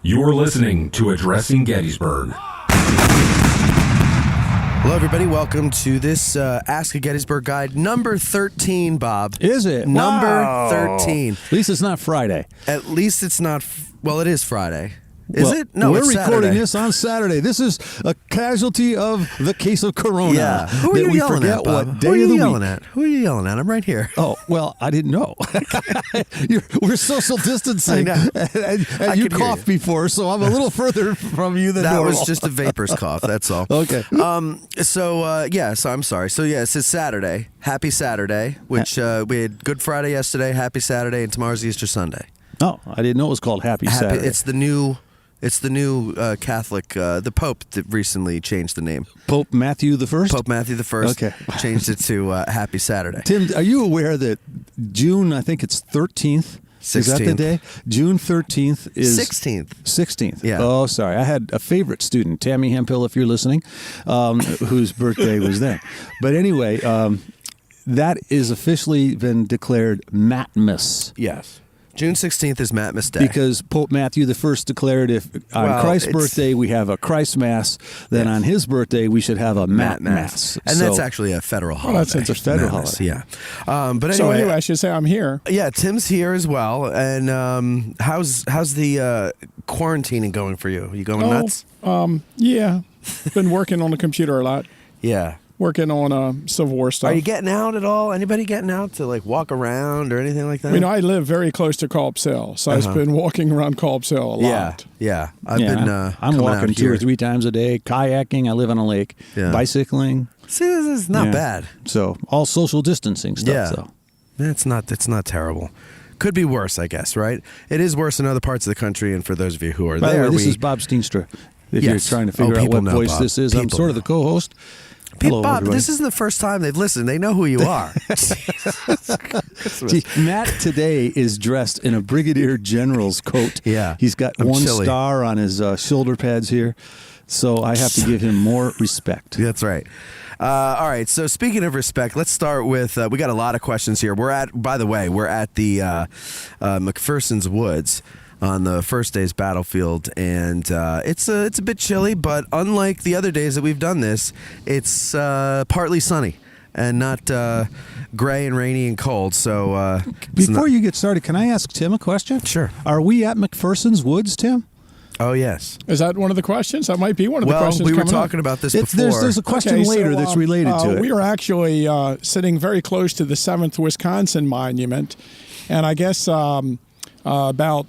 You're listening to Addressing Gettysburg. Hello, everybody. Welcome to this Ask a Gettysburg Guide number 13, Bob. Is it? Number Wow. 13. At least it's not Friday. At least it's not... Well, it is Friday. Is Well, it? No, we're it's recording Saturday. this on Saturday. This is a casualty of the case of Corona. Yeah. Who are that you we yelling forget at, Bob? what day Who are of you the yelling week. at? Who are you yelling at? I'm right here. Oh, well, I didn't know. We're social distancing. I know. And I you could hear coughed you. before, so I'm a little further from you than That normal. was just a vapor's cough. That's all. Okay. So I'm sorry. So, yes, it's Saturday. Happy Saturday, which we had Good Friday yesterday, Happy Saturday, and tomorrow's Easter Sunday. Oh, I didn't know it was called Happy Saturday. It's the new Catholic. The Pope that recently changed the name. Pope Matthew the First? Pope Matthew the First. Okay. Changed it to Happy Saturday. Tim, are you aware that June, I think it's 13th? Is that the 16th. day? June 13th is... 16th. 16th. Yeah. Oh, sorry. I had a favorite student, Tammy Hemphill, if you're listening, whose birthday was then. But anyway, that is officially been declared Matmas. Yes. June 16th is Matmas Day. Because Pope Matthew I declared if on Christ's birthday we have a Christ Mass, then on his birthday we should have a Mass. And that's actually a federal holiday. It's a federal Matmas, holiday. Yeah. But anyway, So anyway, I should say I'm here. yeah, Tim's here as well. And how's the quarantining going for you? You going nuts? Yeah. Been working on the computer a lot. Yeah. Working on Civil War stuff. Are you getting out at all? Anybody getting out to like walk around or anything like that? You know, I live very close to Culpsell, so I've been walking around Culpsell a lot. Yeah. I've been. I'm coming walking out 2 or here. 3 times a day, kayaking. I live on a lake, Yeah. bicycling. See, this is not Yeah. bad. So all social distancing stuff. Yeah. So. It's not terrible. Could be worse, I guess, right? It is worse in other parts of the country, and for those of you who are By the there, way, this is Bob Steenstra. If Yes. you're trying to figure out people what know, voice Bob. this is, I'm People sort of know. the co-host. Hello, Bob, everybody. this is the first time they've listened. They know who you are. Gee, Matt today is dressed in a brigadier general's coat. Yeah, He's got I'm one chilly. star on his shoulder pads here, so I have to give him more respect. That's right. All right. So speaking of respect, let's start with. We got a lot of questions here. By the way, we're at the McPhersons Woods on the first day's battlefield, and it's a bit chilly, but unlike the other days that we've done this, it's partly sunny and not gray and rainy and cold. So Before you get started, can I ask Tim a question? Sure. Are we at McPhersons Woods, Tim? Oh yes. Is that one of the questions? That might be one of the Well, questions we were coming up. talking about this before. There's a question Okay, later so, that's related to it. We are actually sitting very close to the 7th Wisconsin Monument, and I guess about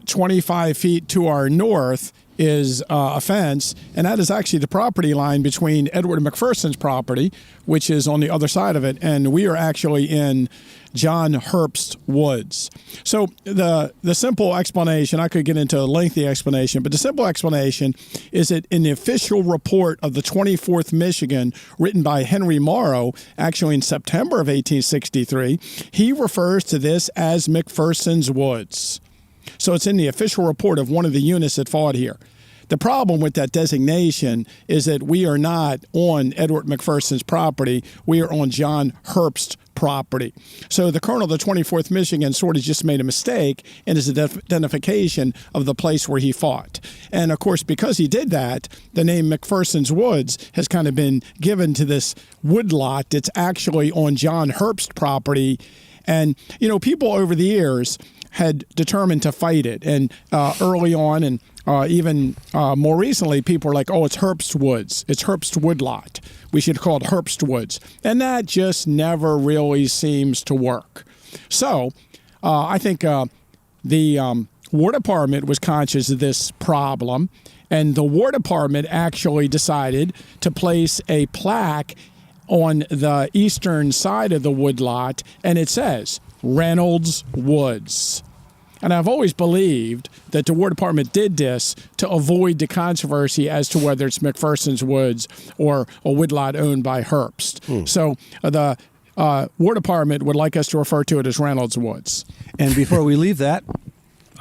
25 feet to our north is a fence, and that is actually the property line between Edward McPherson's property, which is on the other side of it, and we are actually in John Herbst Woods. So the simple explanation, I could get into a lengthy explanation, but the simple explanation is that in the official report of the 24th Michigan, written by Henry Morrow, actually in September of 1863, he refers to this as McPherson's Woods. So it's in the official report of one of the units that fought here. The problem with that designation is that we are not on Edward McPherson's property. We are on John Herbst's property. So the colonel of the 24th Michigan sort of just made a mistake in his identification of the place where he fought. And, of course, because he did that, the name McPherson's Woods has kind of been given to this woodlot that's actually on John Herbst's property. And, you know, people over the years had determined to fight it. And early on, and even more recently, people were like, oh, it's Herbst Woods. It's Herbst Woodlot. We should call it Herbst Woods. And that just never really seems to work. So I think the War Department was conscious of this problem, and the War Department actually decided to place a plaque on the eastern side of the woodlot, and it says, Reynolds Woods. And I've always believed that the War Department did this to avoid the controversy as to whether it's McPherson's Woods or a woodlot owned by Herbst. So the War Department would like us to refer to it as Reynolds Woods. And before we leave that,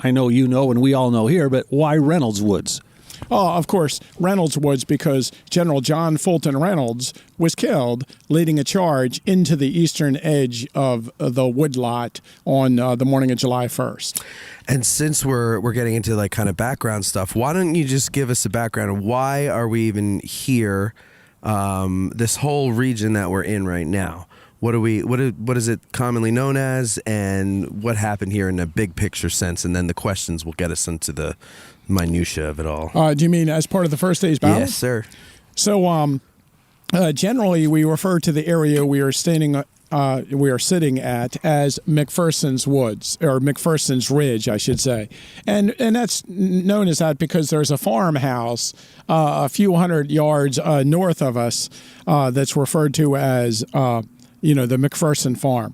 I know you know and we all know here, but why Reynolds Woods? Of course, Reynolds Woods, because General John Fulton Reynolds was killed leading a charge into the eastern edge of the woodlot on the morning of July 1st. And since we're getting into like kind of background stuff, why don't you just give us a background of why are we even here, this whole region that we're in right now? What is it commonly known as, and what happened here in a big picture sense? And then the questions will get us into the minutia of it all. Do you mean as part of the first day's battle? Yes, sir. So generally, we refer to the area we are sitting at as McPhersons Woods, or McPhersons Ridge, I should say, and that's known as that because there's a farmhouse a few hundred yards north of us that's referred to as the McPherson Farm.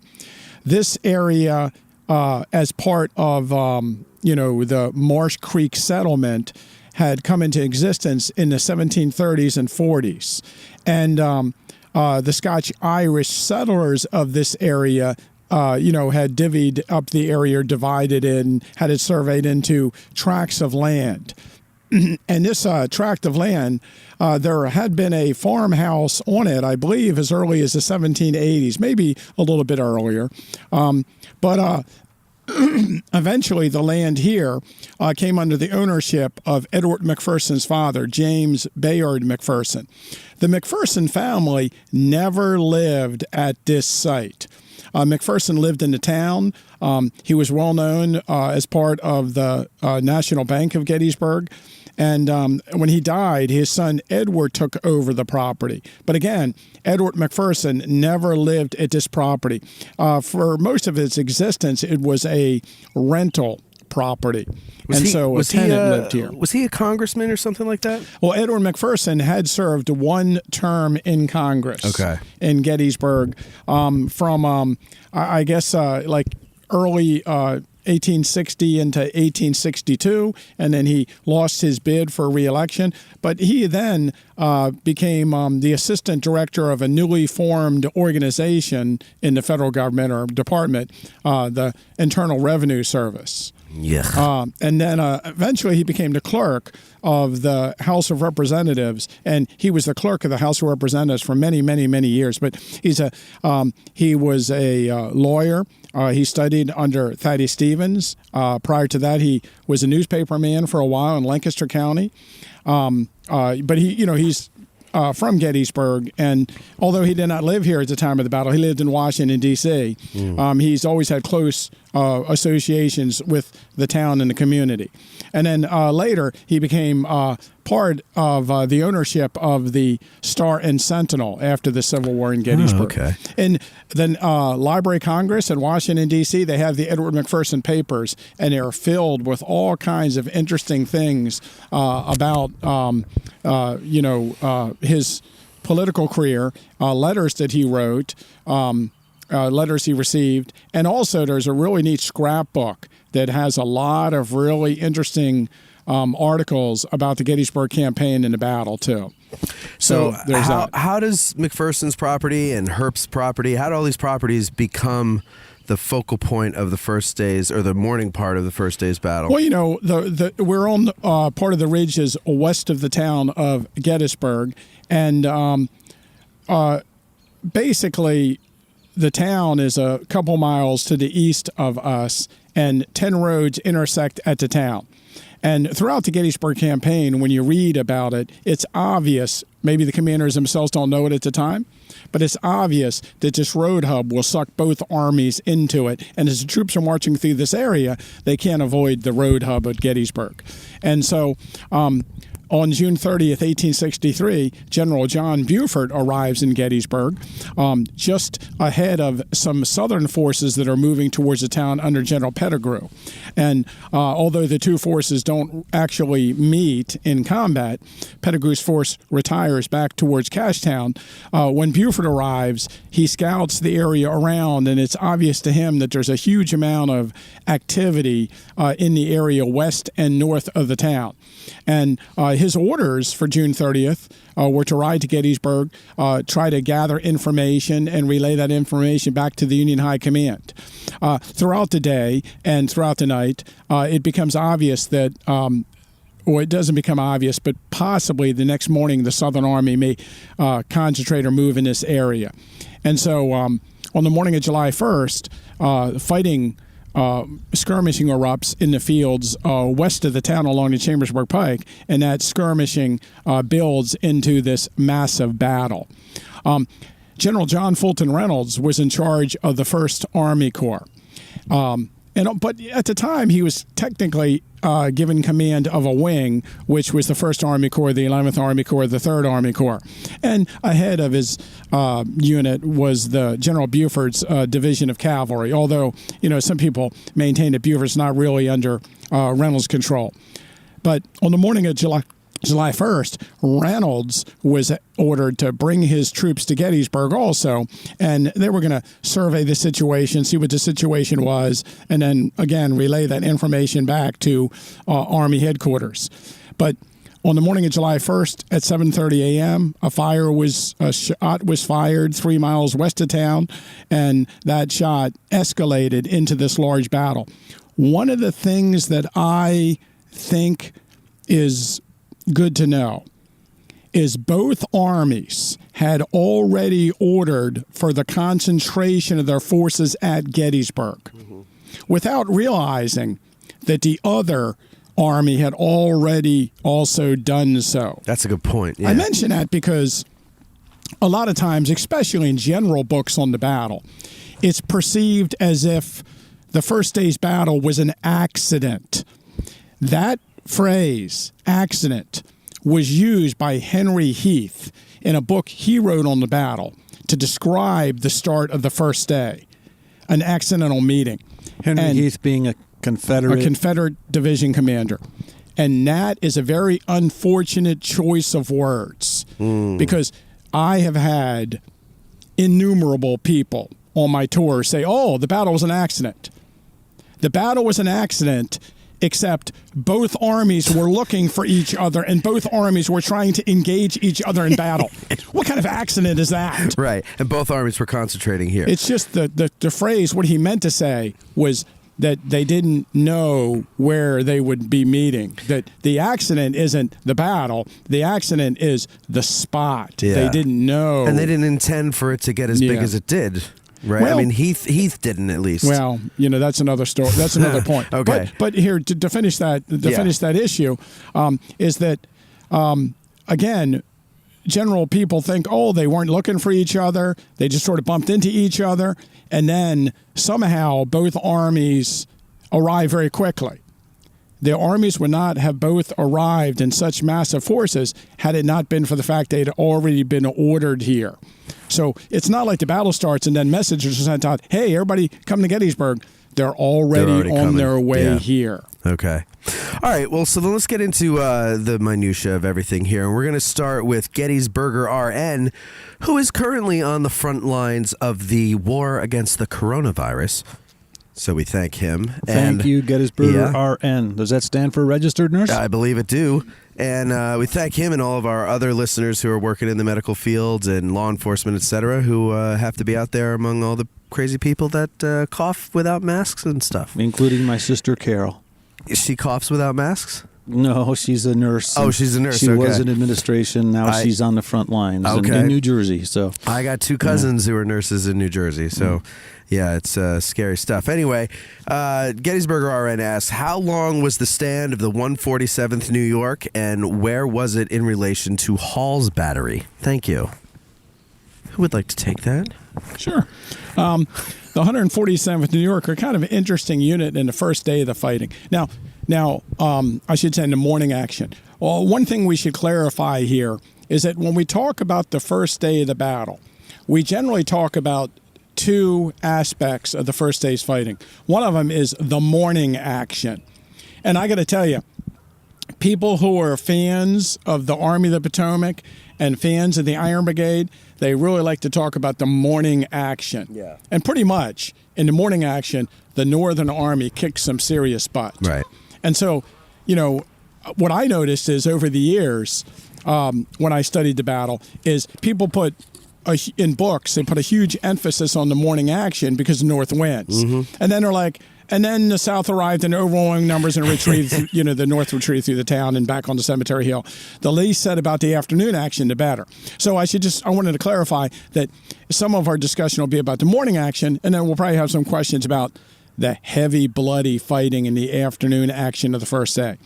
This area, as part of the Marsh Creek settlement, had come into existence in the 1730s and 40s, and the Scotch-Irish settlers of this area, had divvied up the area, divided it, and had it surveyed into tracts of land. And this tract of land, there had been a farmhouse on it, I believe, as early as the 1780s, maybe a little bit earlier. But eventually the land here came under the ownership of Edward McPherson's father, James Bayard McPherson. The McPherson family never lived at this site. McPherson lived in the town. He was well known as part of the National Bank of Gettysburg. And when he died, his son Edward took over the property. But again, Edward McPherson never lived at this property. For most of its existence, it was a rental property. So a tenant lived here. Was he a congressman or something like that? Well, Edward McPherson had served one term in Congress in Gettysburg from, I guess, like early 1860 into 1862, and then he lost his bid for re-election. But he then became the assistant director of a newly formed organization in the federal government or department, the Internal Revenue Service. Yeah. And then eventually he became the clerk of the House of Representatives, and he was the clerk of the House of Representatives for many, many, many years. But he was a lawyer. He studied under Thaddeus Stevens. Prior to that, he was a newspaper man for a while in Lancaster County. But he's from Gettysburg, and although he did not live here at the time of the battle, he lived in Washington, D.C. He's always had close associations with the town and the community. And then later, he became part of the ownership of the Star and Sentinel after the Civil War in Gettysburg. Oh, okay. And then Library of Congress in Washington, D.C., they have the Edward McPherson papers, and they're filled with all kinds of interesting things about, his political career, letters that he wrote, letters he received, and also there's a really neat scrapbook that has a lot of really interesting articles about the Gettysburg campaign and the battle, too. So there's how does McPherson's property and Herbst's property, how do all these properties become the focal point of the first days or the morning part of the first day's battle? Well, we're on part of the ridge is west of the town of Gettysburg, and basically the town is a couple miles to the east of us, and 10 roads intersect at the town. And throughout the Gettysburg campaign, when you read about it, it's obvious, maybe the commanders themselves don't know it at the time, but it's obvious that this road hub will suck both armies into it. And as the troops are marching through this area, they can't avoid the road hub at Gettysburg. And so on June 30th, 1863, General John Buford arrives in Gettysburg just ahead of some Southern forces that are moving towards the town under General Pettigrew. And although the two forces don't actually meet in combat, Pettigrew's force retires back towards Cashtown. When Buford arrives, he scouts the area around, and it's obvious to him that there's a huge amount of activity in the area west and north of the town. And his orders for June 30th were to ride to Gettysburg, try to gather information, and relay that information back to the Union High Command. Throughout the day and throughout the night, it becomes obvious that or it doesn't become obvious, but possibly the next morning the Southern Army may concentrate or move in this area. And so on the morning of July 1st, fighting skirmishing erupts in the fields west of the town along the Chambersburg Pike, and that skirmishing builds into this massive battle. General John Fulton Reynolds was in charge of the 1st Army Corps. But at the time, he was technically given command of a wing, which was the 1st Army Corps, the 11th Army Corps, the 3rd Army Corps. And ahead of his unit was the General Buford's division of cavalry, although, some people maintain that Buford's not really under Reynolds' control. But on the morning of July 1st, Reynolds was ordered to bring his troops to Gettysburg also, and they were going to survey the situation, see what the situation was, and then, again, relay that information back to Army headquarters. But on the morning of July 1st at 7:30 a.m., a shot was fired 3 miles west of town, and that shot escalated into this large battle. One of the things that I think is good to know is both armies had already ordered for the concentration of their forces at Gettysburg without realizing that the other army had already also done so. That's a good point. Yeah. I mention that because a lot of times, especially in general books on the battle, it's perceived as if the first day's battle was an accident. That phrase, accident, was used by Henry Heath in a book he wrote on the battle to describe the start of the first day, an accidental meeting. Henry Heath being a Confederate division commander. And that is a very unfortunate choice of words because I have had innumerable people on my tour say, the battle was an accident. The battle was an accident, except both armies were looking for each other and both armies were trying to engage each other in battle. What kind of accident is that? Right. And both armies were concentrating here. It's just the phrase, what he meant to say was that they didn't know where they would be meeting. That the accident isn't the battle. The accident is the spot. Yeah. They didn't know. And they didn't intend for it to get as big as it did. Right. Well, I mean, Heath didn't, at least. Well, that's another story. That's another point. Okay. But here to finish that finish that issue is that again, general people think, they weren't looking for each other. They just sort of bumped into each other, and then somehow both armies arrived very quickly. The armies would not have both arrived in such massive forces had it not been for the fact they'd already been ordered here. So it's not like the battle starts and then messages are sent out, hey, everybody come to Gettysburg. They're already on their way here. Okay. All right. Well, so then let's get into the minutia of everything here. And we're going to start with Gettysburger RN, who is currently on the front lines of the war against the coronavirus. So we thank him. Thank you, Gettysburger RN. Does that stand for registered nurse? I believe it do. And we thank him and all of our other listeners who are working in the medical fields and law enforcement, et cetera, who have to be out there among all the crazy people that cough without masks and stuff. Including my sister, Carol. She coughs without masks? No, she's a nurse. Oh, she's a nurse. She was in administration. Now she's on the front lines in New Jersey. So I got two cousins who are nurses in New Jersey. So, yeah, it's scary stuff. Anyway, Gettysburger RN asks, how long was the stand of the 147th New York, and where was it in relation to Hall's Battery? Thank you. Who would like to take that? Sure. The 147th New York are kind of an interesting unit in the first day of the fighting. Now, I should say in the morning action. Well, one thing we should clarify here is that when we talk about the first day of the battle, we generally talk about two aspects of the first day's fighting. One of them is the morning action. And I got to tell you, people who are fans of the Army of the Potomac and fans of the Iron Brigade, they really like to talk about the morning action. Yeah. And pretty much in the morning action, the Northern Army kicked some serious butt. Right. And so, what I noticed is over the years, when I studied the battle, is people put in books, they put a huge emphasis on the morning action because the North wins. Mm-hmm. And then they're like, And then the South arrived in overwhelming numbers and retreated, the North retreated through the town and back onto Cemetery Hill. The least said about the afternoon action, the better. So I wanted to clarify that some of our discussion will be about the morning action, and then we'll probably have some questions about the heavy, bloody fighting in the afternoon action of the first day.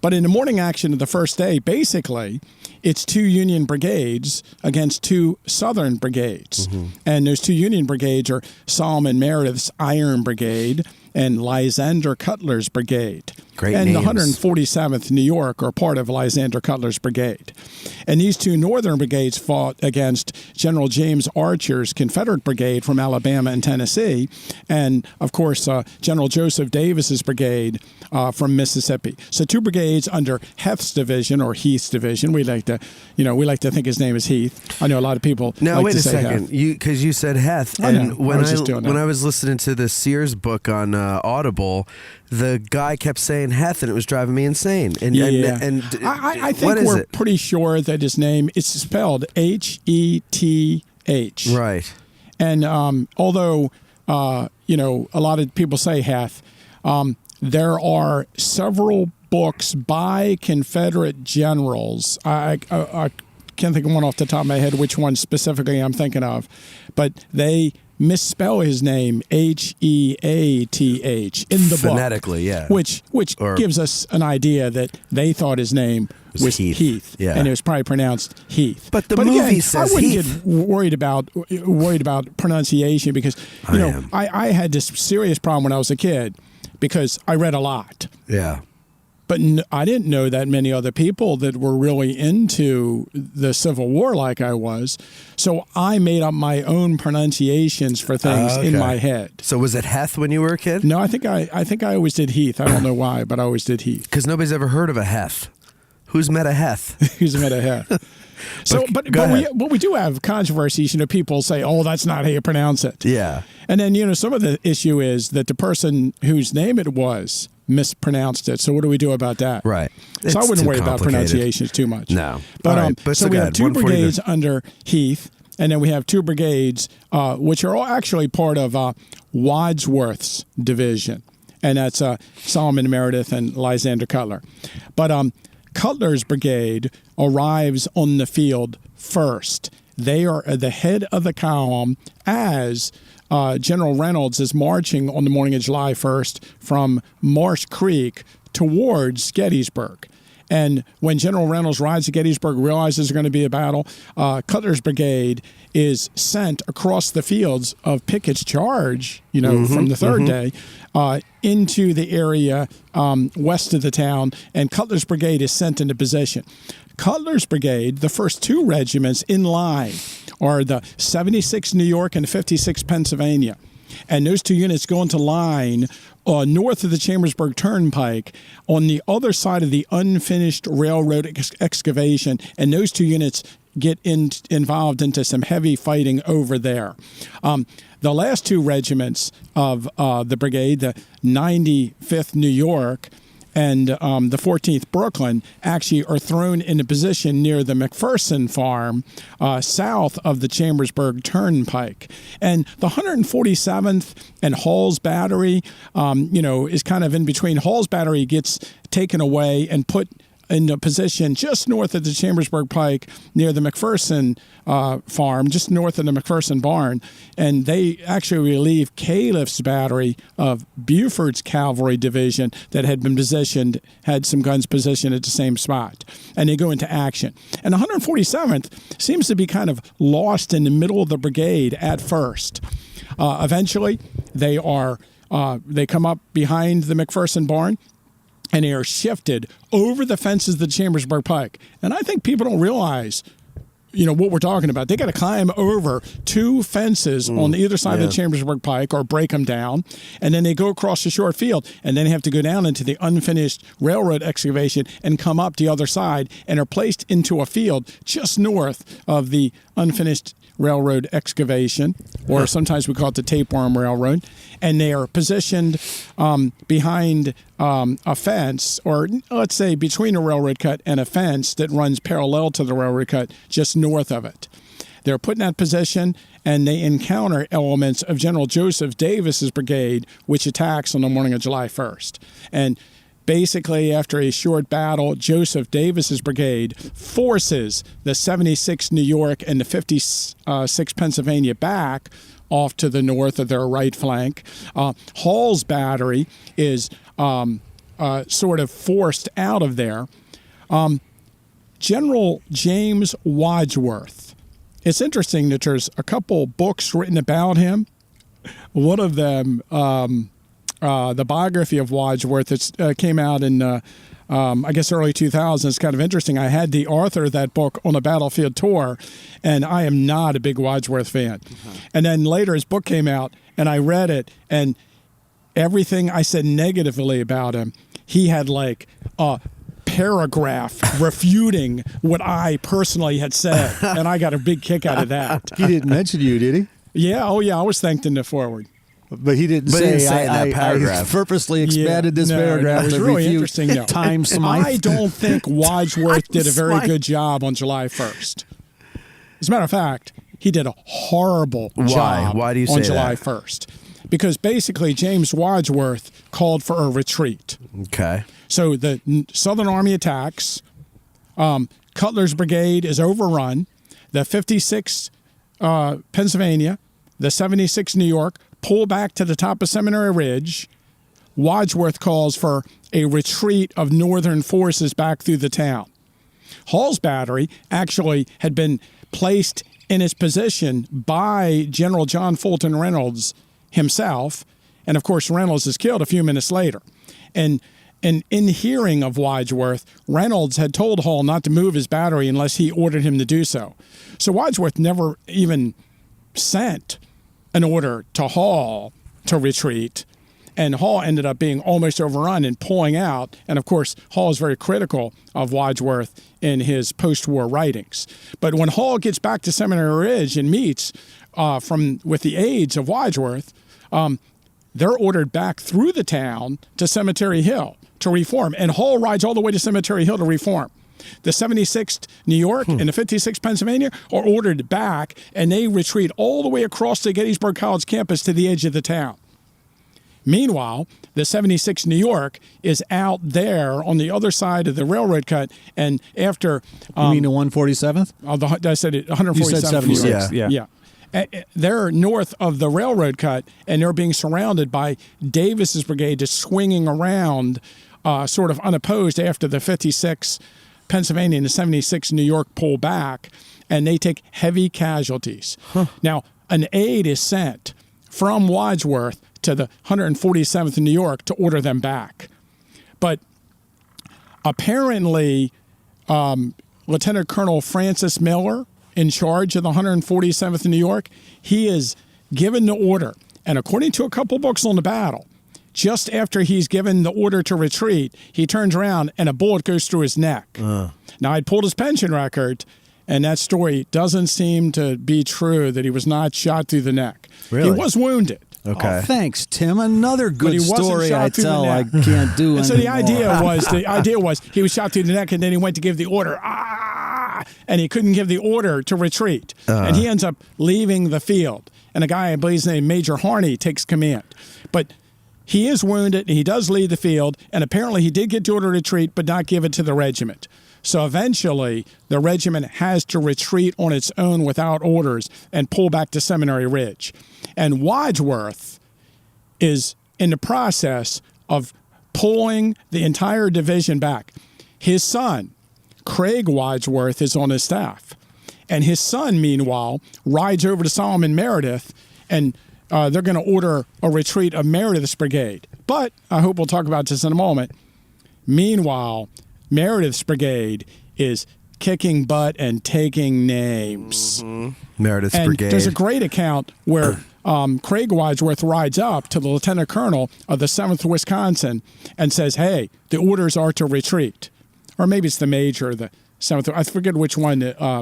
But in the morning action of the first day, basically, it's 2 Union brigades against 2 Southern brigades. Mm-hmm. And those 2 Union brigades are Solomon Meredith's Iron Brigade and Lysander Cutler's Brigade. Great and names. The 147th New York are part of Lysander Cutler's Brigade. And these 2 northern brigades fought against General James Archer's Confederate Brigade from Alabama and Tennessee, and, of course, General Joseph Davis's brigade from Mississippi. So 2 brigades under Heth's division, or Heath's division. We like to think his name is Heath. I know a lot of people now, like wait to a say second, Heth. because you said Heth, I know. and when I was listening to the Sears book on Audible, the guy kept saying Heth, and it was driving me insane. And I think we're pretty sure that his name is spelled Heth. Right. And although a lot of people say Heth, there are several books by Confederate generals. I can't think of one off the top of my head which one specifically I'm thinking of, but they misspell his name Heath in the book. Phonetically, yeah. Which gives us an idea that they thought his name was Heath. Yeah. And it was probably pronounced Heath. But the movie again, says I wouldn't Heath. get worried about pronunciation because I had this serious problem when I was a kid because I read a lot. Yeah. But I didn't know that many other people that were really into the Civil War like I was. So I made up my own pronunciations for things in my head. So was it Heth when you were a kid? No, I think I always did Heath. I don't know why, but I always did Heath. Because nobody's ever heard of a Heth. Who's met a Heth? Who's met a Heth? But we do have controversies. People say, "Oh, that's not how you pronounce it." Yeah. And then some of the issue is that the person whose name it was mispronounced it. So what do we do about that? Right. So I wouldn't worry about pronunciations too much. No. But but so we have 2 brigades under Heath, and then we have 2 brigades which are all actually part of Wadsworth's division, and that's Solomon Meredith and Lysander Cutler. But Cutler's brigade arrives on the field first. They are at the head of the column as General Reynolds is marching on the morning of July 1st from Marsh Creek towards Gettysburg. And when General Reynolds rides to Gettysburg, realizes there's going to be a battle, Cutler's brigade is sent across the fields of Pickett's charge, from the third day, into the area west of the town, and Cutler's brigade is sent into position. Cutler's brigade, the first 2 regiments in line, are the 76th New York and 56th Pennsylvania. And those 2 units go into line north of the Chambersburg Turnpike on the other side of the unfinished railroad excavation, and those 2 units get involved into some heavy fighting over there. The last 2 regiments of the brigade, the 95th New York and the 14th Brooklyn, actually are thrown in a position near the McPherson farm south of the Chambersburg Turnpike. And the 147th and Hall's Battery, is kind of in between. Hall's Battery gets taken away and put in a position just north of the Chambersburg Pike near the McPherson farm, just north of the McPherson barn. And they actually relieve Caliph's battery of Buford's cavalry division that had been positioned, had some guns positioned at the same spot. And they go into action. And the 147th seems to be kind of lost in the middle of the brigade at first. Eventually, they come up behind the McPherson barn, and they are shifted over the fences of the Chambersburg Pike. And I think people don't realize, what we're talking about. They got to climb over 2 fences on either side of the Chambersburg Pike or break them down. And then they go across the short field, and then they have to go down into the unfinished railroad excavation and come up the other side and are placed into a field just north of the unfinished railroad excavation, or sometimes we call it the tapeworm railroad, and they are positioned behind a fence, or let's say between a railroad cut and a fence that runs parallel to the railroad cut just north of it. They're put in that position, and they encounter elements of General Joseph Davis's brigade, which attacks on the morning of July 1st. And basically, after a short battle, Joseph Davis's brigade forces the 76th New York and the 56th Pennsylvania back off to the north of their right flank. Hall's battery is sort of forced out of there. General James Wadsworth. It's interesting that there's a couple books written about him. One of them, the biography of Wadsworth, that came out in, I guess, early 2000s. It's kind of interesting. I had the author of that book on a battlefield tour, and I am not a big Wadsworth fan. And then later his book came out, and I read it, and everything I said negatively about him, he had like a paragraph refuting what I personally had said, and I got a big kick out of that. He didn't mention you, did he? Yeah, oh yeah, I was thanked in the forward. But he didn't say that paragraph. I purposely expanded this paragraph. It was to really refute interesting, though. Time Smythe. I don't think Wadsworth did a very Smythe. good job on July 1st. As a matter of fact, he did a horrible job Why do you on say July that? 1st. Because basically James Wadsworth called for a retreat. Okay. So the Southern Army attacks. Cutler's brigade is overrun. The 56th Pennsylvania, the 76th New York, pull back to the top of Seminary Ridge. Wadsworth calls for a retreat of Northern forces back through the town. Hall's battery actually had been placed in its position by General John Fulton Reynolds himself, and of course Reynolds is killed a few minutes later. And in hearing of Wadsworth, Reynolds had told Hall not to move his battery unless he ordered him to do so. So Wadsworth never even sent an order to Hall to retreat, and Hall ended up being almost overrun and pulling out. And of course, Hall is very critical of Wadsworth in his post-war writings. But when Hall gets back to Seminary Ridge and meets with the aides of Wadsworth, they're ordered back through the town to Cemetery Hill to reform. And Hall rides all the way to Cemetery Hill to reform. The 76th New York and the 56th Pennsylvania are ordered back, and they retreat all the way across the Gettysburg College campus to the edge of the town. Meanwhile, the 76th New York is out there on the other side of the railroad cut, and after... you mean the 147th? I said it, 147th. You said 76, yeah. They're north of the railroad cut, and they're being surrounded by Davis's brigade just swinging around sort of unopposed after the 56th Pennsylvania and the 76th New York pull back, and they take heavy casualties. Now, an aide is sent from Wadsworth to the 147th New York to order them back. But apparently, Lieutenant Colonel Francis Miller, in charge of the 147th New York, he is given the order. And according to a couple books on the battle, just after he's given the order to retreat, he turns around and a bullet goes through his neck. Now, I'd pulled his pension record, and that story doesn't seem to be true, that he was not shot through the neck. Really? He was wounded. Okay. Oh, thanks, Tim. Another But good he wasn't story shot I through the tell I neck. can't do And so anymore. the idea was he was shot through the neck, and then he went to give the order, and he couldn't give the order to retreat. And he ends up leaving the field. And a guy, I believe his name, Major Harney, takes command. But he is wounded, and he does leave the field, and apparently he did get the order to retreat, but not give it to the regiment. So eventually, the regiment has to retreat on its own without orders and pull back to Seminary Ridge. And Wadsworth is in the process of pulling the entire division back. His son, Craig Wadsworth, is on his staff. And his son, meanwhile, rides over to Solomon Meredith, and they're going to order a retreat of Meredith's brigade. But I hope we'll talk about this in a moment. Meanwhile, Meredith's brigade is kicking butt and taking names. Meredith's And brigade. there's a great account where Craig Wadsworth rides up to the lieutenant colonel of the 7th Wisconsin and says, hey, the orders are to retreat. Or maybe it's the major, the 7th. I forget which one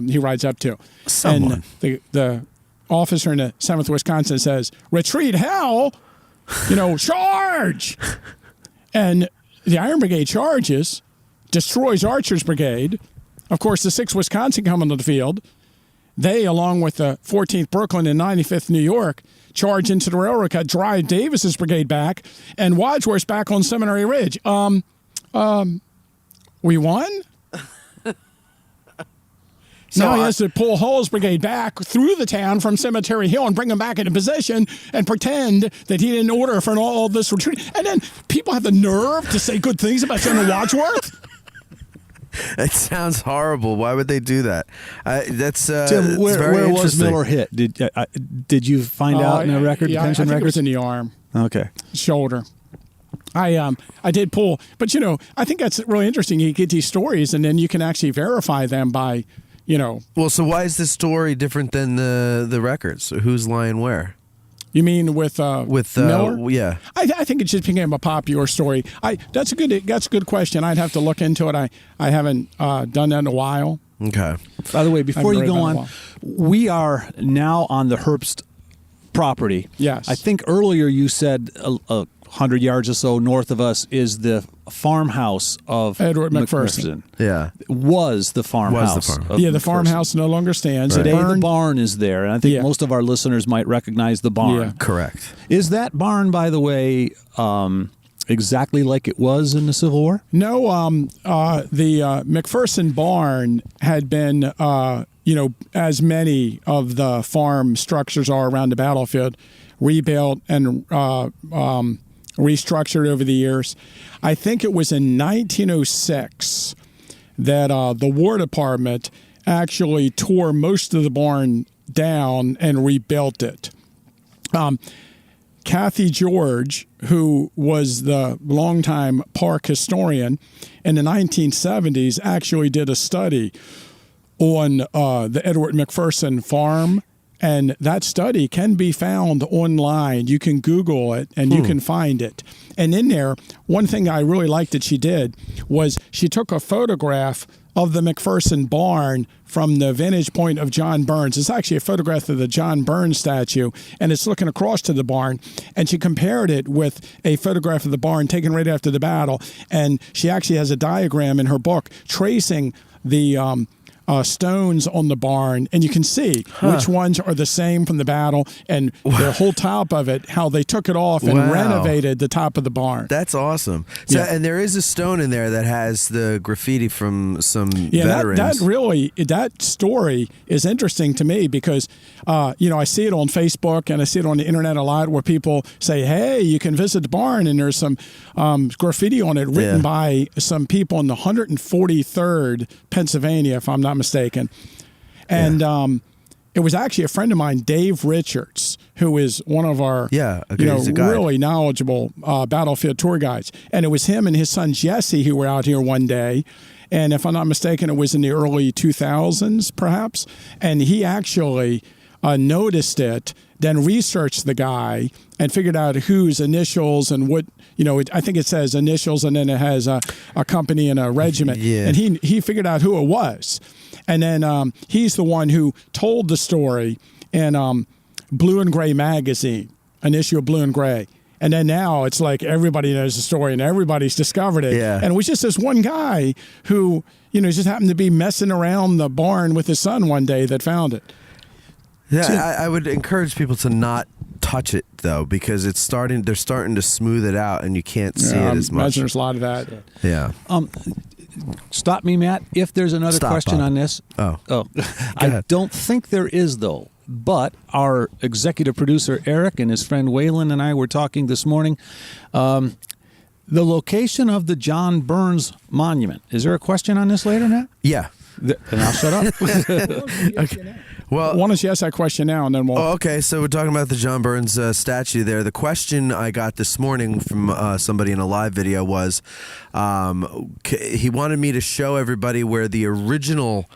he rides up to. Someone. And the officer in the 7th Wisconsin says, retreat, hell, charge. And the Iron Brigade charges, destroys Archer's brigade. Of course, the 6th Wisconsin come onto the field. they, along with the 14th Brooklyn and 95th New York, charged into the railroad cut, drive Davis's brigade back, and Wadsworth's back on Seminary Ridge. We won? Now he has to pull Hull's brigade back through the town from Cemetery Hill and bring him back into position and pretend that he didn't order for all this retreat. And then people have the nerve to say good things about General Wadsworth? It sounds horrible. Why would they do that? That's Tim, where was Miller hit? Did you find out in the record? Yeah, I think it was in the arm. Okay. Shoulder. I did pull, but I think that's really interesting. You get these stories, and then you can actually verify them by, Well, so why is this story different than the records? Who's lying where? You mean with Miller? Yeah. I think it just became a popular story. That's a good question. I'd have to look into it. I haven't done that in a while. Okay. By the way, before you go on, we are now on the Herbst property. Yes. I think earlier you said 100 yards or so north of us is the farmhouse of Edward McPherson. Yeah. Was the farmhouse. The farmhouse no longer stands. Right. Today the barn is there, and I think most of our listeners might recognize the barn. Yeah. Correct. Is that barn, by the way, exactly like it was in the Civil War? No, the McPherson barn had been, as many of the farm structures are around the battlefield, rebuilt and restructured over the years. I think it was in 1906 that the War Department actually tore most of the barn down and rebuilt it. Kathy George, who was the longtime park historian in the 1970s, actually did a study on the Edward McPherson farm. And that study can be found online. You can Google it, and you can find it. And in there, one thing I really liked that she did was she took a photograph of the McPherson barn from the vantage point of John Burns. It's actually a photograph of the John Burns statue, and it's looking across to the barn. And she compared it with a photograph of the barn taken right after the battle. And she actually has a diagram in her book tracing the stones on the barn, and you can see which ones are the same from the battle, and the whole top of it, how they took it off and renovated the top of the barn. That's awesome. So, and there is a stone in there that has the graffiti from some veterans. That story is interesting to me because, I see it on Facebook and I see it on the internet a lot where people say, hey, you can visit the barn, and there's some graffiti on it written by some people in the 143rd Pennsylvania, if I'm not mistaken. And it was actually a friend of mine, Dave Richards, who is one of our really knowledgeable battlefield tour guides. And it was him and his son Jesse who were out here one day. And if I'm not mistaken, it was in the early 2000s, perhaps. And he actually noticed it, then researched the guy and figured out whose initials and what, I think it says initials and then it has a company and a regiment. Yeah. And he figured out who it was. And then he's the one who told the story in Blue and Gray magazine, an issue of Blue and Gray. And then now it's like everybody knows the story and everybody's discovered it. Yeah. And it was just this one guy who, just happened to be messing around the barn with his son one day that found it. Yeah, I would encourage people to not touch it though, because they're starting to smooth it out, and you can't see it as much. I imagine there's a lot of that. Yeah. Stop me, Matt. If there's another question on this. Oh. I don't think there is though. But our executive producer Eric and his friend Waylon and I were talking this morning. The location of the John Burns Monument. Is there a question on this later, Matt? Yeah. And I'll shut up. Okay. Well, why don't you ask that question now, and then we'll... okay, so we're talking about the John Burns statue there. The question I got this morning from somebody in a live video was he wanted me to show everybody where the original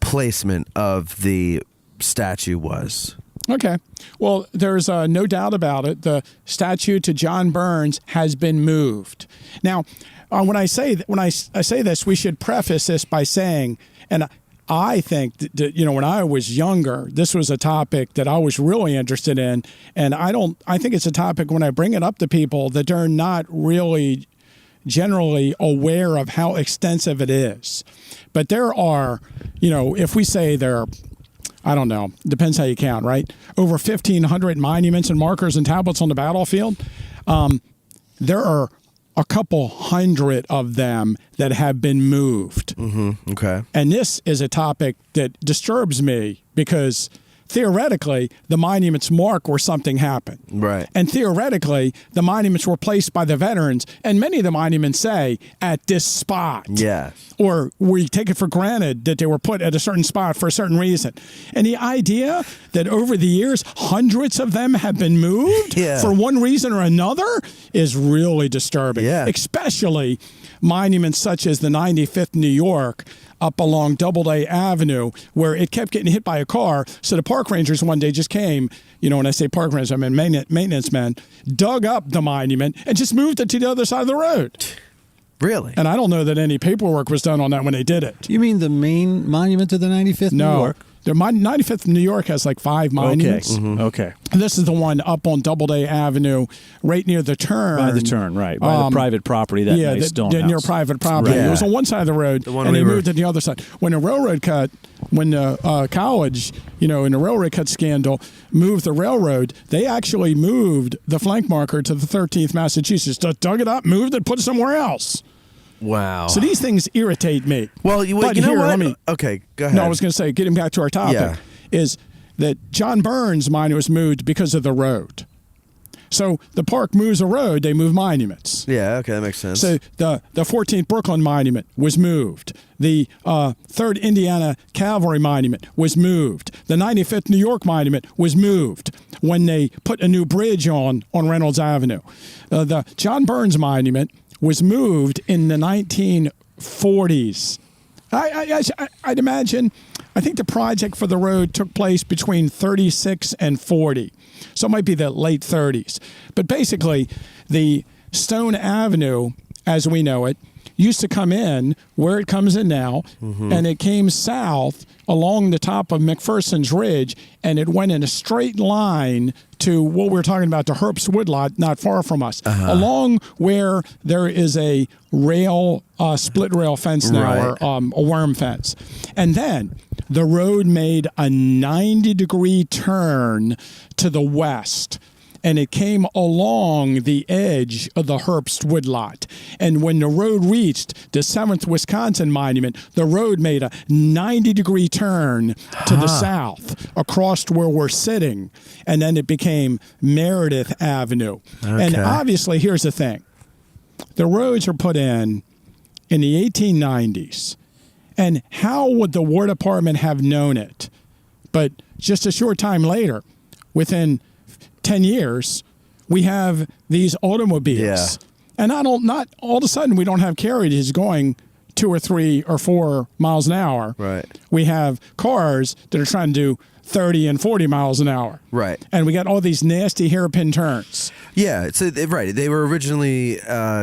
placement of the statue was. Okay. Well, there's no doubt about it. The statue to John Burns has been moved. Now, when I say this, we should preface this by saying, and I think that, when I was younger, this was a topic that I was really interested in, and I think it's a topic when I bring it up to people that they're not really generally aware of how extensive it is. But there are, if we say there are I don't know, depends how you count, right? Over 1,500 monuments and markers and tablets on the battlefield. There are a couple hundred of them that have been moved. Mm-hmm. Okay. And this is a topic that disturbs me because theoretically, the monuments mark where something happened. Right. And theoretically, the monuments were placed by the veterans, and many of the monuments say, at this spot. Yeah. Or we take it for granted that they were put at a certain spot for a certain reason. And the idea that over the years, hundreds of them have been moved for one reason or another is really disturbing. Yeah. Especially monuments such as the 95th New York, up along Doubleday Avenue, where it kept getting hit by a car. So the park rangers one day just came, when I say park rangers, I mean maintenance men, dug up the monument and just moved it to the other side of the road. Really? And I don't know that any paperwork was done on that when they did it. You mean the main monument to the 95th New York? The 95th New York has like 5 monuments. Okay. Mm-hmm. Okay. And this is the one up on Doubleday Avenue, right near the turn. By the turn, right. By the private property, that nice stone house. Near private property. Right. It was on one side of the road, and they moved it to the other side. When the railroad cut, when the college, in the railroad cut scandal, moved the railroad, they actually moved the flank marker to the 13th Massachusetts. Dug it up, moved it, put it somewhere else. Wow. So these things irritate me. Well, you know what? Okay, go ahead. No, I was going to say, getting back to our topic, is that John Burns' monument was moved because of the road. So the park moves a road, they move monuments. Yeah, okay, that makes sense. So the 14th Brooklyn Monument was moved. The 3rd Indiana Cavalry Monument was moved. The 95th New York Monument was moved when they put a new bridge on Reynolds Avenue. The John Burns Monument was moved in the 1940s. I'd imagine, I think the project for the road took place between 36 and 40. So it might be the late 30s. But basically, the Stone Avenue, as we know it, used to come in where it comes in now, and it came south along the top of McPherson's Ridge, and it went in a straight line to what we're talking about, the Herbst woodlot, not far from us, along where there is a rail, split rail fence now, or a worm fence. And then the road made a 90-degree turn to the west, and it came along the edge of the Herbst woodlot. And when the road reached the 7th Wisconsin Monument, the road made a 90-degree turn to the south across where we're sitting. And then it became Meredith Avenue. Okay. And obviously, here's the thing. The roads were put in the 1890s. And how would the War Department have known it? But just a short time later, within 10 years, we have these automobiles. Yeah. And not all of a sudden we don't have carriages going 2 or 3 or 4 miles an hour. Right. We have cars that are trying to do 30 and 40 miles an hour. Right. And we got all these nasty hairpin turns. Yeah, right. They were originally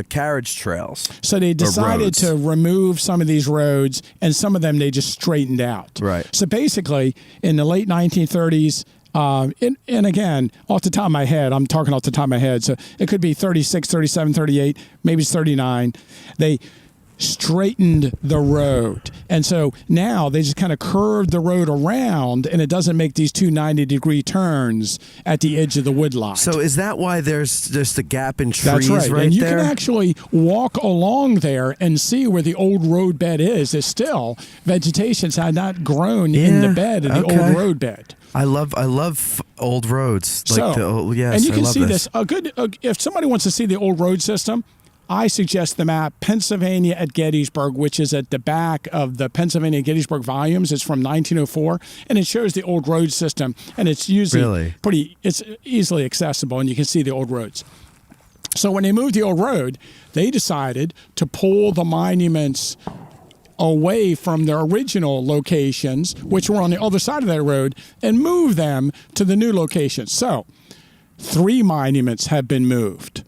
carriage trails. So they decided to remove some of these roads, and some of them they just straightened out. Right. So basically, in the late 1930s, and again, off the top of my head, I'm talking off the top of my head, so it could be 36, 37, 38, maybe it's 39. They straightened the road. And so now they just kind of curved the road around, and it doesn't make these two 90-degree turns at the edge of the woodlot. So is that why there's just a gap in trees? That's right. Right and you there? Can actually walk along there and see where the old road bed is. There's still vegetations had not grown in the bed, in the old road bed. I love old roads. And you can see this. If somebody wants to see the old road system, I suggest the map Pennsylvania at Gettysburg, which is at the back of the Pennsylvania Gettysburg volumes. It's from 1904, and it shows the old road system, and it's usually it's easily accessible, and you can see the old roads. So when they moved the old road, they decided to pull the monuments away from their original locations, which were on the other side of that road, and move them to the new locations. So 3 monuments have been moved.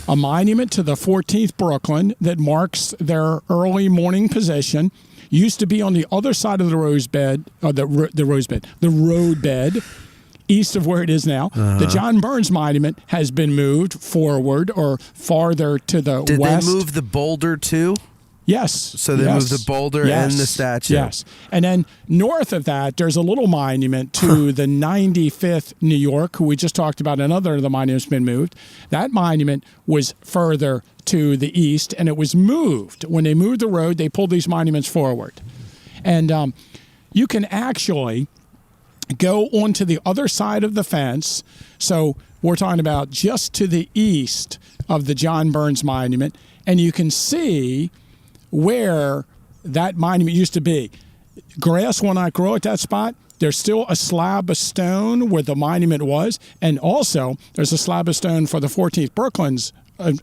A monument to the 14th Brooklyn that marks their early morning position used to be on the other side of the road bed, east of where it is now. The John Burns Monument has been moved forward or farther to the west. Did they move the boulder too? Yes. So they moved the boulder and the statue. Yes. And then north of that, there's a little monument to the 95th New York, who we just talked about. Another of the monuments been moved. That monument was further to the east, and it was moved. When they moved the road, they pulled these monuments forward. And you can actually go onto the other side of the fence. So we're talking about just to the east of the John Burns Monument, and you can see where that monument used to be. Grass will not grow at that spot. There's still a slab of stone where the monument was, and also there's a slab of stone for the 14th Brooklyn's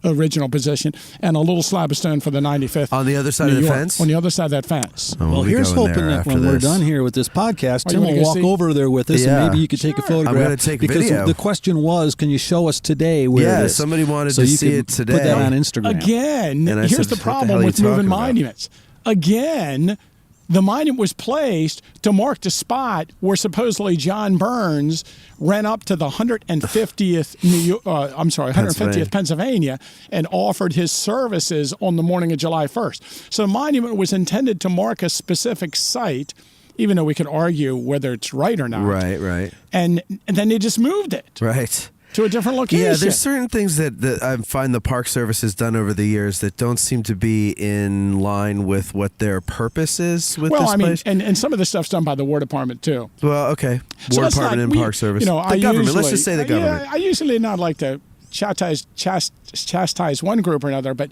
original position, and a little slab of stone for the 95th. On the other side New of the York, fence? On the other side of that fence. Oh, Well, we'll here's go in hoping there that when after we're this. done here with this podcast, you Tim wanna will go walk see? over there with us, Yeah. and maybe you could take a photograph. I'm gonna take because video. the question was, can you show us today where Yeah, it is? somebody wanted so to you see could it today. Put that on Instagram. Again, And I here's said, the "What the hell problem are you with moving talking about?" monuments. Again, the monument was placed to mark the spot where supposedly John Burns ran up to the 150th 150th Pennsylvania and offered his services on the morning of July 1st. So the monument was intended to mark a specific site, even though we could argue whether it's right or not. Right. And then they just moved it Right. to a different location. Yeah, there's certain things that I find the Park Service has done over the years that don't seem to be in line with what their purpose is with this place. And some of the stuff's done by the War Department too. Well, okay. So War let's Department not- and we- Park Service. You know, The government. Let's just say the government. Yeah, I usually not like to chastise one group or another, but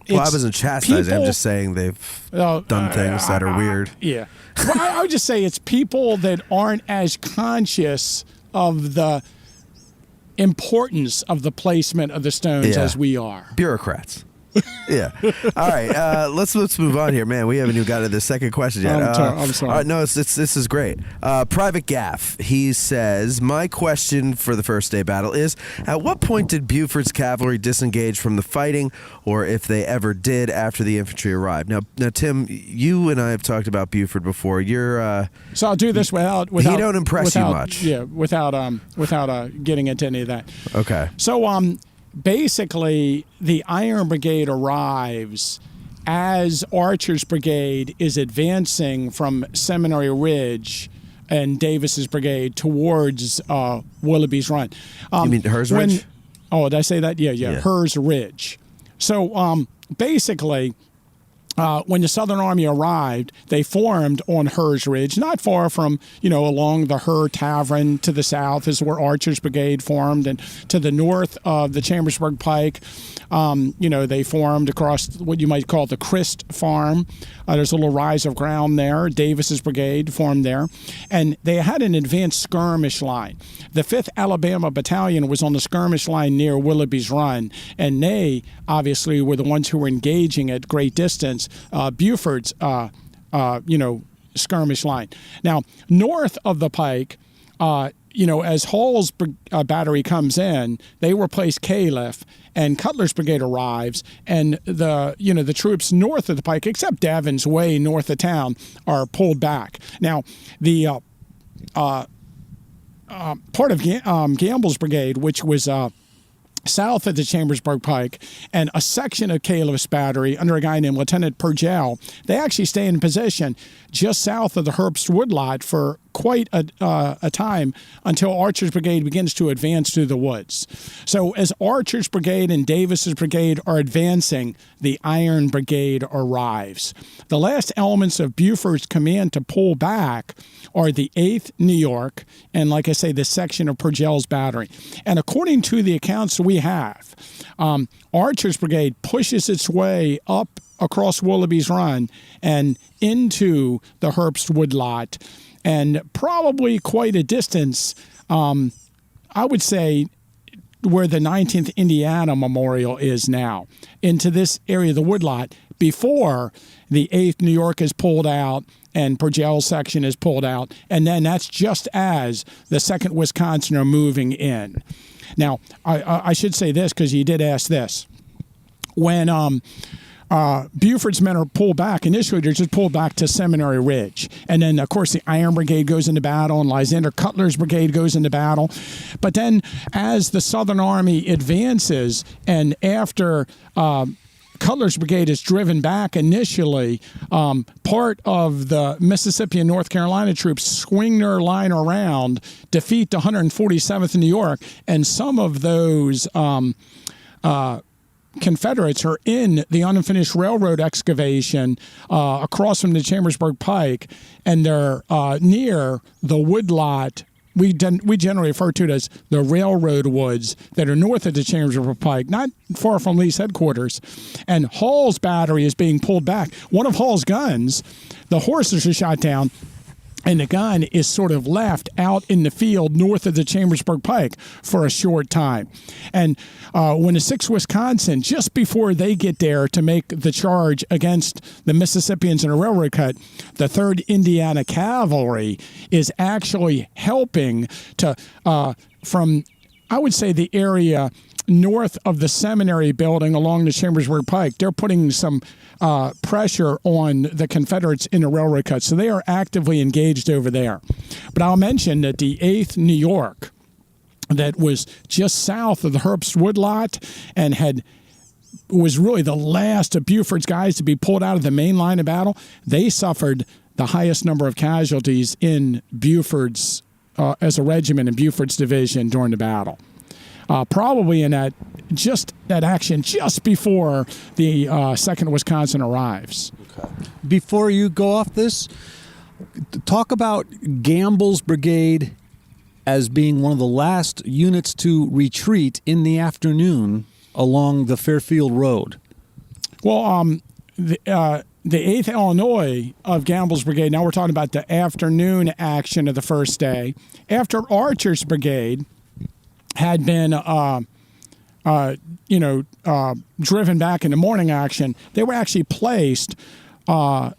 Well, I it's wasn't chastising. I'm people- just saying they've Oh, done things that are weird. Yeah. Well, I would just say it's people that aren't as conscious of the importance of the placement of the stones Yeah. as we are. Bureaucrats. Yeah. All right. Let's move on here, man. We haven't even got to the second question yet. I'm sorry. All right, no, this is great. Private Gaff. He says, my question for the first day battle is: at what point did Buford's cavalry disengage from the fighting, or if they ever did after the infantry arrived? Now, Tim, you and I have talked about Buford before. You're So I'll do this without he don't impress you much. Yeah, without getting into any of that. okay. So basically, the Iron Brigade arrives as Archer's brigade is advancing from Seminary Ridge and Davis's brigade towards Willoughby's Run. You mean Herbst Ridge? Oh, did I say that? Yeah. Yeah. Herbst Ridge. So basically, when the Southern Army arrived, they formed on Herbst Ridge, not far from, along the Her Tavern to the south is where Archer's Brigade formed, and to the north of the Chambersburg Pike, they formed across what you might call the Christ Farm. There's a little rise of ground there. Davis's brigade formed there, and they had an advanced skirmish line. The 5th Alabama Battalion was on the skirmish line near Willoughby's Run, and they obviously were the ones who were engaging at great distance Buford's, skirmish line. Now, north of the Pike, as Hall's battery comes in, they replace Califf, and Cutler's brigade arrives, and the troops north of the Pike, except Davin's way north of town, are pulled back. Now, the part of Gamble's brigade, which was south of the Chambersburg Pike, and a section of Califf's battery under a guy named Lieutenant Purgell, they actually stay in position just south of the Herbst woodlot for quite a time until Archer's brigade begins to advance through the woods. So as Archer's brigade and Davis's brigade are advancing, the Iron Brigade arrives. The last elements of Buford's command to pull back are the 8th New York and, like I say, this section of Purgell's battery. And according to the accounts we have, Archer's brigade pushes its way up across Willoughby's Run and into the Herbst woodlot, and probably quite a distance, I would say, where the 19th Indiana Memorial is now, into this area of the woodlot before the 8th New York is pulled out and Purgell's section is pulled out, and then that's just as the 2nd Wisconsin are moving in. Now, I should say this because you did ask this. When Buford's men are pulled back, initially they're just pulled back to Seminary Ridge. And then, of course, the Iron Brigade goes into battle and Lysander Cutler's brigade goes into battle. But then as the Southern Army advances and after Cutler's brigade is driven back initially. Part of the Mississippi and North Carolina troops swing their line around, defeat the 147th in New York, and some of those Confederates are in the unfinished railroad excavation across from the Chambersburg Pike, and they're near the woodlot. We generally refer to it as the railroad woods that are north of the Chambersburg Pike, not far from Lee's headquarters. And Hall's battery is being pulled back. One of Hall's guns, the horses are shot down, and the gun is sort of left out in the field north of the Chambersburg Pike for a short time. And when the 6th Wisconsin, just before they get there to make the charge against the Mississippians in a railroad cut, the 3rd Indiana Cavalry is actually helping to, from, I would say, the area north of the seminary building along the Chambersburg Pike. They're putting some pressure on the Confederates in the railroad cut. So they are actively engaged over there. But I'll mention that the 8th New York, that was just south of the Herbst woodlot and was really the last of Buford's guys to be pulled out of the main line of battle, they suffered the highest number of casualties in Buford's as a regiment in Buford's division during the battle. Probably in that action just before the 2nd Wisconsin arrives. Okay. Before you go off this, talk about Gamble's brigade as being one of the last units to retreat in the afternoon along the Fairfield Road. Well, the 8th Illinois of Gamble's brigade, now we're talking about the afternoon action of the first day. After Archer's brigade had been, driven back in the morning action, they were actually placed up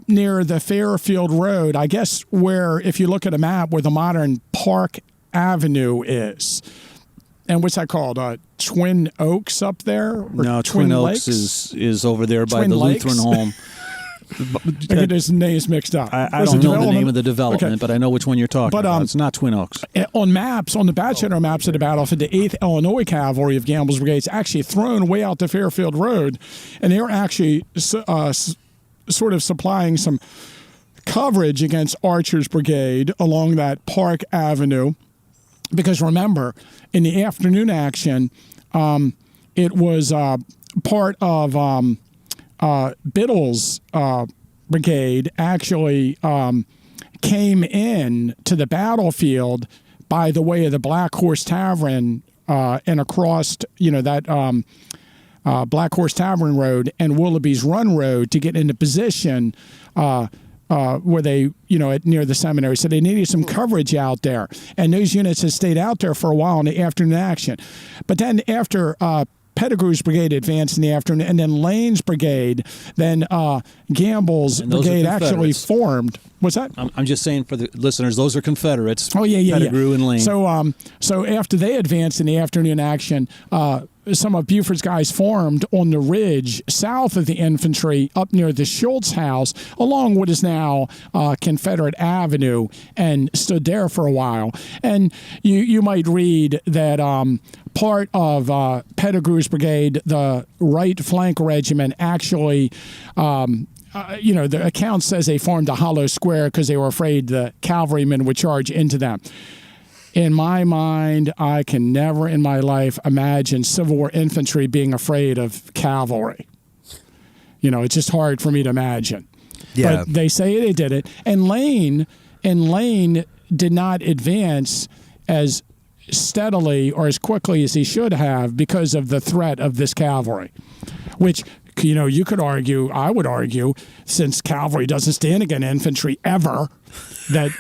near the Fairfield Road, I guess where, if you look at a map, where the modern Park Avenue is. And what's that called? Twin Oaks up there? Or no, Twin Oaks is over there by the Lakes? Lutheran home. I get his names mixed up. I don't know the name of the development, but I know which one you're talking about. It's not Twin Oaks. On maps, on the battle center maps of the battlefield, the 8th Illinois Cavalry of Gamble's brigade is actually thrown way out to Fairfield Road, and they are actually sort of supplying some coverage against Archer's brigade along that Park Avenue. Because remember, in the afternoon action, it was part of Biddle's brigade actually came in to the battlefield by the way of the Black Horse Tavern and across, that Black Horse Tavern Road and Willoughby's Run Road to get into position where they, near the seminary. So they needed some coverage out there. And those units had stayed out there for a while in the afternoon action. But then after Pettigrew's brigade advanced in the afternoon, and then Lane's brigade, then Gamble's brigade actually formed. What's that? I'm just saying for the listeners, those are Confederates. Oh, yeah. Pettigrew and Lane. So after they advanced in the afternoon action, some of Buford's guys formed on the ridge south of the infantry up near the Schultz house along what is now Confederate Avenue and stood there for a while. And you might read that part of Pettigrew's brigade, the right flank regiment, actually the account says they formed a hollow square because they were afraid the cavalrymen would charge into them. In my mind, I can never in my life imagine Civil War infantry being afraid of cavalry. It's just hard for me to imagine. Yeah. But they say they did it. And Lane did not advance as steadily or as quickly as he should have because of the threat of this cavalry, which, you could argue, I would argue, since cavalry doesn't stand against infantry ever, that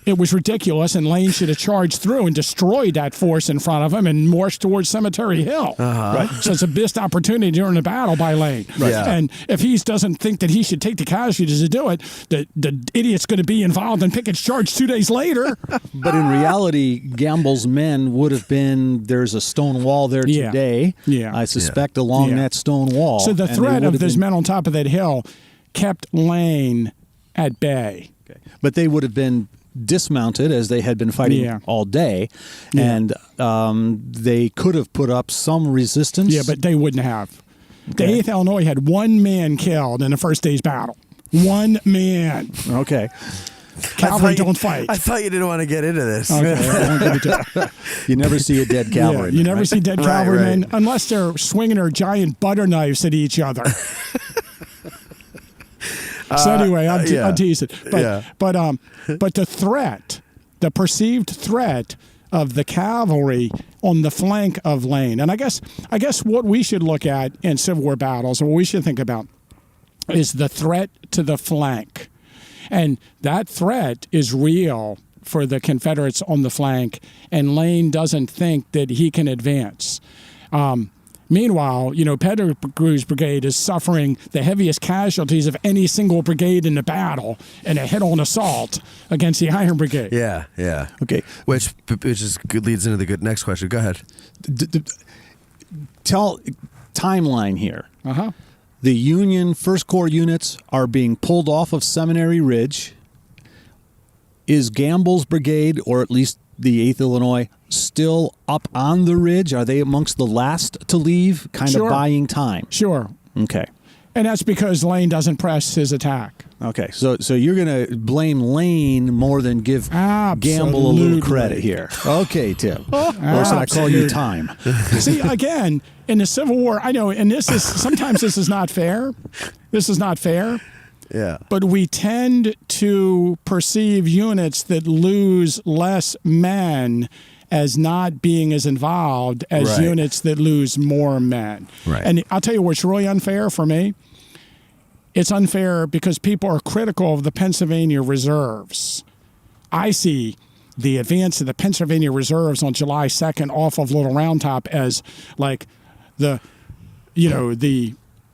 it was ridiculous, and Lane should have charged through and destroyed that force in front of him and marched towards Cemetery Hill. Right? So it's a missed opportunity during the battle by Lane. Right. Yeah. And if he doesn't think that he should take the casualties to do it, the idiot's going to be involved in Pickett's charge 2 days later. But in reality, Gamble's men would have been, there's a stone wall there today, I suspect, along that stone wall. So the threat of those men on top of that hill kept Lane at bay. Okay. But they would have been dismounted as they had been fighting all day, and they could have put up some resistance. Yeah, but they wouldn't have. The 8th Illinois had 1 man killed in the first day's battle. 1 man. Okay. Cavalry don't fight. I thought you didn't want to get into this. Okay, I won't get into it. You never see a dead cavalryman. Yeah, you never right? see dead Right, cavalrymen right. unless they're swinging their giant butter knives at each other. So anyway, I'm teasing. But the threat, the perceived threat of the cavalry on the flank of Lane, and I guess what we should look at in Civil War battles, or what we should think about, is the threat to the flank. And that threat is real for the Confederates on the flank, and Lane doesn't think that he can advance. Meanwhile, Pettigrew's brigade is suffering the heaviest casualties of any single brigade in the battle in a head-on assault against the Iron Brigade. Yeah. Okay. Which is good, leads into the good next question. Go ahead. Tell timeline here. Uh-huh. The Union First Corps units are being pulled off of Seminary Ridge. Is Gamble's brigade, or at least the 8th Illinois, still up on the ridge? Are they amongst the last to leave, kind of buying time? Sure. Okay. And that's because Lane doesn't press his attack. Okay, so you're going to blame Lane more than give Gamble a little credit here. Okay, Tim. Or should I call you Time? See, again, in the Civil War, I know, and sometimes this is not fair. This is not fair. Yeah. But we tend to perceive units that lose less men as not being as involved as units that lose more men. Right. And I'll tell you what's really unfair for me. It's unfair because people are critical of the Pennsylvania Reserves. I see the advance of the Pennsylvania Reserves on July 2nd off of Little Round Top as like the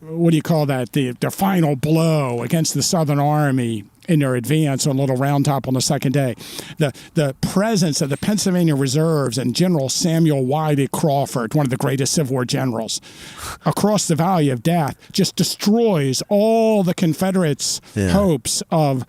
what do you call that? The final blow against the Southern Army in their advance on Little Round Top on the second day. The presence of the Pennsylvania Reserves and General Samuel Wiley Crawford, one of the greatest Civil War generals, across the Valley of Death, just destroys all the Confederates' hopes of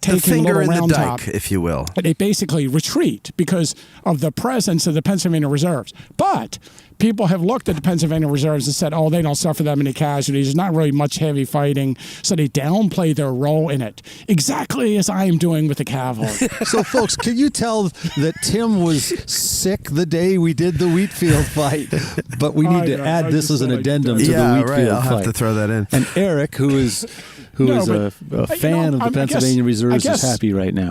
taking Little Round Top, if you will. They basically retreat because of the presence of the Pennsylvania Reserves. But people have looked at the Pennsylvania Reserves and said, they don't suffer that many casualties. There's not really much heavy fighting. So they downplay their role in it, exactly as I am doing with the cavalry. So, folks, can you tell that Tim was sick the day we did the Wheatfield fight? But we need to add this as an addendum to the Wheatfield fight. I'll have to throw that in. And Eric, who is a fan of the Pennsylvania Reserves, is happy right now.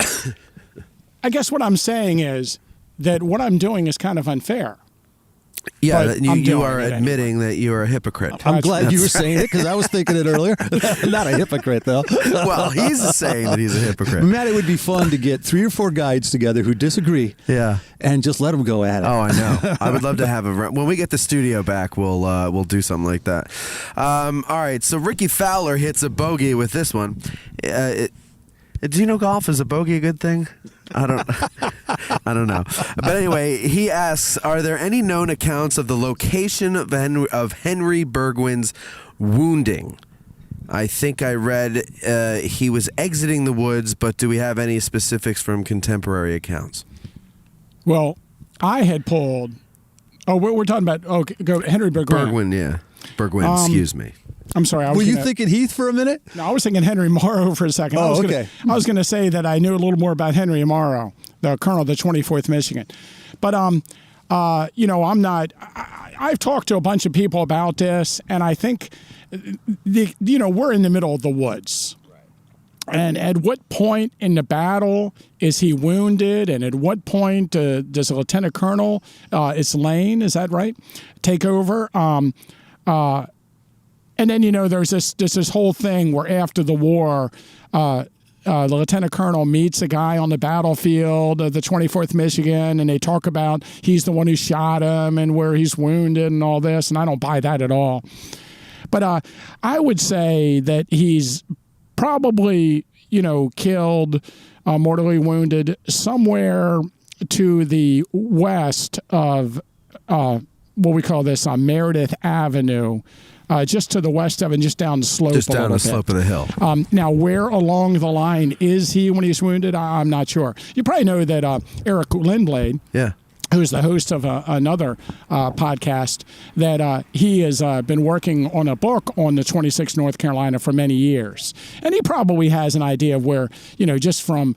I guess what I'm saying is that what I'm doing is kind of unfair. Yeah, you are admitting that you are a hypocrite. I'm glad you were saying it because I was thinking it earlier. Not a hypocrite, though. Well, he's saying that he's a hypocrite. Matt, it would be fun to get 3 or 4 guides together who disagree. Yeah. And just let them go at it. Oh, I know. I would love to have when we get the studio back, we'll do something like that. All right, so Ricky Fowler hits a bogey with this one. Do you know golf? Is a bogey a good thing? I don't know. But anyway, he asks, are there any known accounts of the location of Henry Burgwyn's wounding? I think I read he was exiting the woods, but do we have any specifics from contemporary accounts? Well, I had pulled... we're talking about Henry Burgwyn. Burgwyn, yeah. Burgwyn, excuse me. I'm sorry. Were you thinking Heath for a minute? No, I was thinking Henry Morrow for a second. I was going to say that I knew a little more about Henry Morrow, the colonel of the 24th Michigan. But, I'm not... I've talked to a bunch of people about this, and I think, we're in the middle of the woods. And at what point in the battle is he wounded? And at what point does a lieutenant colonel, it's Lane, is that right, take over? And then, there's this whole thing where after the war, the lieutenant colonel meets a guy on the battlefield of the 24th Michigan, and they talk about he's the one who shot him and where he's wounded and all this, and I don't buy that at all. But I would say that he's probably, killed, mortally wounded somewhere to the west of what we call this Meredith Avenue, just to the west of it, and just down the slope. Just down the slope of the hill. Now, where along the line is he when he's wounded? I'm not sure. You probably know that Eric Lindblade, who's the host of another podcast, that he has been working on a book on the 26th North Carolina for many years. And he probably has an idea of where, just from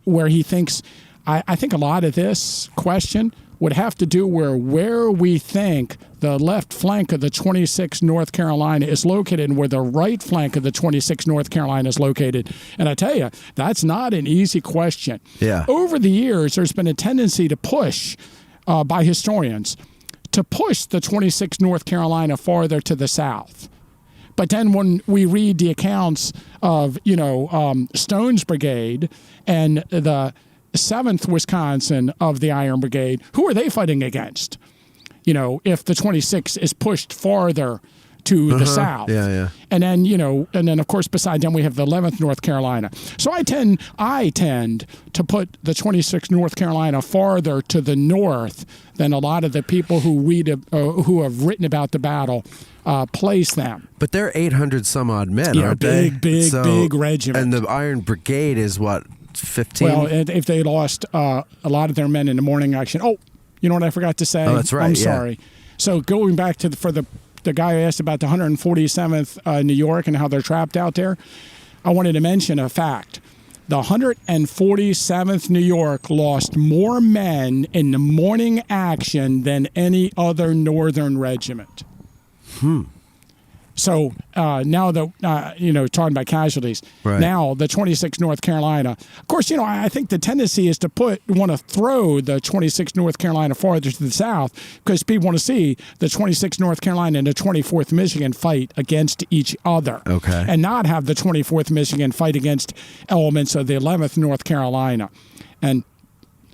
where he thinks, I think a lot of this question would have to do where we think the left flank of the 26th North Carolina is located and where the right flank of the 26th North Carolina is located. And I tell you, that's not an easy question. Yeah. Over the years, there's been a tendency to push, by historians, to push the 26th North Carolina farther to the south. But then when we read the accounts of, Stone's brigade and the 7th Wisconsin of the Iron Brigade, who are they fighting against? If the 26th is pushed farther to the south. Yeah. And then, of course, beside them, we have the 11th North Carolina. So I tend to put the 26th North Carolina farther to the north than a lot of the people who have written about the battle place them. But they're 800 some odd men, aren't they? Big regiment. And the Iron Brigade is what, 15? Well, if they lost a lot of their men in the morning action. Oh, you know what I forgot to say? Oh, that's right. I'm sorry. So going back to the guy who asked about the 147th New York and how they're trapped out there, I wanted to mention a fact. The 147th New York lost more men in the morning action than any other northern regiment. So now that, talking about casualties, right. Now the 26th North Carolina, of course, I think the tendency is to want to throw the 26th North Carolina farther to the south because people want to see the 26th North Carolina and the 24th Michigan fight against each other. Okay. And not have the 24th Michigan fight against elements of the 11th North Carolina. And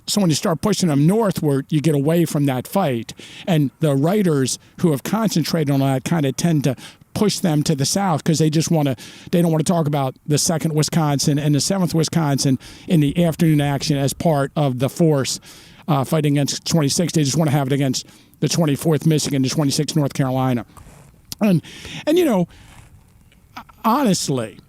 so when you start pushing them northward, you get away from that fight. And the writers who have concentrated on that kind of tend to push them to the south because they don't want to talk about the 2nd Wisconsin and the 7th Wisconsin in the afternoon action as part of the force fighting against 26. They just want to have it against the 24th Michigan, the 26th North Carolina. And honestly,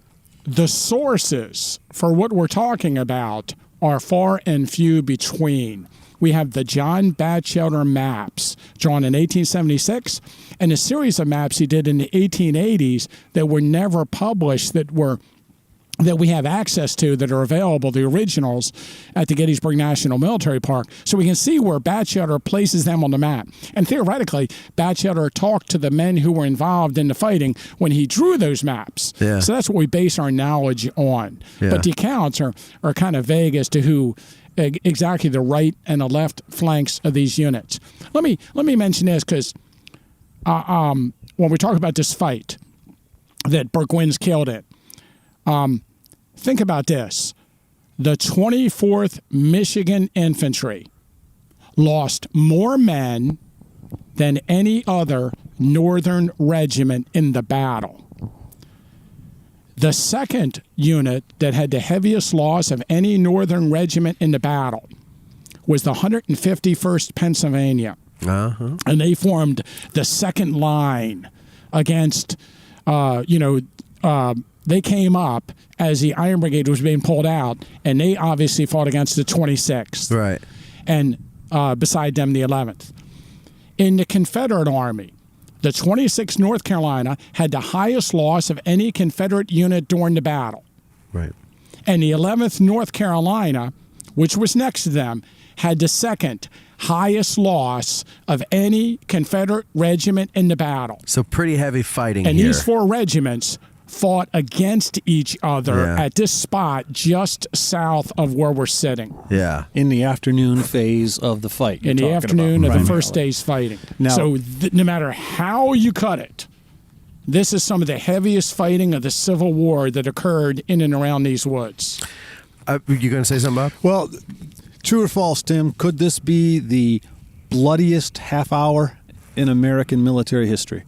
the sources for what we're talking about are far and few between. We have the John Batchelder maps drawn in 1876 and a series of maps he did in the 1880s that were never published that we have access to that are available, the originals, at the Gettysburg National Military Park. So we can see where Batchelder places them on the map. And theoretically, Batchelder talked to the men who were involved in the fighting when he drew those maps. Yeah. So that's what we base our knowledge on. Yeah. But the accounts are kind of vague as to who exactly the right and the left flanks of these units. Let me mention this because when we talk about this fight that Burgwyn's killed in, think about this. The 24th Michigan Infantry lost more men than any other northern regiment in the battle. The second unit that had the heaviest loss of any northern regiment in the battle was the 151st Pennsylvania. Uh-huh. And they formed the second line against, they came up as the Iron Brigade was being pulled out, and they obviously fought against the 26th. Right. And beside them, the 11th. In the Confederate Army, the 26th North Carolina had the highest loss of any Confederate unit during the battle. Right. And the 11th North Carolina, which was next to them, had the second highest loss of any Confederate regiment in the battle. So pretty heavy fighting and here. These four regiments fought against each other Yeah. at this spot just south of where we're sitting. Yeah. In the afternoon phase of the fight. In the afternoon of the first day's fighting. Now- So no matter how you cut it, this is some of the heaviest fighting of the Civil War that occurred in and around these woods. You going to say something, Bob? Well, true or false, Tim, could this be the bloodiest half hour in American military history?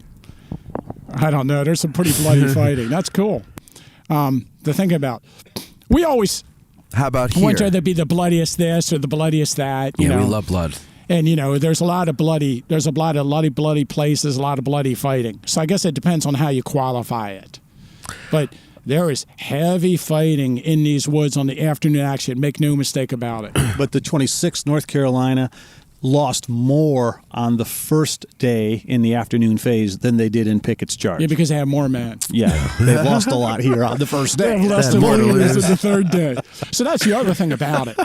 I don't know. There's some pretty bloody fighting. That's cool to think about. We always How about here? want there to be the bloodiest this or the bloodiest that. You know, we love blood. And, there's a lot of bloody places, a lot of bloody fighting. So I guess it depends on how you qualify it. But there is heavy fighting in these woods on the afternoon action. Make no mistake about it. But the 26th North Carolina lost more on the first day in the afternoon phase than they did in Pickett's charge. Yeah, because they have more men. Yeah, they've lost a lot here on the first day. They have less to lose than the third day. So that's the other thing about it,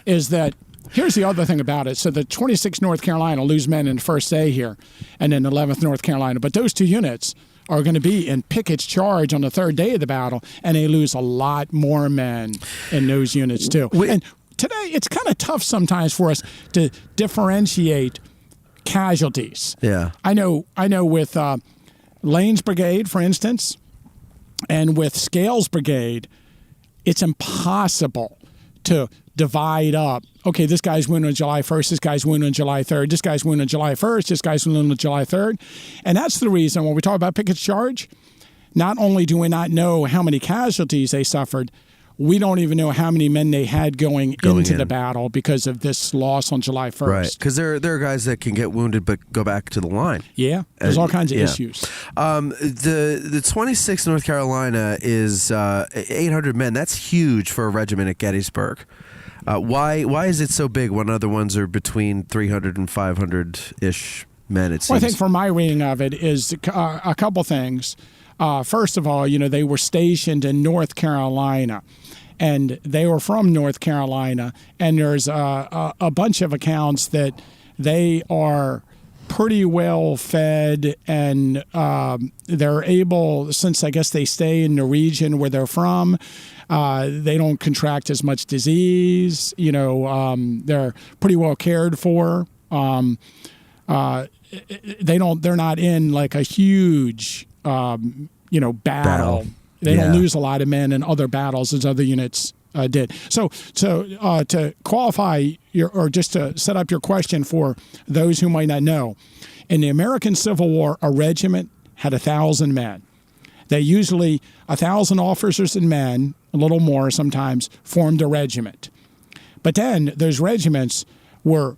is that here's the other thing about it. So the 26th North Carolina lose men in the first day here, and then 11th North Carolina. But those two units are going to be in Pickett's charge on the third day of the battle, and they lose a lot more men in those units too. And today, it's kind of tough sometimes for us to differentiate casualties. Yeah. I know with Lane's brigade, for instance, and with Scales' brigade, it's impossible to divide up. Okay, this guy's wounded on July 1st, this guy's wounded on July 3rd, this guy's wounded on July 1st, this guy's wounded on July 3rd. And that's the reason when we talk about Pickett's charge, not only do we not know how many casualties they suffered, we don't even know how many men they had going into the battle because of this loss on July 1st. Right, because there are guys that can get wounded but go back to the line. Yeah, there's all kinds of issues. The 26th North Carolina is 800 men. That's huge for a regiment at Gettysburg. Why is it so big when other ones are between 300 and 500-ish men, it seems? Well, I think from my reading of it is a couple things. First of all, they were stationed in North Carolina, and they were from North Carolina, and there's a bunch of accounts that they are pretty well fed, and they're able, since I guess they stay in the region where they're from, they don't contract as much disease. They're pretty well cared for. They're not in like a huge battle. They don't lose a lot of men in other battles as other units did. So to qualify or just to set up your question for those who might not know, in the American Civil War, a regiment had 1,000 men. They usually 1,000 officers and men, a little more sometimes, formed a regiment. But then those regiments were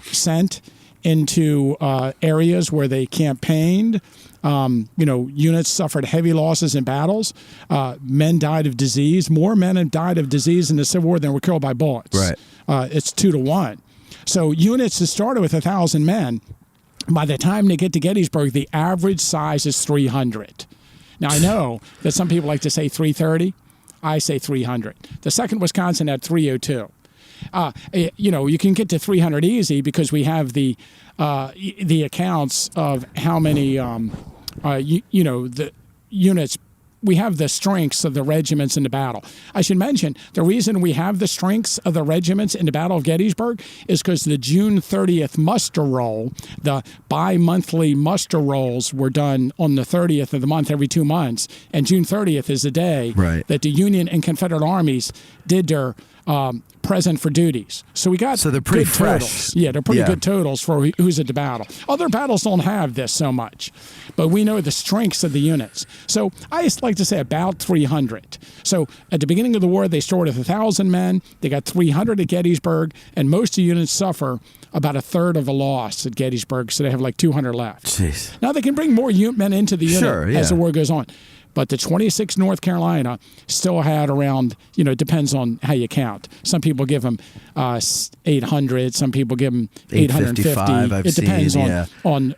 sent into areas where they campaigned. Units suffered heavy losses in battles. Men died of disease. More men have died of disease in the Civil War than were killed by bullets. Right. It's 2-to-1. So units that started with 1,000 men, by the time they get to Gettysburg, the average size is 300. Now, I know that some people like to say 330. I say 300. The 2nd Wisconsin had 302. You can get to 300 easy because we have the accounts of how many, the units. We have the strengths of the regiments in the battle. I should mention, the reason we have the strengths of the regiments in the Battle of Gettysburg is because the June 30th muster roll, the bi-monthly muster rolls were done on the 30th of the month every 2 months, and June 30th is the day that the Union and Confederate armies did their present for duties. So we got they're pretty good fresh. Totals. Yeah, they're pretty good totals for who's at the battle. Other battles don't have this so much, but we know the strengths of the units. So I just like to say about 300. So at the beginning of the war, they started with 1,000 men. They got 300 at Gettysburg, and most of the units suffer about a third of a loss at Gettysburg, so they have like 200 left. Jeez. Now they can bring more men into the unit as the war goes on. But the 26th North Carolina still had around, it depends on how you count. Some people give them 800. Some people give them 850. It depends on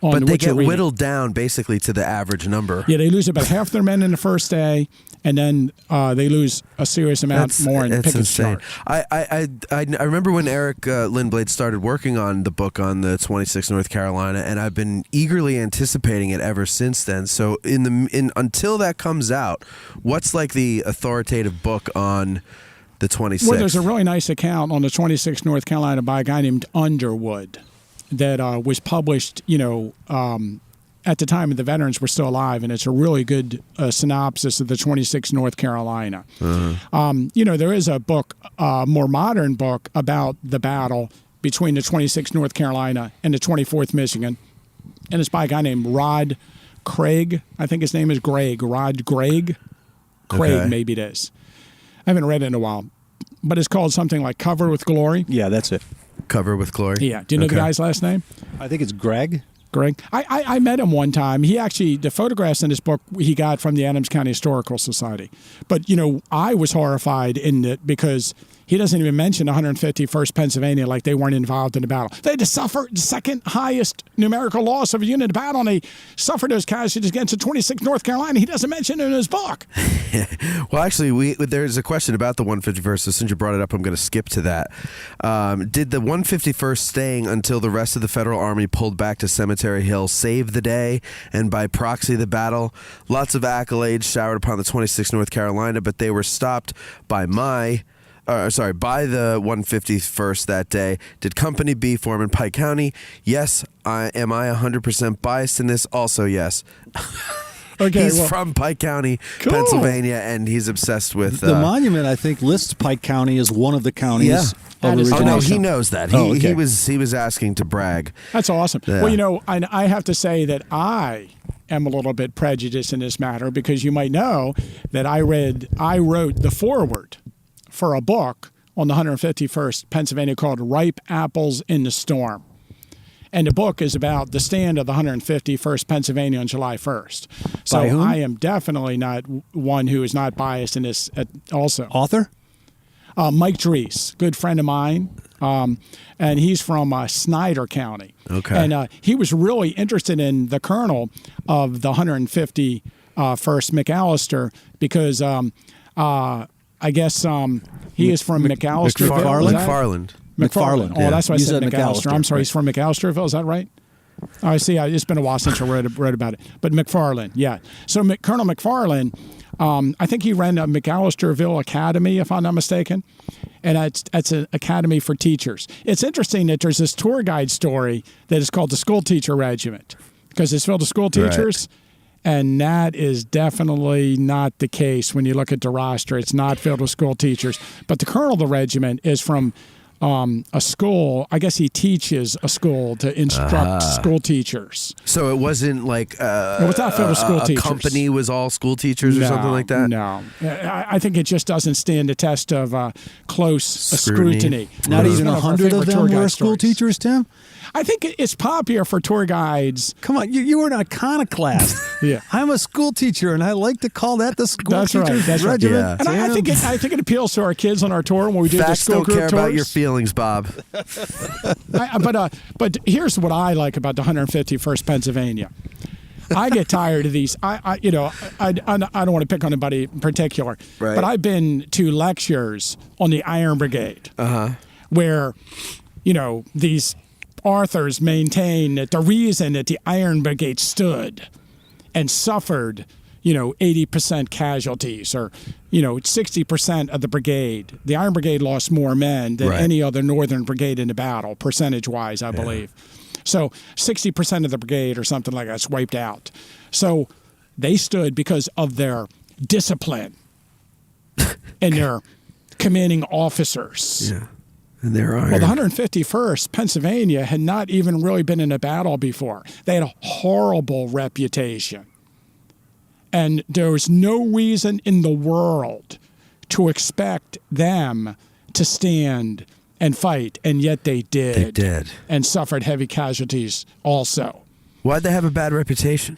But they what you're get reading. whittled down basically to the average number. Yeah, they lose about half their men in the first day, and then they lose a serious amount more in Pickett's charge. I remember when Eric Lindblade started working on the book on the 26th North Carolina, and I've been eagerly anticipating it ever since then. So until that comes out, what's like the authoritative book on the 26th? Well, there's a really nice account on the 26th North Carolina by a guy named Underwood that was published, at the time the veterans were still alive, and it's a really good synopsis of the 26th North Carolina. There is a book, a more modern book, about the battle between the 26th North Carolina and the 24th Michigan, and it's by a guy named Rdge. Craig, I think his name is Greg. Rdge Craig. Craig, maybe it is. I haven't read it in a while, but it's called something like Cover with Glory. Yeah, that's it. Cover with Glory. Yeah. Do you know the guy's last name? I think it's Greg. Greg. I met him one time. He actually, the photographs in his book he got from the Adams County Historical Society. But, I was horrified in it because he doesn't even mention 151st Pennsylvania like they weren't involved in the battle. They had to suffer the second highest numerical loss of a unit of battle, and they suffered those casualties against the 26th North Carolina. He doesn't mention it in his book. Well, actually, there's a question about the 151st. So since you brought it up, I'm going to skip to that. Did the 151st staying until the rest of the Federal Army pulled back to Cemetery Hill save the day and by proxy the battle? Lots of accolades showered upon the 26th North Carolina, but they were stopped by by the 151st that day. Did Company B form in Pike County? Yes. Am I 100% biased in this? Also, yes. Okay, he's from Pike County, cool. Pennsylvania, and he's obsessed with... the monument, I think, lists Pike County as one of the counties of origination. Oh, no, he knows that. Okay. He was asking to brag. That's awesome. Yeah. Well, I have to say that I am a little bit prejudiced in this matter because you might know that I wrote the foreword for a book on the 151st Pennsylvania called Ripe Apples in the Storm. And the book is about the stand of the 151st Pennsylvania on July 1st. So By whom? I am definitely not one who is not biased in this also. Author? Mike Drees, good friend of mine. And he's from Snyder County. Okay. And he was really interested in the colonel of the 151st McAllister because I guess he is from McAllisterville. McFarland. Oh, that's why I You said said McAllister. I'm sorry, right. he's from McAllisterville. Is that right? Oh, I see. It's been a while since I wrote about it. But McFarland, yeah. So Colonel McFarland, I think he ran a McAllisterville Academy, if I'm not mistaken. And that's an academy for teachers. It's interesting that there's this tour guide story that is called the School Teacher Regiment because it's filled with school teachers. Right. And that is definitely not the case when you look at the roster. It's not filled with school teachers. But the colonel of the regiment is from a school. I guess he teaches a school to instruct school teachers. So it wasn't like it was not filled with school teachers. A company was all school teachers or something like that? No. I think it just doesn't stand the test of close scrutiny. Not even 100 of them were school teachers, Tim? I think it's popular for tour guides. Come on, you were an iconoclast. Yeah, I'm a school teacher, and I like to call that the school teachers That's regiment. Right. Yeah. And I think it appeals to our kids on our tour when we do the school group tours. Facts don't care about your feelings, Bob. But here's what I like about the 151st Pennsylvania. I get tired of these. I don't want to pick on anybody in particular, right. But I've been to lectures on the Iron Brigade, where these authors maintain that the reason that the Iron Brigade stood and suffered, 80% casualties or, 60% of the brigade. The Iron Brigade lost more men than any other Northern brigade in the battle, percentage-wise, I believe. So 60% of the brigade or something like that's wiped out. So they stood because of their discipline and their commanding officers. Yeah. And there are. Well, the 151st Pennsylvania had not even really been in a battle before. They had a horrible reputation. And there was no reason in the world to expect them to stand and fight, and yet they did. They did. And suffered heavy casualties also. Why'd they have a bad reputation?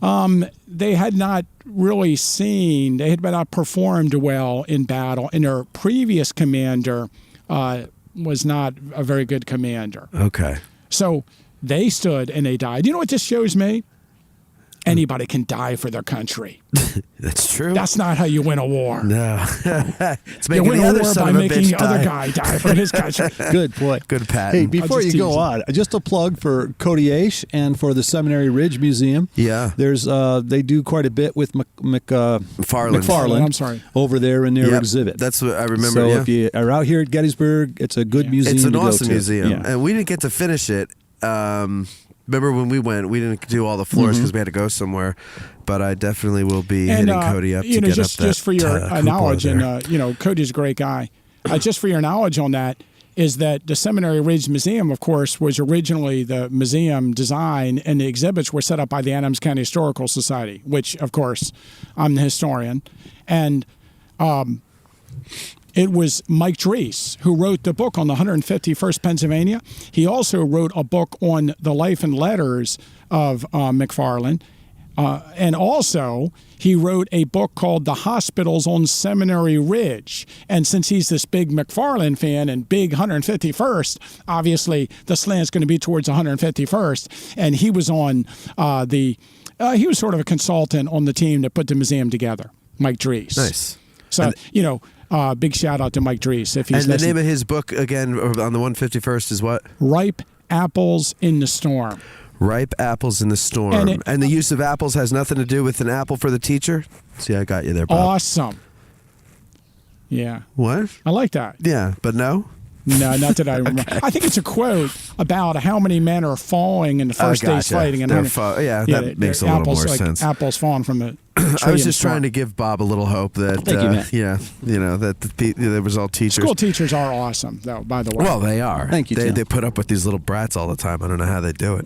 They had not really they had not performed well in battle, and their previous commander was not a very good commander. Okay. So they stood and they died. You know what this shows me? Anybody can die for their country. That's true. That's not how you win a war. No. It's you making win the a other war son by of a making bitch the other die. guy die for his country. Good point. Good, Pat. Hey, before you go teasing. on, just a plug for Cody Aish and for the Seminary Ridge Museum. Yeah. There's they do quite a bit with McPherson. I'm sorry. Over there in their Yep. exhibit. That's what I remember. So yeah. if you are out here at Gettysburg, it's a good museum It's an to go awesome to. museum. Yeah. And we didn't get to finish it. Remember when we went, we didn't do all the floors because we had to go somewhere. But I definitely will be hitting Cody up to get just, up that just for your cupola knowledge, there. and Cody's a great guy. Just for your knowledge on that, is that the Seminary Ridge Museum, of course, was originally the museum design, and the exhibits were set up by the Adams County Historical Society, which, of course, I'm the historian. And it was Mike Dries who wrote the book on the 151st Pennsylvania. He also wrote a book on the life and letters of McFarland. And also, he wrote a book called The Hospitals on Seminary Ridge. And since he's this big McFarland fan and big 151st, obviously the slant's going to be towards 151st. And he was on he was sort of a consultant on the team that put the museum together, Mike Dries. Nice. So, big shout out to Mike Dries. If he's and the listening. name of his book, again, on the 151st is what? Ripe Apples in the Storm. Ripe Apples in the Storm. And the use of apples has nothing to do with an apple for the teacher? See, I got you there, Bob. Awesome. Yeah. What? I like that. Yeah, but no? No, not that I remember. Okay. I think it's a quote about how many men are falling in the first day's fighting. And that makes a little more sense. Apples falling from a I was just trying to give Bob a little hope that, that there was all teachers. School teachers are awesome, though, by the way. Well, they are. Thank you, Tim. They put up with these little brats all the time. I don't know how they do it.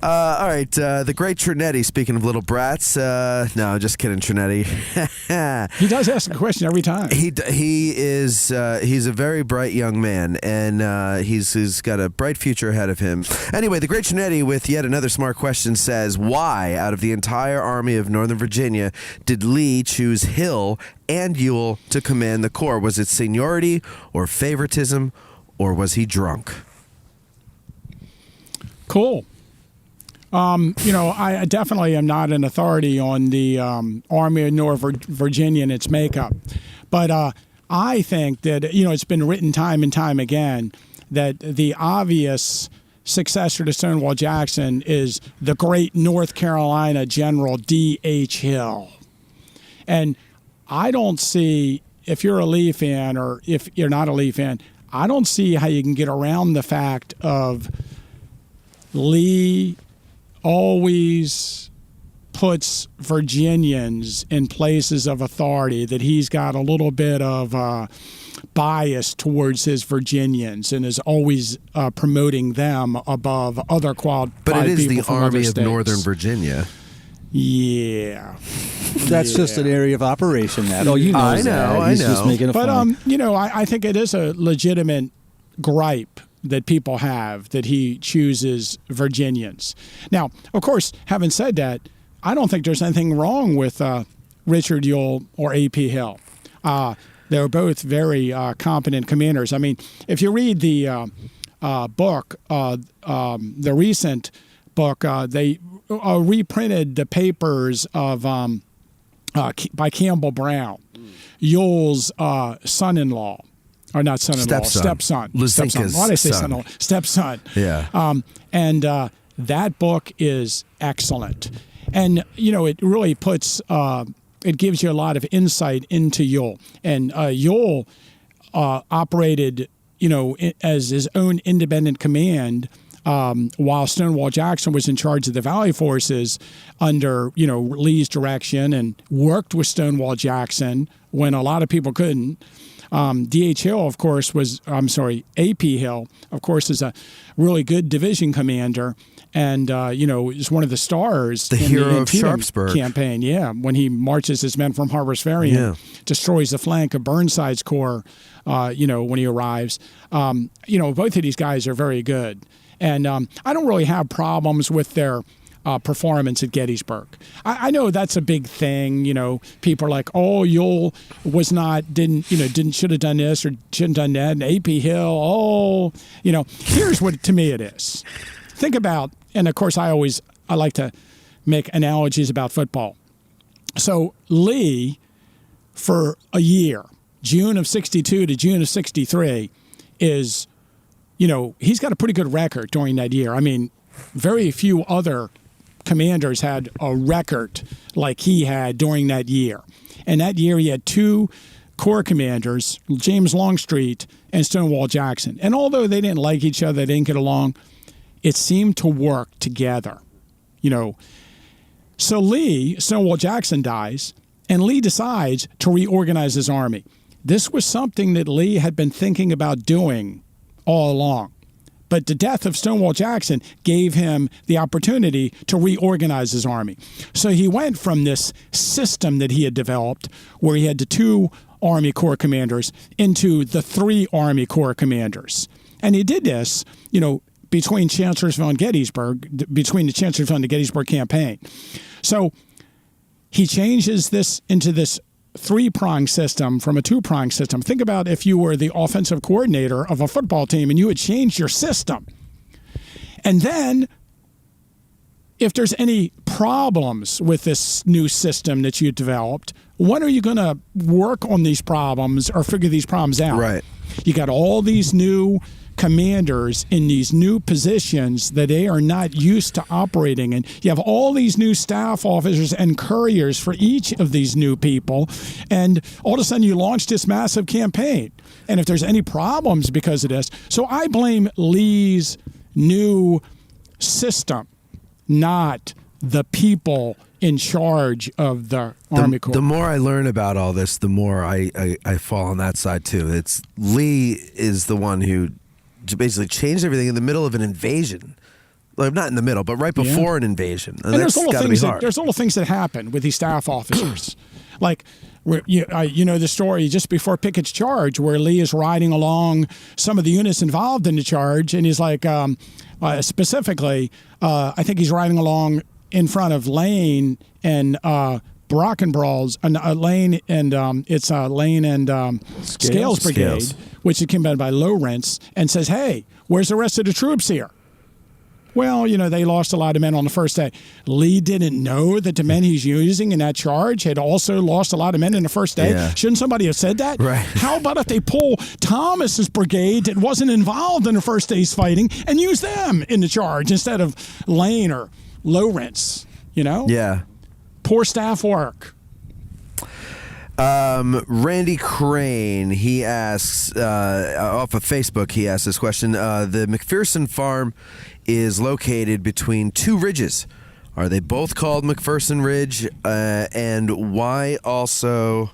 All right, the great Trinetti, speaking of little brats. No, just kidding, Trinetti. He does ask a question every time. He's a very bright young man, and he's got a bright future ahead of him. Anyway, the great Trinetti, with yet another smart question, says, why, out of the entire Army of Northern Virginia, did Lee choose Hill and Ewell to command the Corps? Was it seniority or favoritism, or was he drunk? Cool. I definitely am not an authority on the Army of North Virginia and its makeup. But I think that, it's been written time and time again that the obvious successor to Stonewall Jackson is the great North Carolina General D.H. Hill. And I don't see, if you're a Lee fan or if you're not a Lee fan, I don't see how you can get around the fact of Lee always puts Virginians in places of authority, that he's got a little bit of bias towards his Virginians and is always promoting them above other qualified people. But it is the Army of states. Northern Virginia. Yeah. That's just an area of operation, that. Oh, you know I know. He's just making a But, fun. I think it is a legitimate gripe that people have that he chooses Virginians. Now, of course, having said that, I don't think there's anything wrong with Richard Ewell or A.P. Hill. They're both very competent commanders. I mean, if you read the book, the recent book, they reprinted the papers of by Campbell Brown, Ewell's son-in-law. Or not son-in-law, stepson. Lysinka's Why did I say son. son-in-law? Stepson. Yeah. And that book is excellent. And, it really puts, it gives you a lot of insight into Ewell. And Ewell operated, as his own independent command while Stonewall Jackson was in charge of the Valley forces under, Lee's direction, and worked with Stonewall Jackson when a lot of people couldn't. D.H. Hill, of course, A.P. Hill, of course, is a really good division commander and, is one of the stars the in hero the of Sharpsburg campaign. Yeah, when he marches his men from Harper's Ferry and destroys the flank of Burnside's corps, when he arrives. Both of these guys are very good. And I don't really have problems with their performance at Gettysburg. I know that's a big thing. People are like, "Oh, Ewell should have done this or shouldn't have done that." And A.P. Hill, here's what to me it is. Think about, and of course, I like to make analogies about football. So Lee, for a year, June of '62 to June of '63, is, he's got a pretty good record during that year. I mean, very few other commanders had a record like he had during that year. And that year he had two corps commanders, James Longstreet and Stonewall Jackson. And although they didn't like each other, they didn't get along, it seemed to work together. So Stonewall Jackson dies, and Lee decides to reorganize his army. This was something that Lee had been thinking about doing all along. But the death of Stonewall Jackson gave him the opportunity to reorganize his army. So he went from this system that he had developed, where he had the two Army Corps commanders into the 3 Army Corps commanders. And he did this, between Chancellorsville and Gettysburg, between the Chancellorsville and the Gettysburg campaign. So he changes this into this 3-prong system from a 2-prong system. Think about if you were the offensive coordinator of a football team and you had changed your system. And then if there's any problems with this new system that you developed, when are you going to work on these problems or figure these problems out? Right. You got all these new commanders in these new positions that they are not used to operating in. You have all these new staff officers and couriers for each of these new people, and all of a sudden you launch this massive campaign. And if there's any problems because of this, so I blame Lee's new system, not the people in charge of the Army Corps. The more I learn about all this, the more I fall on that side too. It's Lee is the one who basically changed everything in the middle of an invasion. Like, not in the middle, but right before an invasion. And that's got to be hard. There's little things that happen with these staff officers. Like, you know the story just before Pickett's charge where Lee is riding along some of the units involved in the charge, and he's like, specifically, I think he's riding along in front of Lane and Brockenbrawl's, Lane and it's Lane and Scales Brigade, which is commanded by Lawrence, and says, "Hey, where's the rest of the troops here?" Well, they lost a lot of men on the first day. Lee didn't know that the men he's using in that charge had also lost a lot of men in the first day. Yeah. Shouldn't somebody have said that? Right. How about if they pull Thomas's brigade that wasn't involved in the first day's fighting and use them in the charge instead of Lane or Lawrence? Yeah. Poor staff work. Randy Crane, he asks, off of Facebook, he asks this question. The McPherson farm is located between 2 ridges. Are they both called McPherson Ridge? And why also...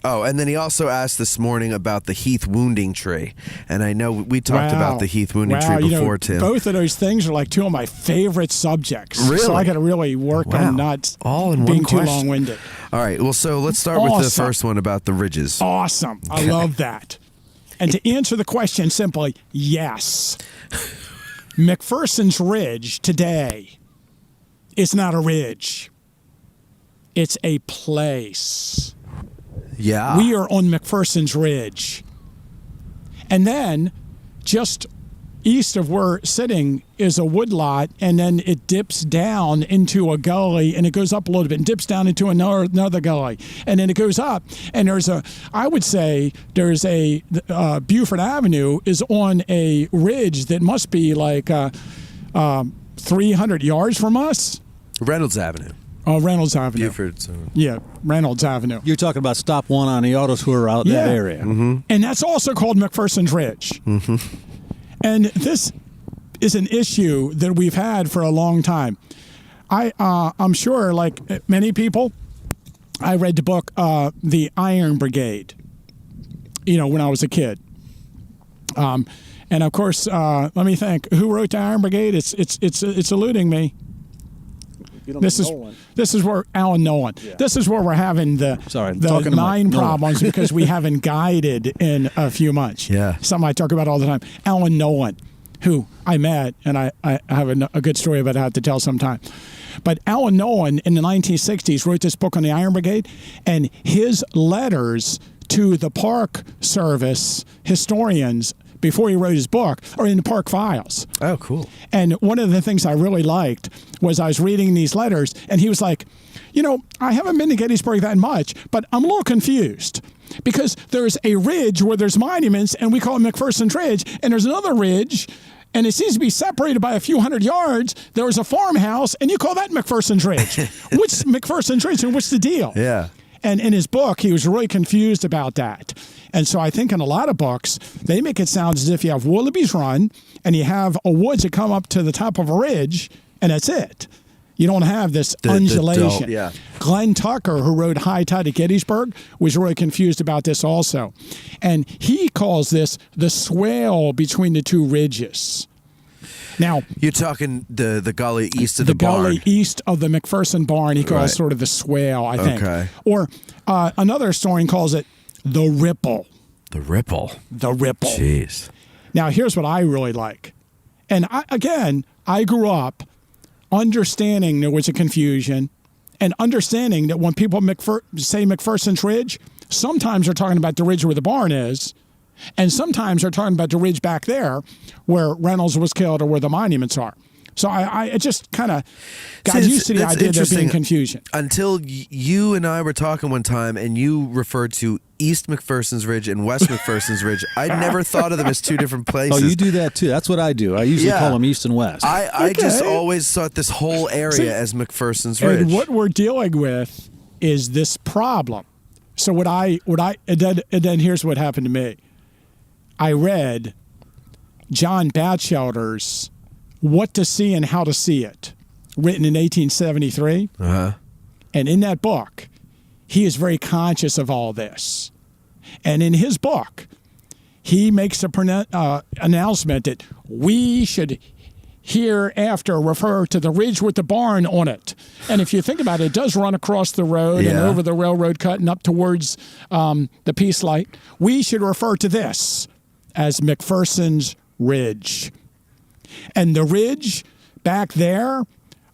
Oh, and then he also asked this morning about the Heath wounding tree. And I know we talked about the Heath wounding tree before, Tim. Both of those things are like 2 of my favorite subjects. Really? So I got to really work on not all in being one too question. long-winded. All right, well, so let's start with the first one about the ridges. Awesome. I love that. And to answer the question simply, yes. McPherson's Ridge today is not a ridge. It's a place. Yeah. We are on McPherson's Ridge. And then just east of where we're sitting is a woodlot, and then it dips down into a gully, and it goes up a little bit and dips down into another gully. And then it goes up, and I would say there's a Buford Avenue is on a ridge that must be like 300 yards from us. Reynolds Avenue. Oh, Reynolds Avenue. Buford. So. Yeah, Reynolds Avenue. You're talking about stop 1 on the auto tour out in that area. Mm-hmm. And that's also called McPherson's Ridge. Mm-hmm. And this is an issue that we've had for a long time. I'm sure, like many people, I read the book The Iron Brigade, when I was a kid. And of course, let me think. Who wrote The Iron Brigade? It's eluding me. This is where Alan Nolan. Yeah. This is where we're having the mind problems because we haven't guided in a few months. Yeah, something I talk about all the time. Alan Nolan, who I met, and I have a good story about how to tell sometime. But Alan Nolan in the 1960s wrote this book on the Iron Brigade, and his letters to the Park Service historians before he wrote his book are in the Park Files. Oh, cool. And one of the things I really liked was I was reading these letters, and he was like, I haven't been to Gettysburg that much, but I'm a little confused because there's a ridge where there's monuments, and we call it McPherson's Ridge, and there's another ridge, and it seems to be separated by a few hundred yards. There's a farmhouse, and you call that McPherson's Ridge. What's McPherson's Ridge, and what's the deal? Yeah. And in his book, he was really confused about that. And so I think in a lot of books, they make it sound as if you have Willoughby's Run and you have a woods that come up to the top of a ridge, and that's it. You don't have this undulation. Yeah. Glenn Tucker, who wrote High Tide at Gettysburg, was really confused about this also. And he calls this the swale between the 2 ridges. Now, you're talking the gully east of the barn. The gully east of the McPherson barn, he calls sort of the swale, I think. Okay. Or another historian calls it The Ripple. The Ripple. The Ripple. Jeez. Now, here's what I really like. And I grew up understanding there was a confusion and understanding that when people say McPherson's Ridge, sometimes they're talking about the ridge where the barn is, and sometimes they're talking about the ridge back there where Reynolds was killed or where the monuments are. So I just kind of got used to the idea there being confusion. Until you and I were talking one time and you referred to East McPherson's Ridge and West McPherson's Ridge. I never thought of them as two different places. Oh, you do that too. That's what I do. I usually call them East and West. I just always thought this whole area as McPherson's Ridge. And what we're dealing with is this problem. So and then here's what happened to me. I read John Batchelder's What to See and How to See It, written in 1873. Uh-huh. And in that book, he is very conscious of all this. And in his book, he makes a announcement that we should hereafter refer to the ridge with the barn on it. And if you think about it, it does run across the road and over the railroad cut and up towards the Peace Light. We should refer to this as McPherson's Ridge. And the ridge back there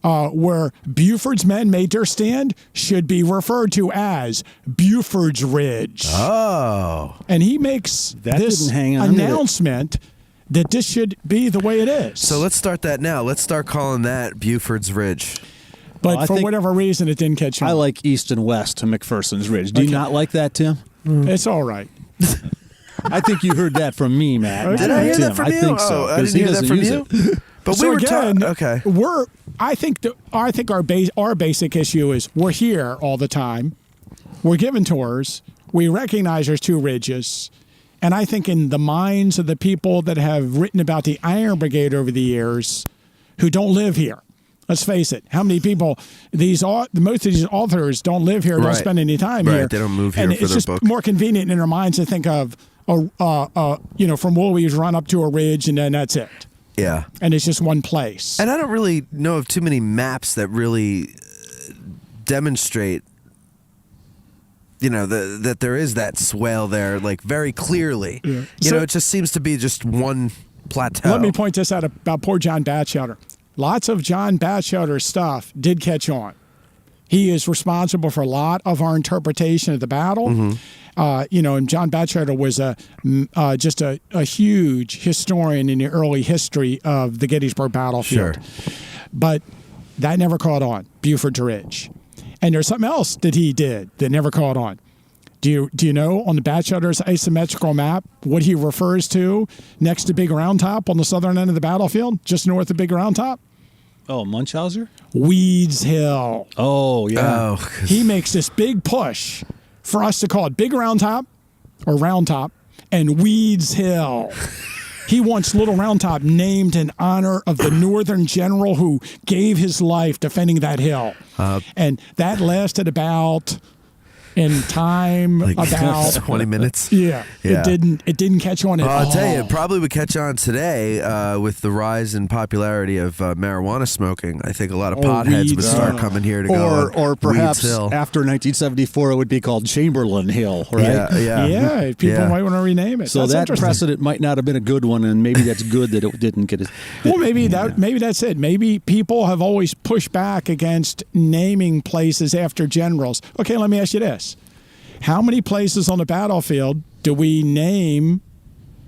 where Buford's men made their stand should be referred to as Buford's Ridge. Oh. And he makes this announcement that this should be the way it is. So let's start that now. Let's start calling that Buford's Ridge. But for whatever reason, it didn't catch on. I like East and West to McPherson's Ridge. Do you not like that, Tim? It's all right. I think you heard that from me, Matt. Did I hear that from you? I think so. I didn't hear that from you. But so we were again, okay. I think our basic issue is we're here all the time. We're given tours. We recognize there's two ridges. And I think in the minds of the people that have written about the Iron Brigade over the years who don't live here, let's face it, how many people, most of these authors don't live here, don't spend any time here. They don't move here and for their book. it's just more convenient in their minds to think of, from Woolwe's run up to a ridge and then that's it. Yeah. And it's just one place. And I don't really know of too many maps that really demonstrate, that there is that swale there, like very clearly. Yeah. It just seems to be just one plateau. Let me point this out about poor John Batchelder. Lots of John Batchelder's stuff did catch on. He is responsible for a lot of our interpretation of the battle. Mm-hmm. And John Batchelder was just a huge historian in the early history of the Gettysburg battlefield. Sure. But that never caught on, Buford's Ridge. And there's something else that he did that never caught on. Do you know on the Batchelder's asymmetrical map what he refers to next to Big Round Top on the southern end of the battlefield, just north of Big Round Top? Oh, Munchausen? Weeds Hill. Oh, yeah. Oh, he makes this big push for us to call it Big Round Top or Round Top and Weeds Hill. He wants Little Round Top named in honor of the Northern general who gave his life defending that hill. And that lasted about... in time, about 20 minutes. Yeah. It didn't catch on at all. I'll tell you, it probably would catch on today with the rise in popularity of marijuana smoking. I think a lot of potheads would start coming here to go. Or perhaps Weeds Hill. after 1974, it would be called Chamberlain Hill, right? Yeah. People might want to rename it. So that precedent might not have been a good one, and maybe that's good that it didn't get it. Well, maybe that's it. Maybe people have always pushed back against naming places after generals. Okay, let me ask you this. How many places on the battlefield do we name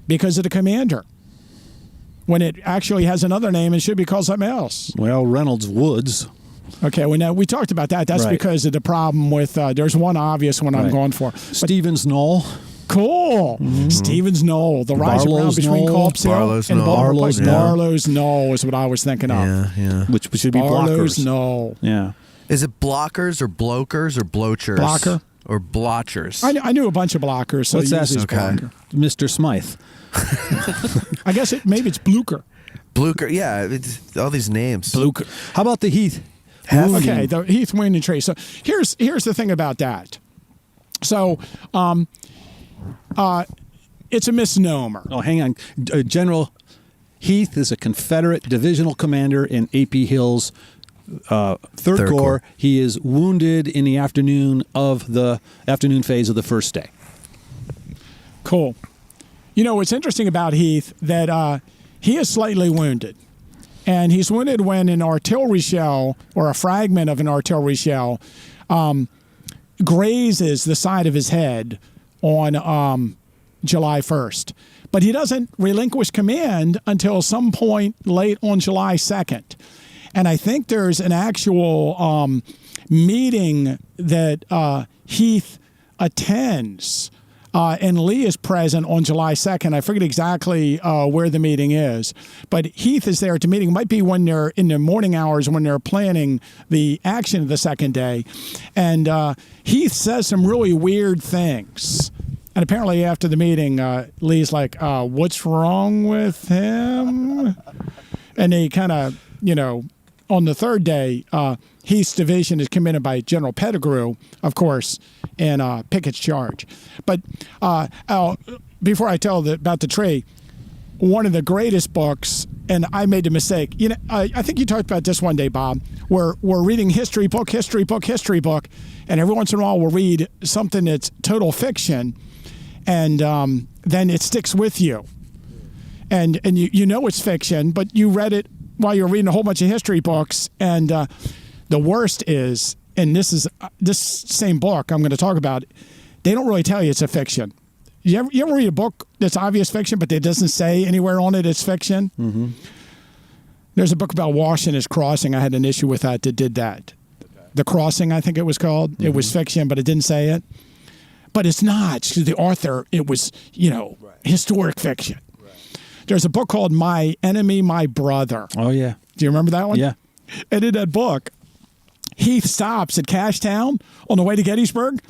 because of the commander when it actually has another name and should be called something else? Well, Reynolds Woods. Okay, well, we talked about that. That's because of the problem with there's one obvious one I'm going for. Stevens Knoll. Cool. Mm-hmm. Stevens Knoll. The rise around between Culp's Hill and Barlow's Knoll is what I was thinking of. Yeah. Which should be Barlow's Blockers. Knoll. Yeah. Is it blockers or blokers or blochers? Blocker. Or blotchers. I knew a bunch of blockers. So let's ask Mr. Smythe. I guess maybe it's Blucher. Blucher, yeah. It's all these names. Blucher. How about the Heath? Okay, the Heath, Wayne, and Trace. So here's the thing about that. So it's a misnomer. Oh, hang on. General Heath is a Confederate divisional commander in A.P. Hill's Third Corps. He is wounded in the afternoon phase of the first day. Cool. You know, what's interesting about Heath, that he is slightly wounded. And he's wounded when an artillery shell, or a fragment of an artillery shell, grazes the side of his head on July 1st. But he doesn't relinquish command until some point late on July 2nd. And I think there's an actual meeting that Heath attends, and Lee is present on July 2nd. I forget exactly where the meeting is. But Heath is there at the meeting. It might be when they're in the morning hours when they're planning the action of the second day. And Heath says some really weird things. And apparently after the meeting, Lee's like, what's wrong with him? And he kind of, on the third day, Heath's division is commanded by General Pettigrew, of course, in Pickett's charge. But before I tell about the tree, one of the greatest books, and I made a mistake. I think you talked about this one day, Bob. We're reading history book, and every once in a while we'll read something that's total fiction, and then it sticks with you. And you know it's fiction, but you read it while you're reading a whole bunch of history books. And the worst is, and this same book I'm going to talk about, they don't really tell you it's a fiction. You ever read a book that's obvious fiction, but it doesn't say anywhere on it it's fiction? Mm-hmm. There's a book about Washington's Crossing. I had an issue with that did that. Okay. The Crossing, I think it was called. Mm-hmm. It was fiction, but it didn't say it. But it's not. The author, it was, historic fiction. Right. There's a book called My Enemy, My Brother. Oh, yeah. Do you remember that one? Yeah. And in that book, Heath stops at Cashtown on the way to Gettysburg,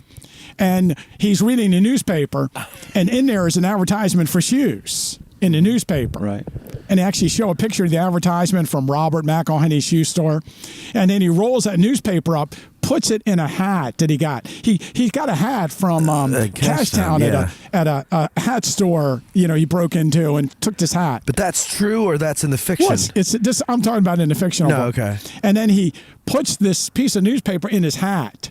and he's reading the newspaper, and in there is an advertisement for shoes in the newspaper. Right. And they actually show a picture of the advertisement from Robert McElhenney's shoe store. And then he rolls that newspaper up, puts it in a hat that he got. He's got a hat from Cashtown at a hat store, he broke into and took this hat. But that's true, or that's in the fiction? Well, it's this. I'm talking about in the fictional book. Okay. And then he puts this piece of newspaper in his hat.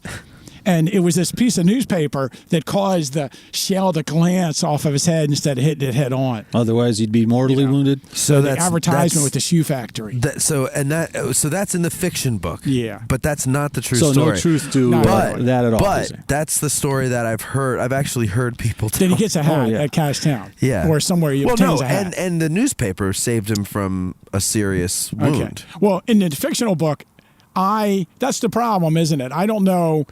And it was this piece of newspaper that caused the shell to glance off of his head instead of hitting it head on. Otherwise, he'd be mortally wounded. So the advertisement with the shoe factory. So that's in the fiction book. Yeah, but that's not the true story. So no truth to that at all. But that's the story that I've heard. I've actually heard people tell. Then he gets a hat at Cashtown. Yeah, or somewhere he obtains a hat. And the newspaper saved him from a serious wound. Okay. Well, in the fictional book, that's the problem, isn't it? I don't know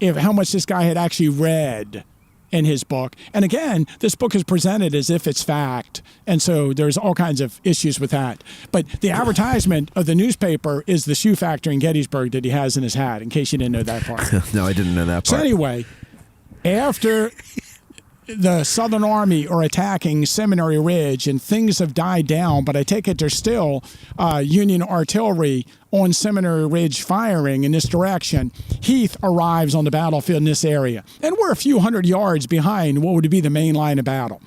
how much this guy had actually read in his book. And again, this book is presented as if it's fact. And so there's all kinds of issues with that. But the advertisement of the newspaper is the shoe factory in Gettysburg that he has in his hat, in case you didn't know that part. No, I didn't know that part. So anyway, after the Southern Army are attacking Seminary Ridge and things have died down, but I take it there's still Union artillery on Seminary Ridge firing in this direction, Heath arrives on the battlefield in this area. And we're a few hundred yards behind what would be the main line of battle.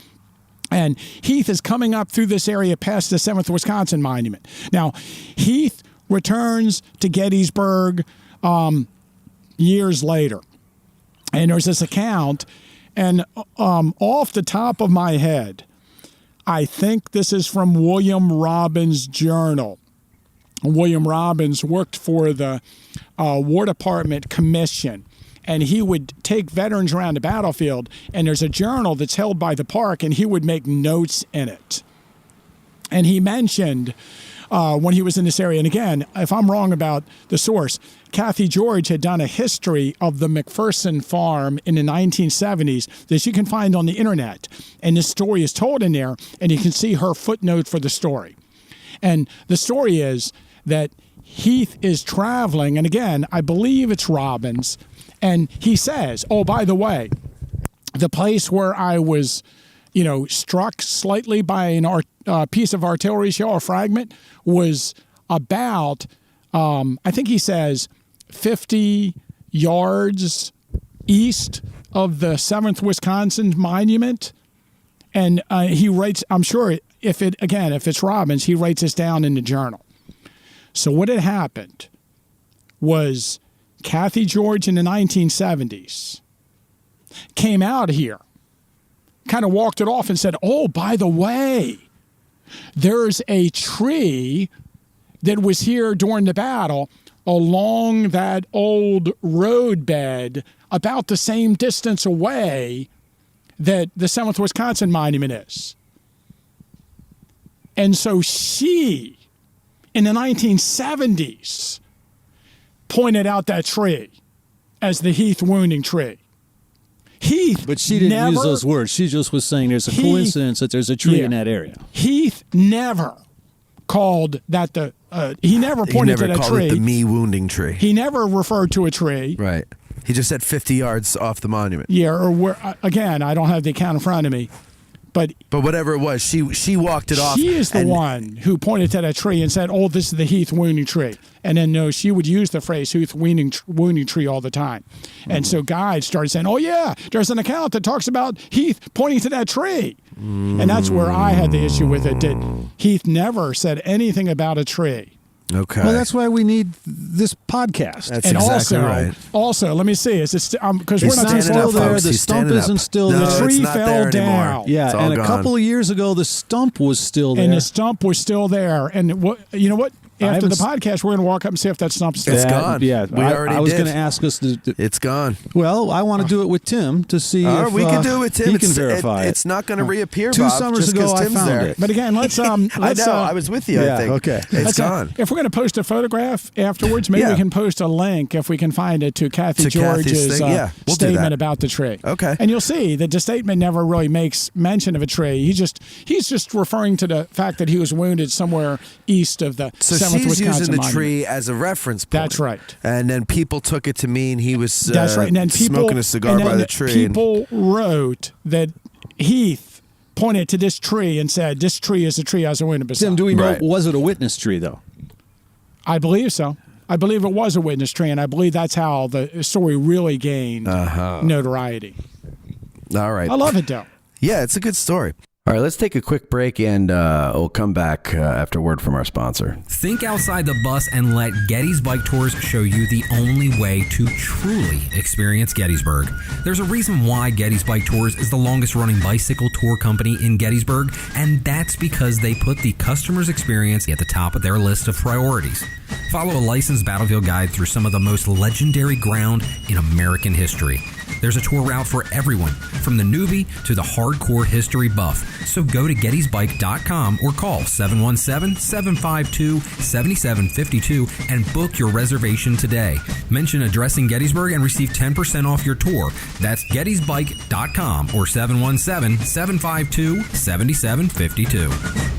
And Heath is coming up through this area past the 7th Wisconsin Monument. Now, Heath returns to Gettysburg years later. And there's this account, and off the top of my head, I think this is from William Robbins' journal. William Robbins worked for the War Department Commission, and he would take veterans around the battlefield, and there's a journal that's held by the park, and he would make notes in it. And he mentioned when he was in this area, and again, if I'm wrong about the source, Kathy George had done a history of the McPherson farm in the 1970s that you can find on the internet. And this story is told in there, and you can see her footnote for the story. And the story is that Heath is traveling, and again, I believe it's Robbins, and he says, oh, by the way, the place where I was, struck slightly by a piece of artillery shell or fragment was about, I think he says, 50 yards east of the 7th Wisconsin Monument. And he writes, I'm sure if it's Robbins, he writes this down in the journal. So what had happened was Kathy George in the 1970s came out here kind of walked it off and said, oh, by the way, there's a tree that was here during the battle along that old roadbed about the same distance away that the 7th Wisconsin Monument is. And so she, in the 1970s, pointed out that tree as the Heath wounding tree. Heath, but she didn't use those words. She just was saying there's a coincidence that there's a tree in that area. Heath never called that the. He never pointed to that tree. He never called it the me wounding tree. He never referred to a tree. Right. He just said 50 yards off the monument. Yeah, or where, again, I don't have the account in front of me. But whatever it was, she walked it off. She is the one who pointed to that tree and said, oh, this is the Heath wounding tree. And then, no, she would use the phrase Heath wounding tree all the time. And so guides started saying, oh, yeah, there's an account that talks about Heath pointing to that tree. And that's where I had the issue with it, that Heath never said anything about a tree. Okay. Well, that's why we need this podcast. That's and exactly right. Also, let me see. Is it because we're not still there? folks. The stump isn't still there. The tree fell down. Yeah, and a couple of years ago, the stump was still there. And the stump was still there. And you know what? After the podcast, we're going to walk up and see if that stump's still there. It's gone. Yeah, I was going to ask us to. It's gone. Well, I want to do it with Tim to see if we can do it with Tim. He can verify it. It's not going to reappear, Two Bob, summers just ago, I Tim's found there. it. But again, let's I know. I was with you, I think. Okay. It's gone. If we're going to post a photograph afterwards, maybe we can post a link, if we can find it, to Kathy George's statement about the tree. Okay. And you'll see that the statement never really makes mention of a tree. He's just referring to the fact that he was wounded somewhere east of the 7th Wisconsin Monument. So she's using the tree as a reference point. That's right. And then people took it to mean he was That's right. And then smoking a cigar by the tree. People wrote that Heath pointed to this tree and said, this tree is a tree I was wounded beside. Tim, do we know, was it a witness tree, though? I believe so. I believe it was a witness tree, and I believe that's how the story really gained notoriety. All right. I love it, though. Yeah, it's a good story. All right, let's take a quick break, and we'll come back after word from our sponsor. Think outside the bus and let Getty's Bike Tours show you the only way to truly experience Gettysburg. There's a reason why Getty's Bike Tours is the longest-running bicycle tour company in Gettysburg, and that's because they put the customer's experience at the top of their list of priorities. Follow a licensed battlefield guide through some of the most legendary ground in American history. There's a tour route for everyone, from the newbie to the hardcore history buff. So go to gettysbike.com or call 717-752-7752 and book your reservation today. Mention Addressing Gettysburg and receive 10% off your tour. That's gettysbike.com or 717-752-7752.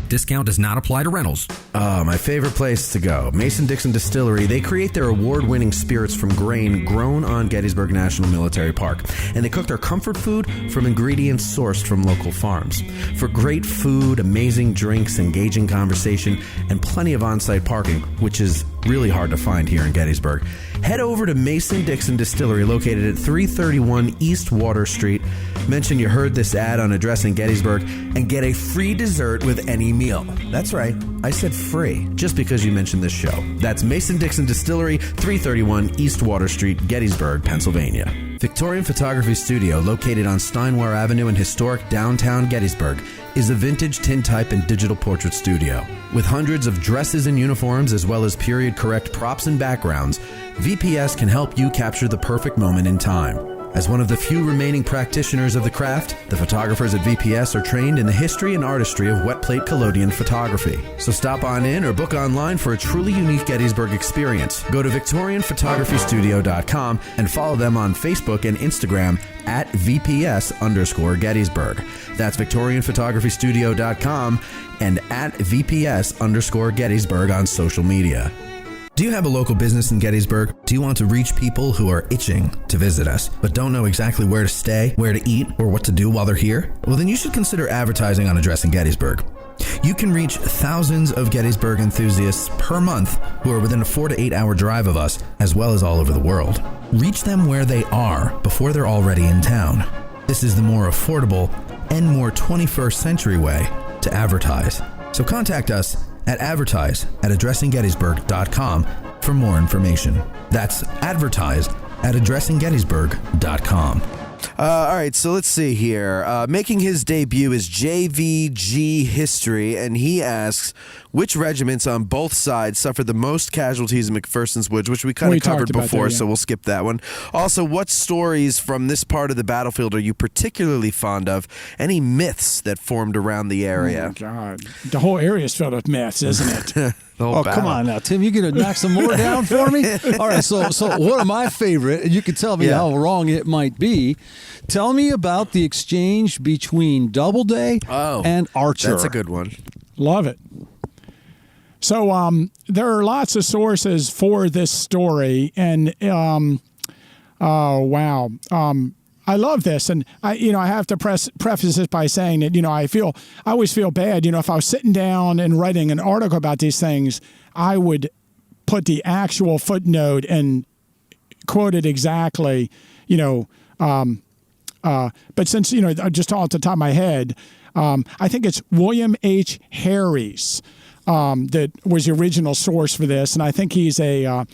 Discount does not apply to Reynolds. Oh, my favorite place to go. Mason-Dixon Distillery. They create their award-winning spirits from grain grown on Gettysburg National Military Park. And they cook their comfort food from ingredients sourced from local farms. For great food, amazing drinks, engaging conversation, and plenty of on-site parking, which is really hard to find here in Gettysburg, head over to Mason-Dixon Distillery, located at 331 East Water Street. Mention you heard this ad on Addressing Gettysburg and get a free dessert with any meal. That's right, I said free, just because you mentioned this show. That's Mason-Dixon Distillery, 331 East Water Street, Gettysburg, Pennsylvania. Victorian Photography Studio, located on Steinware Avenue in historic downtown Gettysburg, is a vintage tintype and digital portrait studio. With hundreds of dresses and uniforms, as well as period-correct props and backgrounds, VPS can help you capture the perfect moment in time. As one of the few remaining practitioners of the craft, the photographers at VPS are trained in the history and artistry of wet plate collodion photography. So stop on in or book online for a truly unique Gettysburg experience. Go to VictorianPhotographyStudio.com and follow them on Facebook and Instagram at VPS_Gettysburg. That's VictorianPhotographyStudio.com and at VPS_Gettysburg on social media. Do you have a local business in Gettysburg? Do you want to reach people who are itching to visit us, but don't know exactly where to stay, where to eat, or what to do while they're here? Well, then you should consider advertising on Addressing Gettysburg. You can reach thousands of Gettysburg enthusiasts per month who are within a 4 to 8 hour drive of us, as well as all over the world. Reach them where they are before they're already in town. This is the more affordable and more 21st century way to advertise. So contact us at advertise@addressinggettysburg.com for more information. That's advertise at addressinggettysburg.com. All right, so let's see here. Making his debut is JVG History, and he asks, which regiments on both sides suffered the most casualties in McPherson's Woods, which we kind of covered before, so we'll skip that one. Also, what stories from this part of the battlefield are you particularly fond of? Any myths that formed around the area? Oh, God. The whole area is filled with myths, isn't it? Oh, come on now, Tim. You going to knock some more down for me? All right, so one of my favorite, and you can tell me how wrong it might be. Tell me about the exchange between Doubleday and Archer. That's a good one. Love it. So there are lots of sources for this story, and wow. I love this, and I have to preface this by saying that I always feel bad. If I was sitting down and writing an article about these things, I would put the actual footnote and quote it exactly. But since just off the top of my head, I think it's William H. Harry's that was the original source for this, and I think he's a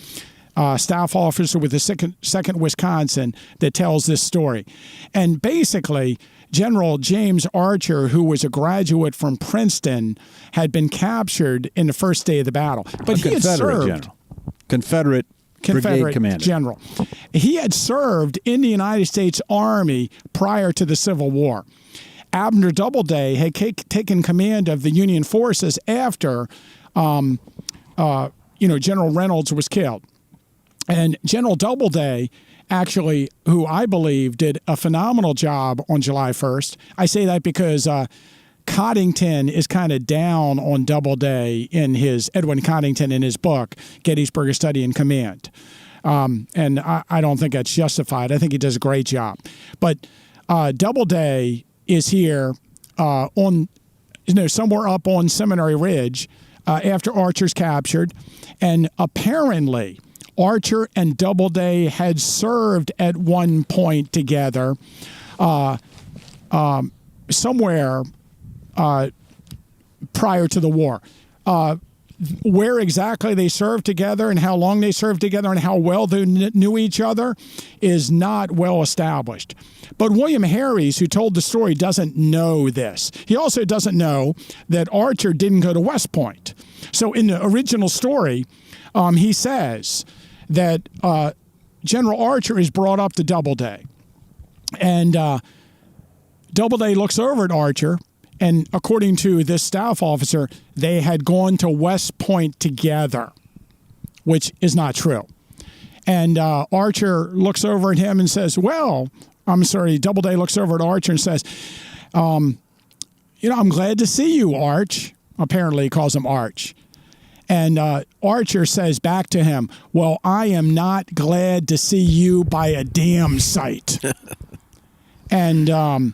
staff officer with the second Wisconsin that tells this story. And basically, General James Archer, who was a graduate from Princeton, had been captured in the first day of the battle. But he had served. Confederate brigade commander. General. He had served in the United States Army prior to the Civil War. Abner Doubleday had taken command of the Union forces after, General Reynolds was killed. And General Doubleday, actually, who I believe did a phenomenal job on July 1st. I say that because Coddington is kind of down on Doubleday Edwin Coddington in his book, Gettysburg, A Study in Command. And I don't think that's justified. I think he does a great job. But Doubleday is here somewhere up on Seminary Ridge after Archer's captured. And apparently Archer and Doubleday had served at one point together somewhere prior to the war. Where exactly they served together and how long they served together and how well they knew each other is not well established. But William Harries, who told the story, doesn't know this. He also doesn't know that Archer didn't go to West Point. So in the original story, he says that General Archer is brought up to Doubleday. And Doubleday looks over at Archer, and according to this staff officer, they had gone to West Point together, which is not true. And Archer looks over at him and says, Doubleday looks over at Archer and says, I'm glad to see you, Arch. Apparently he calls him Arch. And Archer says back to him, well, I am not glad to see you by a damn sight. And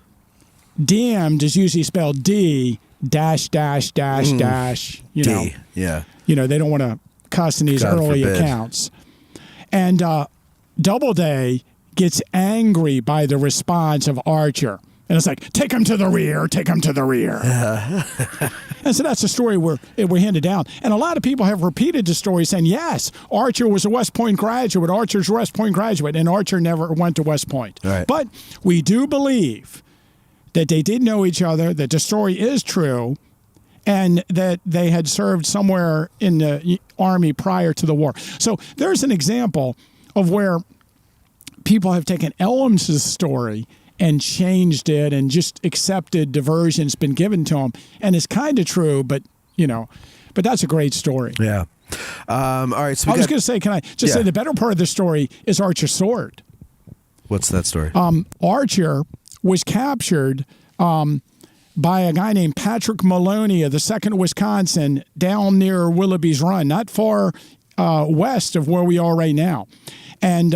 damned is usually spelled D dash. D, yeah. They don't want to cuss in these early accounts. And Doubleday gets angry by the response of Archer. And it's like, take him to the rear, take him to the rear. And so that's the story we're handed down. And a lot of people have repeated the story saying, yes, Archer was a West Point graduate, Archer's a West Point graduate, and Archer never went to West Point. Right. But we do believe that they did know each other, that the story is true, and that they had served somewhere in the Army prior to the war. So there's an example of where people have taken elements of the story and changed it and just accepted the version's been given to them. And it's kind of true, but that's a great story. Yeah. All right. So I was going to say, can I just say the better part of the story is Archer's sword. What's that story? Archer was captured by a guy named Patrick Maloney of the 2nd Wisconsin down near Willoughby's Run, not far west of where we are right now. And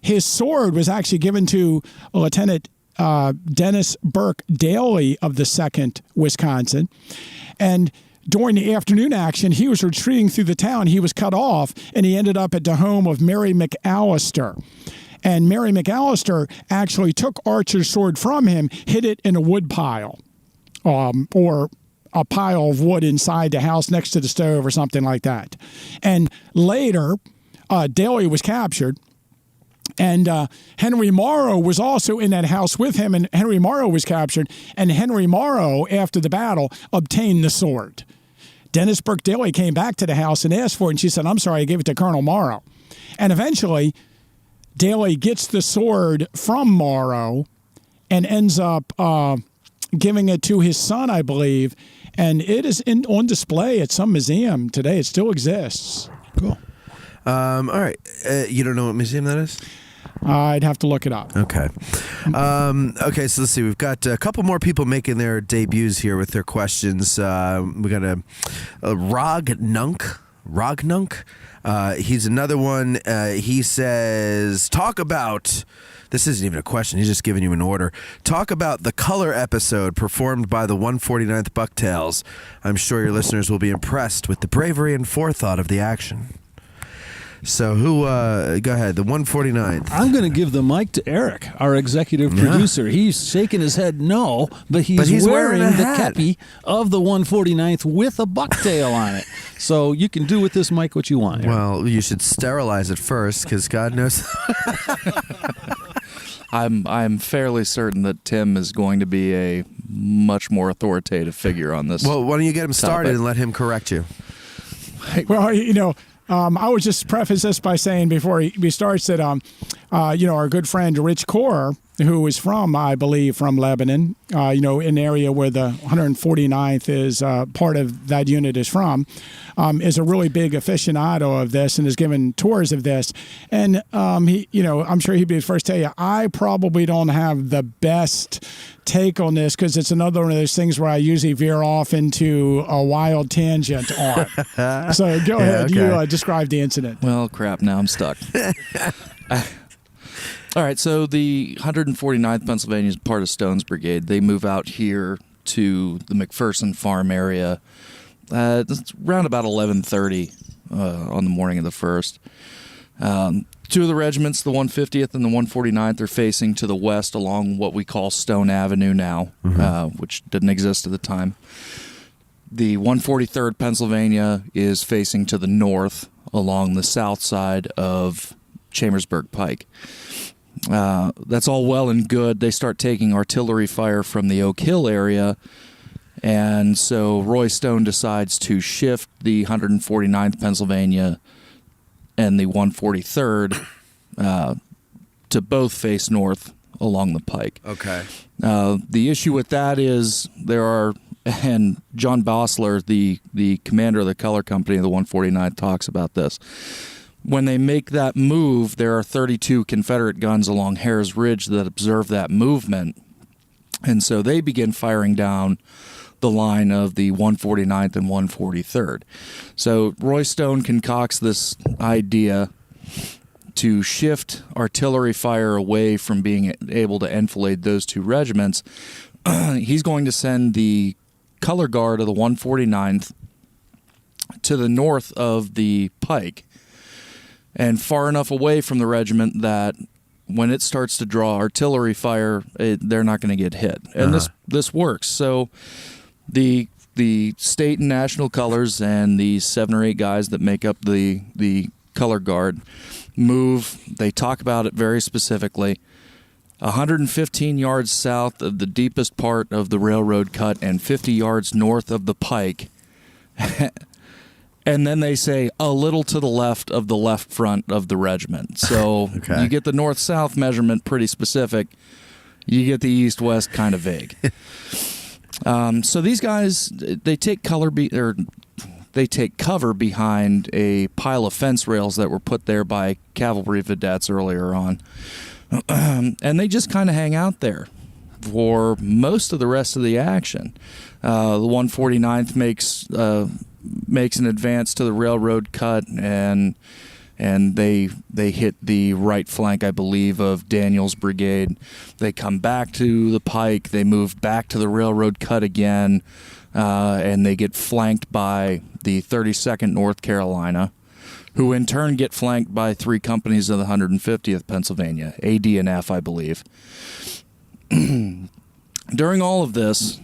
his sword was actually given to Lieutenant Dennis Burke Daly of the 2nd Wisconsin. And during the afternoon action, he was retreating through the town. He was cut off, and he ended up at the home of Mary McAllister. And Mary McAllister actually took Archer's sword from him, hid it in a wood pile, or a pile of wood inside the house next to the stove or something like that. And later, Daly was captured, And Henry Morrow was also in that house with him, and Henry Morrow was captured. And Henry Morrow, after the battle, obtained the sword. Dennis Burke Daly came back to the house and asked for it, and she said, I'm sorry, I gave it to Colonel Morrow. And eventually, Daly gets the sword from Morrow and ends up giving it to his son, I believe. And it is on display at some museum today. It still exists. Cool. All right. You don't know what museum that is? I'd have to look it up. Okay. Okay, so let's see. We've got a couple more people making their debuts here with their questions. We got a Rognunk. He's another one. He says, talk about... This isn't even a question. He's just giving you an order. Talk about the color episode performed by the 149th Bucktails. I'm sure your listeners will be impressed with the bravery and forethought of the action. So go ahead, the 149th. I'm going to give the mic to Eric, our executive producer. He's shaking his head no, but he's wearing the kepi of the 149th with a bucktail on it. So you can do with this mic what you want, Eric. Well, you should sterilize it first, because God knows. I'm fairly certain that Tim is going to be a much more authoritative figure on this. Well, why don't you get him started and let him correct you? Well, I would just preface this by saying before he starts that, our good friend Rdge Corps, who is from, I believe, from Lebanon, in the area where the 149th is part of that unit is from, is a really big aficionado of this and has given tours of this. And I'm sure he'd be the first to tell you, I probably don't have the best take on this because it's another one of those things where I usually veer off into a wild tangent on. So go ahead, you describe the incident. Well, crap, now I'm stuck. All right, so the 149th Pennsylvania is part of Stone's Brigade. They move out here to the McPherson farm area it's around about 11:30 on the morning of the 1st. Two of the regiments, the 150th and the 149th, are facing to the west along what we call Stone Avenue now, which didn't exist at the time. The 143rd Pennsylvania is facing to the north along the south side of Chambersburg Pike. That's all well and good. They start taking artillery fire from the Oak Hill area, and so Roy Stone decides to shift the 149th Pennsylvania and the 143rd to both face north along the pike. Okay. The issue with that is and John Bossler, the commander of the color company of the 149th, talks about this. When they make that move, there are 32 Confederate guns along Harris Ridge that observe that movement, and so they begin firing down the line of the 149th and 143rd. So Roy Stone concocts this idea to shift artillery fire away from being able to enfilade those two regiments. He's going to send the color guard of the 149th to the north of the pike and far enough away from the regiment that when it starts to draw artillery fire, they're not going to get hit. And this works. So the state and national colors and the 7 or 8 guys that make up the color guard move. They talk about it very specifically. 115 yards south of the deepest part of the railroad cut and 50 yards north of the pike. And then they say a little to the left of the left front of the regiment. So you get the north-south measurement pretty specific. You get the east-west kind of vague. So these guys, they take cover behind a pile of fence rails that were put there by cavalry vedettes earlier on. And they just kind of hang out there for most of the rest of the action. The 149th makes an advance to the railroad cut, and they hit the right flank, I believe, of Daniel's brigade. They come back to the pike. They move back to the railroad cut again, and they get flanked by the 32nd North Carolina, who in turn get flanked by 3 companies of the 150th Pennsylvania, A, D, and F, I believe. During all of this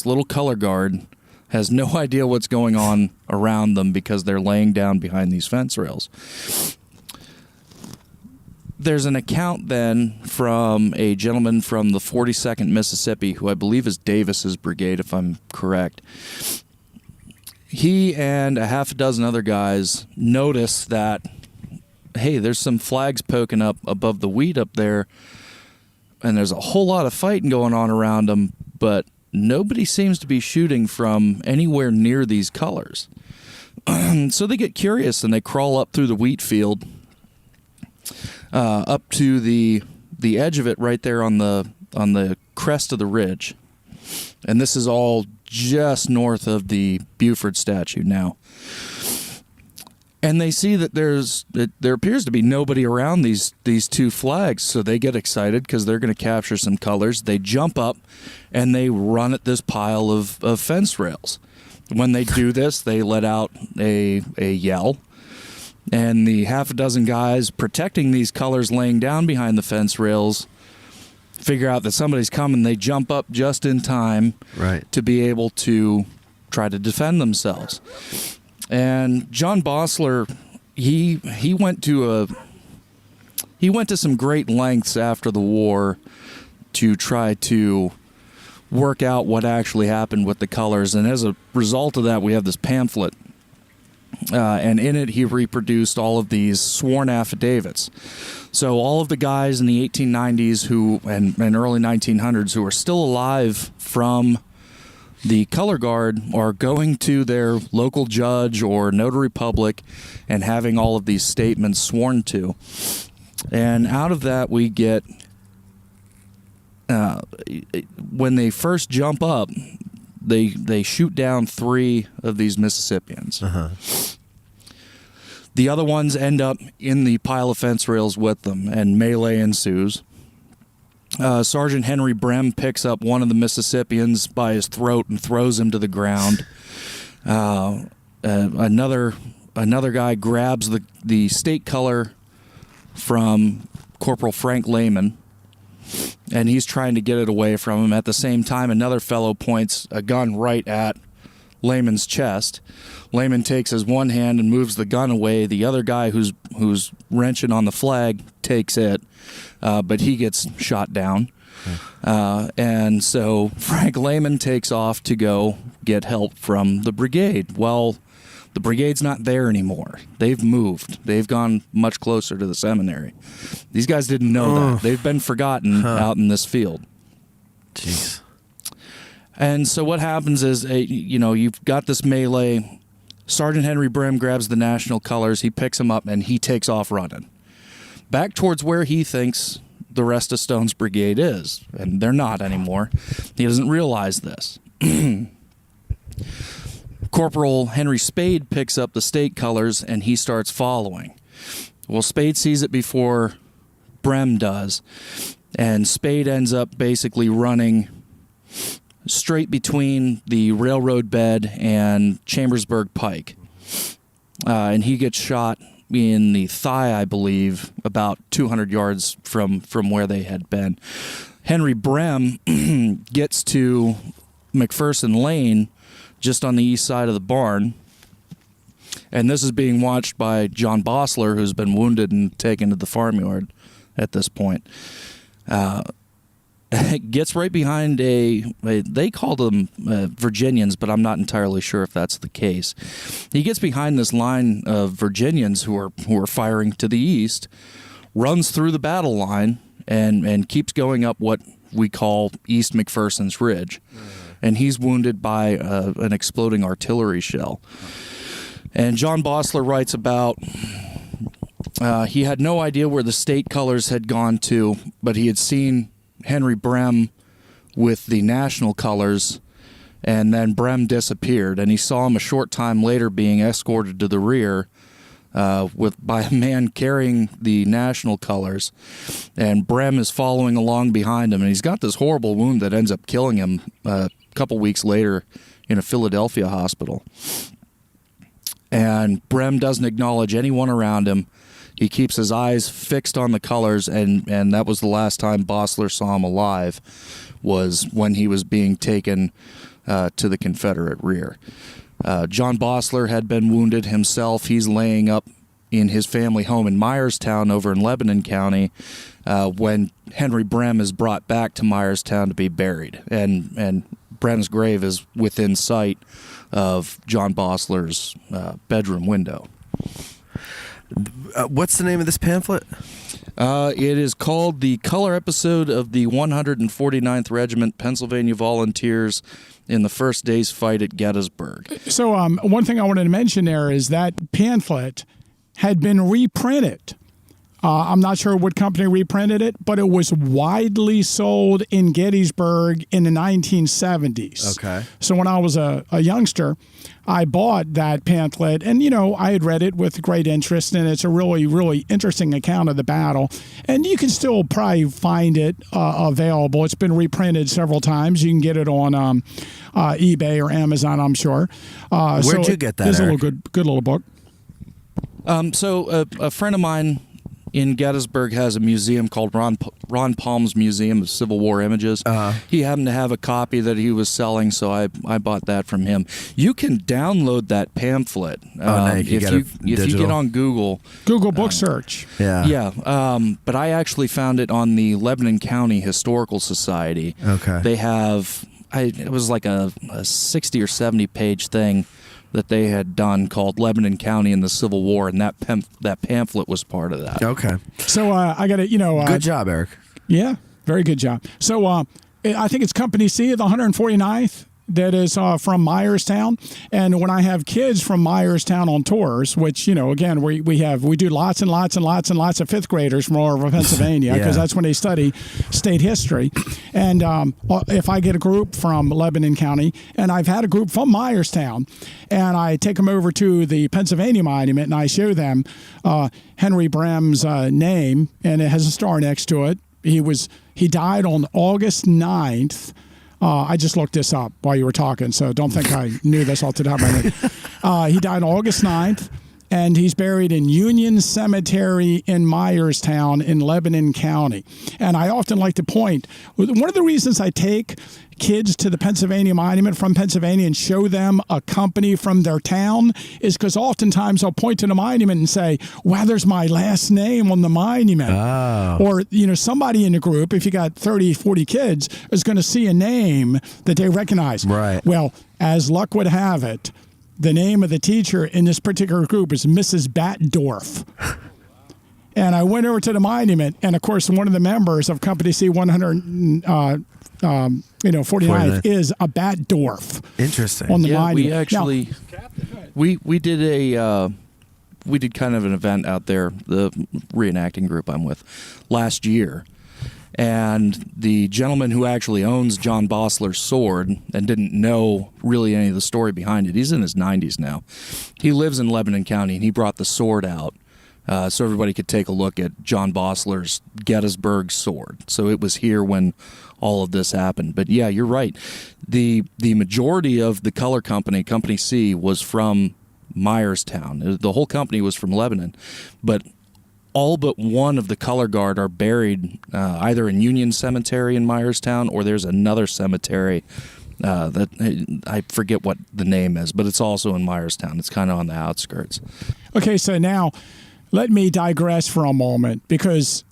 little color guard has no idea what's going on around them because they're laying down behind these fence rails. there's an account then from a gentleman from the 42nd Mississippi, who I believe is Davis's brigade, if I'm correct. He and a half a dozen other guys notice that, hey, there's some flags poking up above the wheat up there, and there's a whole lot of fighting going on around them, but nobody seems to be shooting from anywhere near these colors. So they get curious, and they crawl up through the wheat field, up to the edge of it right there on the crest of the ridge. And this is all just north of the Buford statue now. And they see that there appears to be nobody around these two flags, so they get excited because they're going to capture some colors. They jump up and they run at this pile of fence rails. When they do this, they let out a yell, and the half a dozen guys protecting these colors laying down behind the fence rails figure out that somebody's coming. They jump up just in time to be able to try to defend themselves. And John Bossler, he went to some great lengths after the war to try to work out what actually happened with the colors. And as a result of that, we have this pamphlet. And in it, he reproduced all of these sworn affidavits. So all of the guys in the 1890s and early 1900s who are still alive from the color guard are going to their local judge or notary public and having all of these statements sworn to. And out of that, we get, when they first jump up, they shoot down 3 of these Mississippians. The other ones end up in the pile of fence rails with them, and melee ensues. Sergeant Henry Burgwyn picks up one of the Mississippians by his throat and throws him to the ground. Another guy grabs the state color from Corporal Frank Lehman, and he's trying to get it away from him. At the same time, another fellow points a gun right at Lehman's chest. Lehman takes his one hand and moves the gun away. The other guy who's wrenching on the flag takes it, but he gets shot down. And so Frank Lehman takes off to go get help from the brigade. Well, the brigade's not there anymore. They've moved. They've gone much closer to the seminary. These guys didn't know that. They've been forgotten out in this field. Jeez. And so what happens is, you've got this melee. Sergeant Henry Burgwyn grabs the national colors. He picks them up, and he takes off running back towards where he thinks the rest of Stone's brigade is. And they're not anymore. He doesn't realize this. Corporal Henry Spade picks up the state colors, and he starts following. Well, Spade sees it before Burgwyn does, and Spade ends up basically running straight between the railroad bed and Chambersburg Pike. And he gets shot in the thigh, I believe, about 200 yards from where they had been. Henry Burgwyn gets to McPherson Lane, just on the east side of the barn. And this is being watched by John Bossler, who's been wounded and taken to the farmyard at this point. Gets right behind they call them Virginians, but I'm not entirely sure if that's the case. He gets behind this line of Virginians who are firing to the east, runs through the battle line, and keeps going up what we call East McPherson's Ridge. And he's wounded by an exploding artillery shell. And John Bossler writes about he had no idea where the state colors had gone to, but he had seen Henry Burgwyn with the national colors, and then Burgwyn disappeared, and he saw him a short time later being escorted to the rear by a man carrying the national colors, and Burgwyn is following along behind him, and he's got this horrible wound that ends up killing him a couple weeks later in a Philadelphia hospital. And Burgwyn doesn't acknowledge anyone around him. He keeps his eyes fixed on the colors, and that was the last time Bossler saw him alive, was when he was being taken to the Confederate rear. John Bossler had been wounded himself. He's laying up in his family home in Myerstown over in Lebanon County when Henry Brem is brought back to Myerstown to be buried. And Brem's grave is within sight of John Bossler's bedroom window. What's the name of this pamphlet? It is called The Color Episode of the 149th Regiment Pennsylvania Volunteers in the First Day's Fight at Gettysburg. So one thing I wanted to mention there is that pamphlet had been reprinted. I'm not sure what company reprinted it, but it was widely sold in Gettysburg in the 1970s. Okay. So when I was a youngster, I bought that pamphlet, and, I had read it with great interest, and it's a really, really interesting account of the battle. And you can still probably find it available. It's been reprinted several times. You can get it on eBay or Amazon, I'm sure. Where'd you get that, It's a Eric? little good little book. So a friend of mine in Gettysburg has a museum called Ron Palm's Museum of Civil War Images. He happened to have a copy that he was selling, so I bought that from him. You can download that pamphlet If you get on Google Book Search. Yeah. But I actually found it on the Lebanon County Historical Society. Okay. They have it was like a 60 or 70 page thing that they had done called Lebanon County in the Civil War, and that pamphlet was part of that. Okay. So I got to, Good job, Eric. Yeah, very good job. So I think it's Company C of the 149th that is from Myerstown. And when I have kids from Myerstown on tours, which, again, we do lots and lots and lots and lots of fifth graders from all over Pennsylvania because that's when they study state history. And if I get a group from Lebanon County, and I've had a group from Myerstown, and I take them over to the Pennsylvania Monument and I show them Henry Brem's name, and it has a star next to it. He died on August 9th. I just looked this up while you were talking, so don't think I knew this off the top of my head. He died August 9th, and he's buried in Union Cemetery in Myerstown in Lebanon County. And I often like to point, one of the reasons I take kids to the Pennsylvania Monument from Pennsylvania and show them a company from their town is because oftentimes I'll point to the monument and say, wow, there's my last name on the monument. Oh. Or, somebody in the group, if you got 30, 40 kids, is going to see a name that they recognize. Right. Well, as luck would have it, the name of the teacher in this particular group is Mrs. Batdorf. And I went over to the monument, and of course, one of the members of Company C 49th is a Batdorf. Interesting. On the monument. We actually we did kind of an event out there, the reenacting group I'm with, last year. And the gentleman who actually owns John Bossler's sword and didn't know really any of the story behind it, he's in his 90s now. He lives in Lebanon County, and he brought the sword out so everybody could take a look at John Bossler's Gettysburg sword. So it was here when all of this happened. But yeah, you're right. The majority of the color company, Company C, was from Myerstown. The whole company was from Lebanon. But all but one of the color guard are buried either in Union Cemetery in Myerstown, or there's another cemetery that I forget what the name is, but it's also in Myerstown. It's kind of on the outskirts. Okay, so now let me digress for a moment because,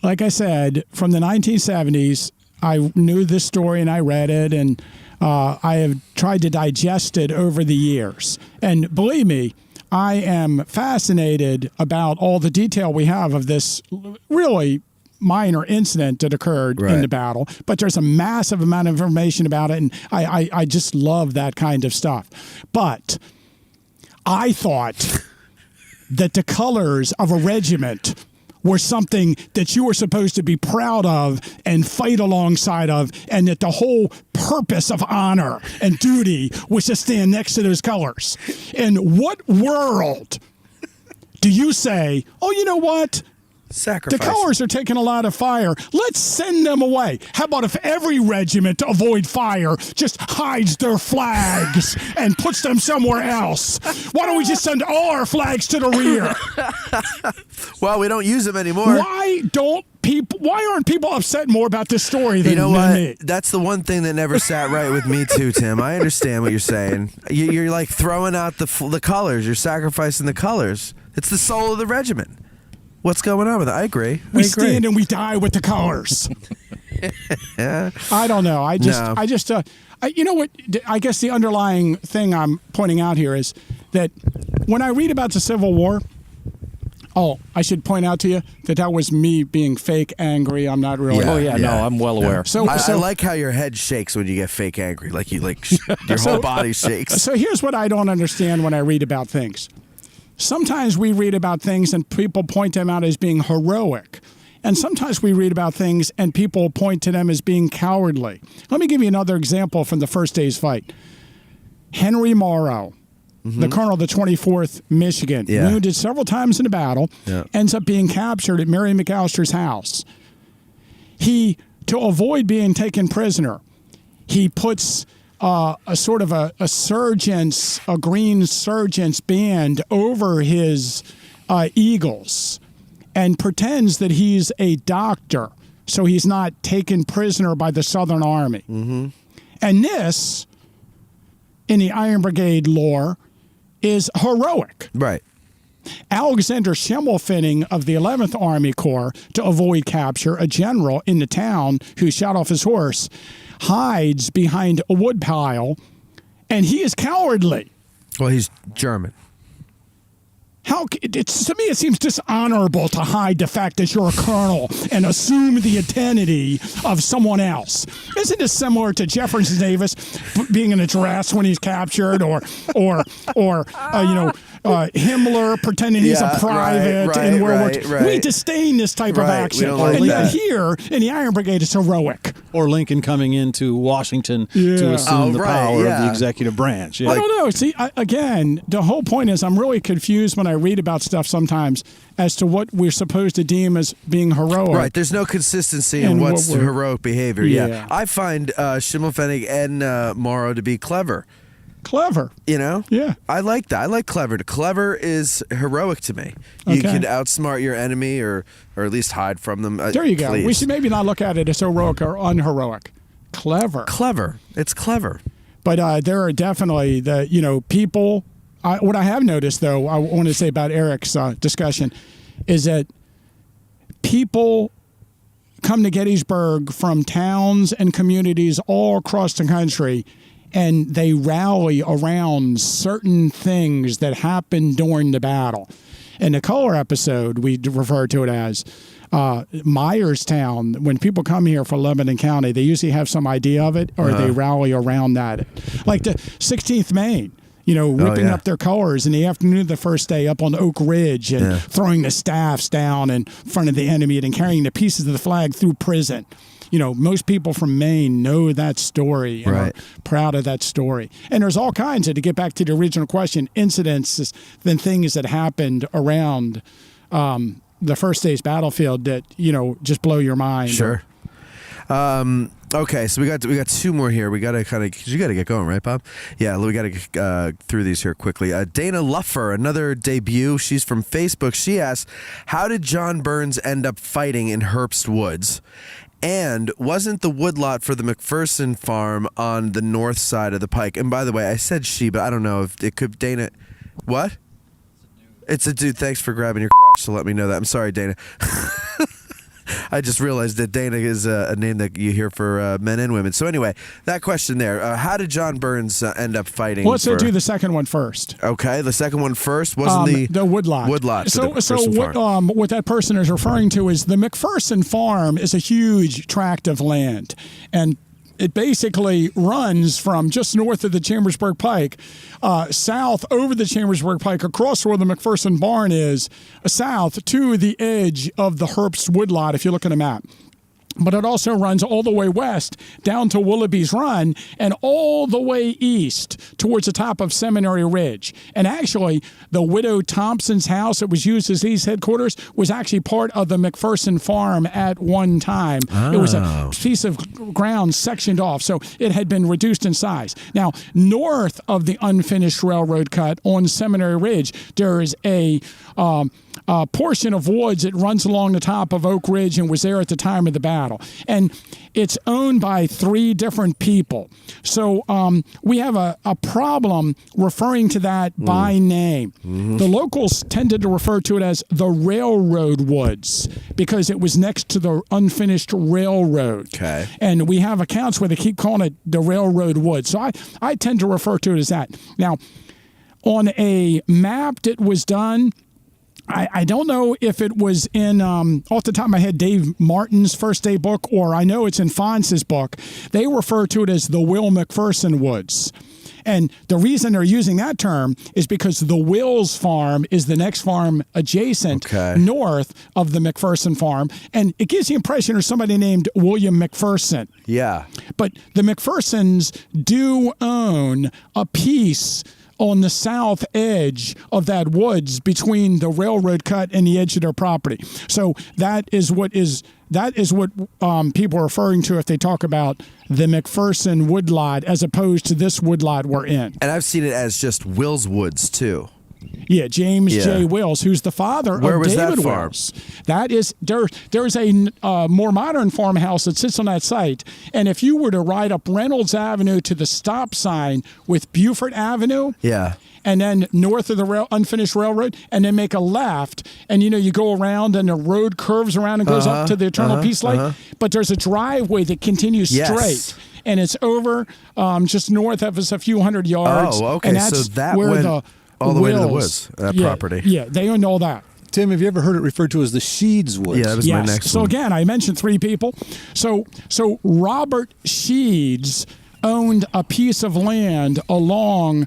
like I said, from the 1970s, I knew this story and I read it, and I have tried to digest it over the years. And believe me, I am fascinated about all the detail we have of this really minor incident that occurred in the battle, but there's a massive amount of information about it, and I just love that kind of stuff. But I thought that the colors of a regiment were something that you were supposed to be proud of and fight alongside of, and that the whole purpose of honor and duty was to stand next to those colors. In what world do you say, oh, you know what? Sacrifice. The colors are taking a lot of fire. Let's send them away. How about if every regiment, to avoid fire, just hides their flags and puts them somewhere else? Why don't we just send all our flags to the rear? Well, we don't use them anymore. Why aren't people upset more about this story than, me? That's the one thing that never sat right with me too, Tim. I understand what you're saying. You're like throwing out the colors. You're sacrificing the colors. It's the soul of the regiment. What's going on with it? I agree. We stand and we die with the colors. I don't know. You know what? I guess the underlying thing I'm pointing out here is that when I read about the Civil War, I should point out to you that was me being fake angry. I'm not really. No, I'm well aware. So I like how your head shakes when you get fake angry. Like your whole body shakes. So here's what I don't understand when I read about things. Sometimes we read about things and people point them out as being heroic. And sometimes we read about things and people point to them as being cowardly. Let me give you another example from the first day's fight. Henry Morrow, the colonel of the 24th Michigan, wounded several times in the battle, ends up being captured at Mary McAllister's house. To avoid being taken prisoner, he puts a sort of a green sergeant's band over his eagles and pretends that he's a doctor, so he's not taken prisoner by the Southern Army. And this, in the Iron Brigade lore, is heroic. Right. Alexander Schimmelfinning of the 11th Army Corps, to avoid capture, a general in the town who shot off his horse, hides behind a woodpile, and he is cowardly. Well, he's German. To me, it seems dishonorable to hide the fact that you're a colonel and assume the identity of someone else. Isn't this similar to Jefferson Davis being in a dress when he's captured, or Himmler pretending he's a private in World War II? Right. We disdain this type of action, and yet here in the Iron Brigade, it's heroic. Or Lincoln coming into Washington to assume the power of the executive branch. I don't know. See, again, the whole point is I'm really confused when I read about stuff sometimes as to what we're supposed to deem as being heroic. Right. There's no consistency in what's heroic behavior. Yeah. I find Schimmelfinning and Morrow to be clever. Clever. Yeah. I like that. I like clever. Clever is heroic to me. You can outsmart your enemy or at least hide from them. There you go. Please. We should maybe not look at it as heroic or unheroic. Clever. Clever. It's clever. But there are definitely people. What I have noticed, though, I want to say about Eric's discussion, is that people come to Gettysburg from towns and communities all across the country, and they rally around certain things that happened during the battle. In the color episode, we refer to it as Myerstown. When people come here for Lebanon County, they usually have some idea of it, or they rally around that. Like the 16th Maine. Ripping up their colors in the afternoon of the first day up on Oak Ridge and throwing the staffs down in front of the enemy and carrying the pieces of the flag through prison. Most people from Maine know that story and are proud of that story. And there's all kinds of, to get back to the original question, incidents and things that happened around the first day's battlefield that, just blow your mind. Sure. Okay, so we got two more here. We got to because you got to get going, right, Bob? Yeah, we got to get through these here quickly. Dana Luffer, another debut. She's from Facebook. She asks, how did John Burns end up fighting in Herbst Woods? And wasn't the woodlot for the McPherson farm on the north side of the pike? And by the way, I said she, but I don't know if it could Dana. What? It's a dude. Thanks for grabbing your to let me know that. I'm sorry, Dana. I just realized that Dana is a name that you hear for men and women. So anyway, that question there. How did John Burns end up fighting? Let's do the second one first. Okay, the second one first. Wasn't the woodlot. Woodlot. So what that person is referring to is the McPherson farm is a huge tract of land, and it basically runs from just north of the Chambersburg Pike, south over the Chambersburg Pike, across where the McPherson barn is, south to the edge of the Herbst woodlot, if you look at a map. But it also runs all the way west down to Willoughby's Run and all the way east towards the top of Seminary Ridge. And actually, the widow Thompson's house that was used as East headquarters was actually part of the McPherson farm at one time. It was a piece of ground sectioned off, so it had been reduced in size. Now, north of the unfinished railroad cut on Seminary Ridge, there is a portion of woods that runs along the top of Oak Ridge and was there at the time of the battle. And it's owned by 3 different people. So we have a problem referring to that by name. Mm-hmm. The locals tended to refer to it as the Railroad Woods because it was next to the unfinished railroad. Okay. And we have accounts where they keep calling it the Railroad Woods. So I tend to refer to it as that. Now, on a map that was done, I don't know if it was in, off the top of my head, Dave Martin's First Day book, or I know it's in Fonz's book. They refer to it as the Will McPherson Woods. And the reason they're using that term is because the Wills farm is the next farm adjacent north of the McPherson farm. And it gives the impression there's somebody named William McPherson. Yeah. But the McPhersons do own a piece on the south edge of that woods between the railroad cut and the edge of their property. So that is what people are referring to if they talk about the McPherson woodlot as opposed to this woodlot we're in. And I've seen it as just Will's Woods too. Yeah, James J. Wills, who's the father of David Wills. That is there's a more modern farmhouse that sits on that site, and if you were to ride up Reynolds Avenue to the stop sign with Buford Avenue, and then north of the unfinished railroad, and then make a left, and you go around and the road curves around and goes up to the Eternal Peace Light, but there's a driveway that continues straight. And it's over just north of us a few hundred yards. Oh, okay. And that's so that where went all the way to the woods, that property. Yeah, they owned all that. Tim, have you ever heard it referred to as the Sheeds Woods? Yeah, that was my next one. So again, I mentioned 3 people. So Robert Sheeds owned a piece of land along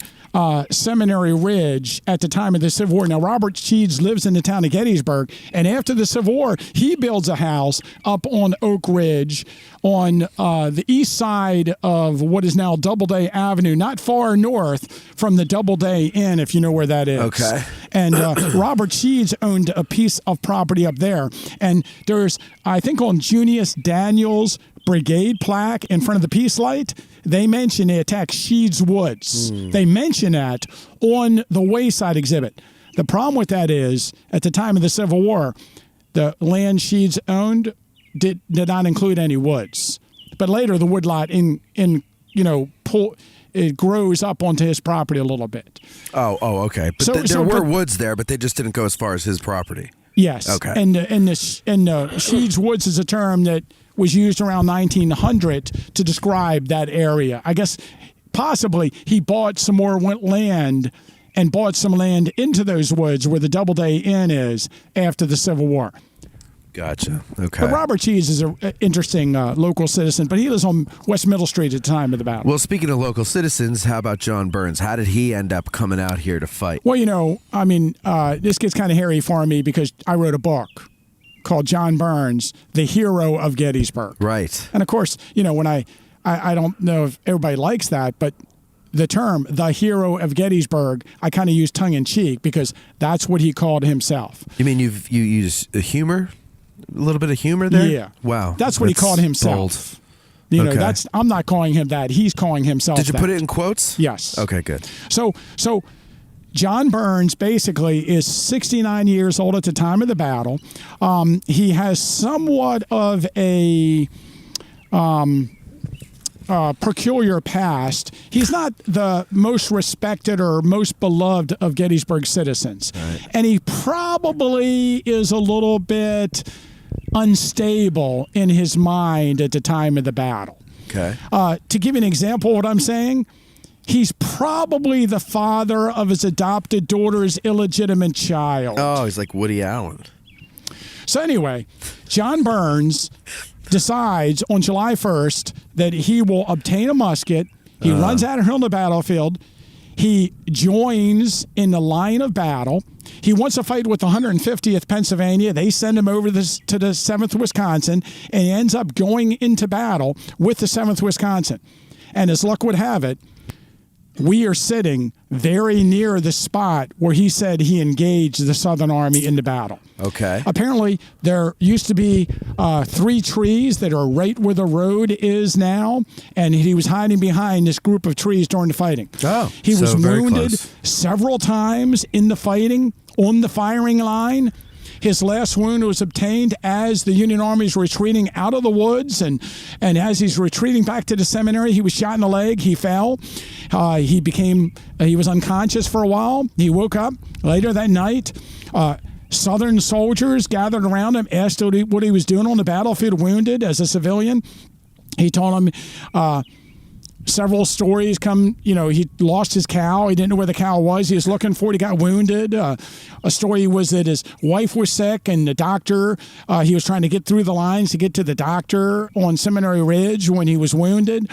Seminary Ridge at the time of the Civil War. Now, Robert Sheeds lives in the town of Gettysburg, and after the Civil War, he builds a house up on Oak Ridge on the east side of what is now Doubleday Avenue, not far north from the Doubleday Inn, if you know where that is. Okay. And Robert Sheeds owned a piece of property up there. And there's, I think on Junius Daniels' brigade plaque in front of the Peace Light, they mention they attacked Sheeds Woods. They mention that on the Wayside exhibit. The problem with that is, at the time of the Civil War, the land Sheeds owned did not include any woods. But later, the woodlot it grows up onto his property a little bit. Oh, okay. But there were woods there, but they just didn't go as far as his property. Yes. Okay. And the Sheeds Woods is a term that was used around 1900 to describe that area. I guess possibly he bought some more land and bought some land into those woods where the Doubleday Inn is after the Civil War. Gotcha. Okay. But Robert Sheeds is an interesting local citizen, but he lives on West Middle Street at the time of the battle. Well, speaking of local citizens, how about John Burns? How did he end up coming out here to fight? Well, this gets kind of hairy for me because I wrote a book called John Burns, the Hero of Gettysburg. Right. And of course, when I don't know if everybody likes that, but the term, the Hero of Gettysburg, I kind of use tongue in cheek because that's what he called himself. You mean you use humor? A little bit of humor there? Yeah. Wow. That's what he called himself. Bold. Okay. I'm not calling him that. He's calling himself Did you that. put it in quotes? Yes. Okay, good. So John Burns basically is 69 years old at the time of the battle. He has somewhat of a peculiar past. He's not the most respected or most beloved of Gettysburg citizens. Right. And he probably is a little bit unstable in his mind at the time of the battle. Okay. To give you an example of what I'm saying, he's probably the father of his adopted daughter's illegitimate child. Oh, he's like Woody Allen. So anyway, John Burns decides on July 1st that he will obtain a musket. He runs out on the battlefield. He joins in the line of battle. He wants to fight with the 150th Pennsylvania. They send him over to the 7th Wisconsin, and he ends up going into battle with the 7th Wisconsin. And as luck would have it, we are sitting very near the spot where he said he engaged the Southern Army into battle. Okay. Apparently, there used to be 3 trees that are right where the road is now, and he was hiding behind this group of trees during the fighting. Oh, he was so very wounded close. several times in the fighting on the firing line. His last wound was obtained as the Union Army was retreating out of the woods, and as he's retreating back to the seminary, he was shot in the leg. He fell. He was unconscious for a while. He woke up later that night. Southern soldiers gathered around him, asked what he was doing on the battlefield, wounded as a civilian. He told them several stories he lost his cow. He didn't know where the cow was. He was looking for it. He got wounded. A story was that his wife was sick, and the doctor, he was trying to get through the lines to get to the doctor on Seminary Ridge when he was wounded.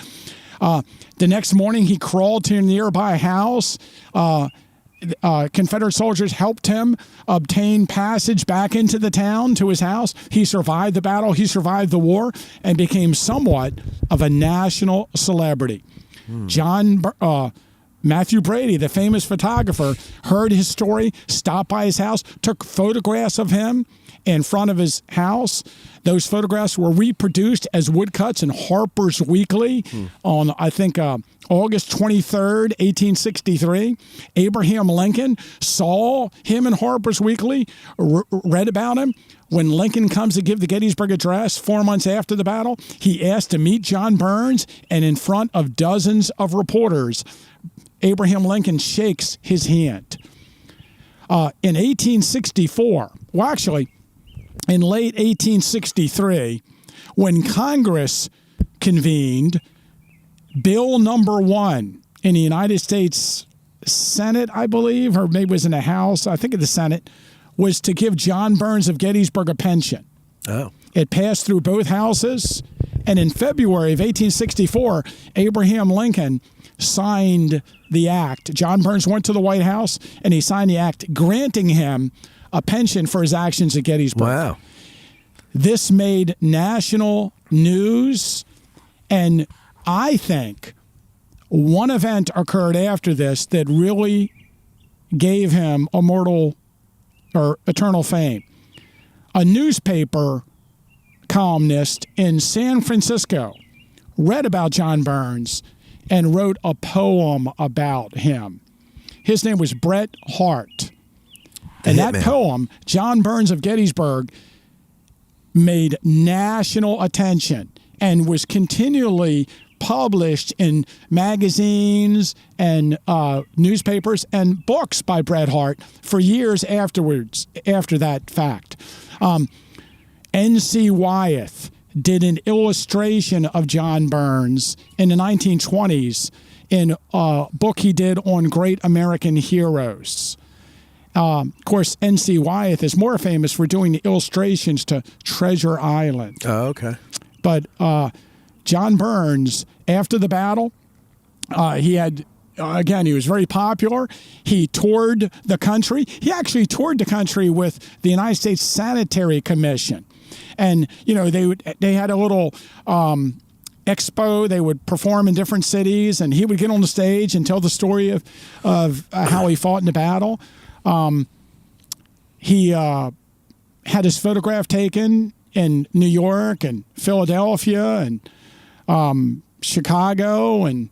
The next morning, he crawled to a nearby house. Confederate soldiers helped him obtain passage back into the town to his house. He survived the battle. He survived the war and became somewhat of a national celebrity. Matthew Brady, the famous photographer, heard his story, stopped by his house, took photographs of him in front of his house. Those photographs were reproduced as woodcuts in Harper's Weekly on, I think, August 23rd, 1863. Abraham Lincoln saw him in Harper's Weekly, read about him. When Lincoln comes to give the Gettysburg Address 4 months after the battle, he asked to meet John Burns, and in front of dozens of reporters, Abraham Lincoln shakes his hand. In 1864, well, actually, in late 1863, when Congress convened, Bill number 1 in the United States Senate, I believe, or maybe it was in the House, I think in the Senate, was to give John Burns of Gettysburg a pension. Oh. It passed through both houses, and in February of 1864, Abraham Lincoln signed the act. John Burns went to the White House, and he signed the act granting him a pension for his actions at Gettysburg. Wow. This made national news, and I think one event occurred after this that really gave him immortal or eternal fame. A newspaper columnist in San Francisco read about John Burns and wrote a poem about him. His name was Bret Harte. And that poem, John Burns of Gettysburg, made national attention and was continually published in magazines and newspapers and books by Bret Harte for years afterwards, after that fact. N.C. Wyeth did an illustration of John Burns in the 1920s in a book he did on great American heroes. Of course, N.C. Wyeth is more famous for doing the illustrations to Treasure Island. Oh, okay. But John Burns, after the battle, he had, again, he was very popular. He toured the country. He actually toured the country with the United States Sanitary Commission. And, they had a little expo. They would perform in different cities, and he would get on the stage and tell the story of how he fought in the battle. He had his photograph taken in New York and Philadelphia and Chicago, and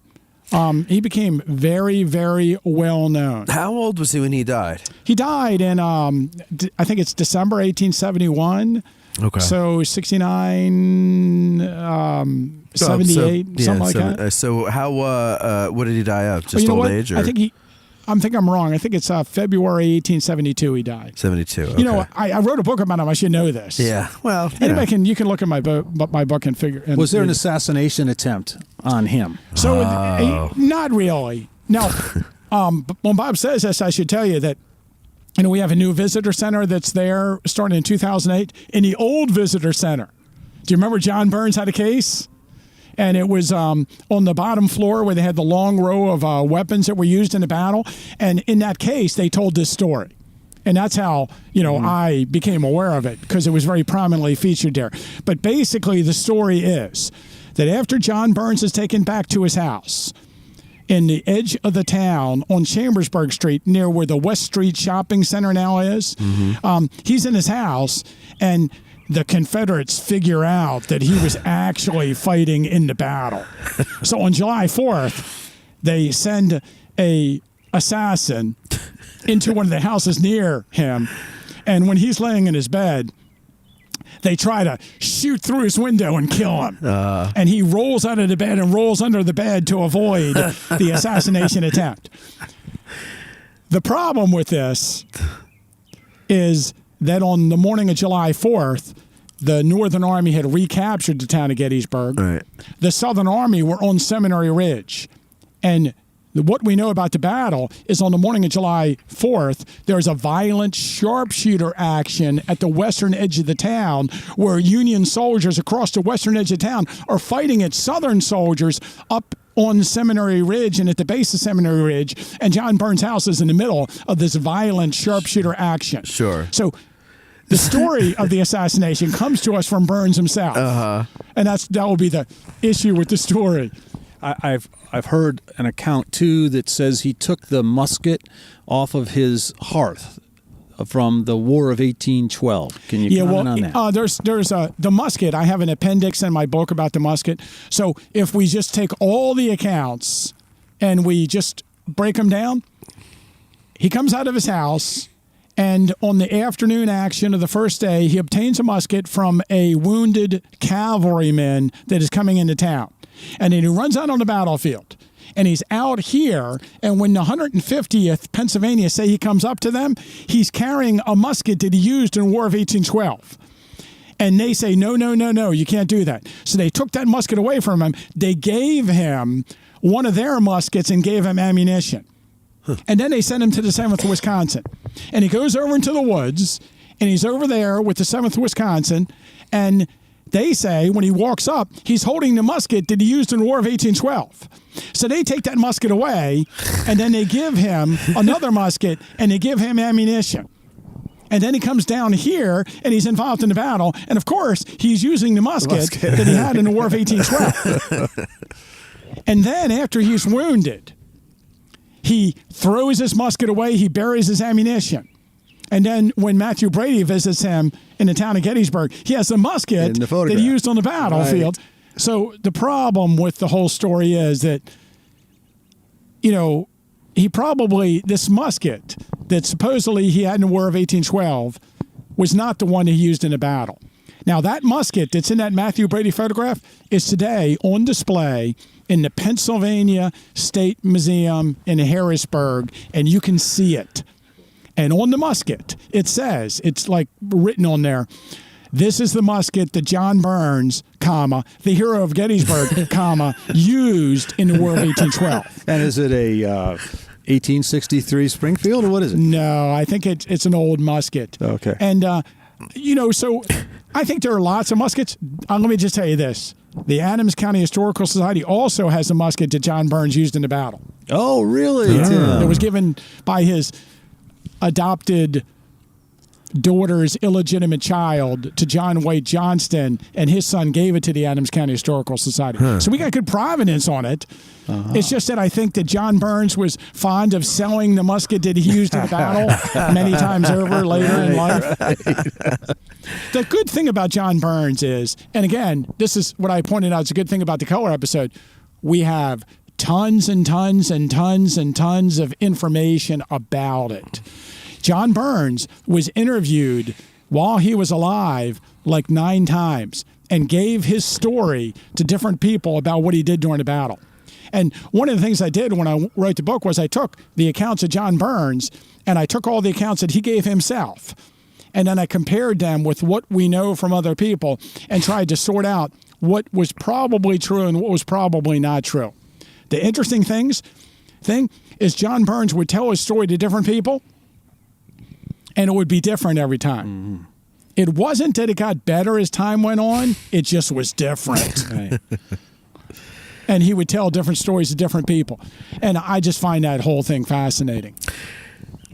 he became very, very well known. How old was he when he died? He died in, I think it's December 1871. Okay. So 69, 78, something like that. So how? What did he die of? Just old age? Or? I think I'm wrong. I think it's February 1872 he died. 72. Okay. I wrote a book about him. I should know this. Yeah. Well, you can look at my book and figure. And was there an assassination attempt on him? So not really. No. But when Bob says this, I should tell you that we have a new visitor center that's there starting in 2008. In the old visitor center, do you remember John Burns had a case? And it was on the bottom floor where they had the long row of weapons that were used in the battle. And in that case, they told this story. And that's how, I became aware of it, because it was very prominently featured there. But basically, the story is that after John Burns is taken back to his house, in the edge of the town on Chambersburg Street, near where the West Street Shopping Center now is. He's in his house, and the Confederates figure out that he was actually fighting in the battle. So on July 4th, they send a assassin into one of the houses near him, and when he's laying in his bed, they try to shoot through his window and kill him. And he rolls out of the bed and rolls under the bed to avoid the assassination attempt. The problem with this is that on the morning of July 4th, the Northern Army had recaptured the town of Gettysburg. Right. The Southern Army were on Seminary Ridge. And what we know about the battle is on the morning of July 4th, there was a violent sharpshooter action at the western edge of the town where Union soldiers across the western edge of town are fighting at Southern soldiers up on Seminary Ridge and at the base of Seminary Ridge. And John Burns' house is in the middle of this violent sharpshooter action. Sure. So the story of the assassination comes to us from Burns himself. And that will be the issue with the story. I've heard an account too that says he took the musket off of his hearth from the War of 1812. Can you comment on that? There's the musket. I have an appendix in my book about the musket. So if we just take all the accounts and we just break them down, he comes out of his house, and on the afternoon action of the first day, he obtains a musket from a wounded cavalryman that is coming into town. And then he runs out on the battlefield. And he's out here, and when the 150th Pennsylvania say he comes up to them, he's carrying a musket that he used in War of 1812. And they say, no, you can't do that. So they took that musket away from him. They gave him one of their muskets and gave him ammunition. And then they sent him to the 7th Wisconsin. And he goes over into the woods, and he's over there with the 7th Wisconsin, and they say when he walks up, he's holding the musket that he used in War of 1812. So they take that musket away, and then they give him another musket, and they give him ammunition. And then he comes down here, and he's involved in the battle. And, of course, he's using the musket that he had in the War of 1812. And then after he's wounded, he throws his musket away. He buries his ammunition. And then when Matthew Brady visits him in the town of Gettysburg, he has a musket that he used on the battlefield. Right. So the problem with the whole story is that, this musket that supposedly he had in the War of 1812 was not the one he used in the battle. Now, that musket that's in that Matthew Brady photograph is today on display in the Pennsylvania State Museum in Harrisburg, and you can see it. And on the musket, it says, it's like written on there, this is the musket that John Burns, the hero of Gettysburg, used in the War of 1812. And is it a 1863 Springfield, or what is it? No, I think it's an old musket. Okay. And, so I think there are lots of muskets. Let me just tell you this. The Adams County Historical Society also has a musket that John Burns used in the battle. Oh, really? It was given by his adopted daughter's illegitimate child to John White Johnston, and his son gave it to the Adams County Historical Society. So we got good provenance on it. It's just that I think that John Burns was fond of selling the musket that he used in the battle many times over later in life. The good thing about John Burns is, and again, this is what I pointed out, it's a good thing about the color episode, we have tons and tons and tons and tons of information about it. John Burns was interviewed while he was alive like 9 times and gave his story to different people about what he did during the battle. And one of the things I did when I wrote the book was I took the accounts of John Burns and I took all the accounts that he gave himself, and then I compared them with what we know from other people and tried to sort out what was probably true and what was probably not true. The interesting thing is John Burns would tell his story to different people, and it would be different every time. Mm-hmm. It wasn't that it got better as time went on. It just was different. Right. And he would tell different stories to different people. And I just find that whole thing fascinating.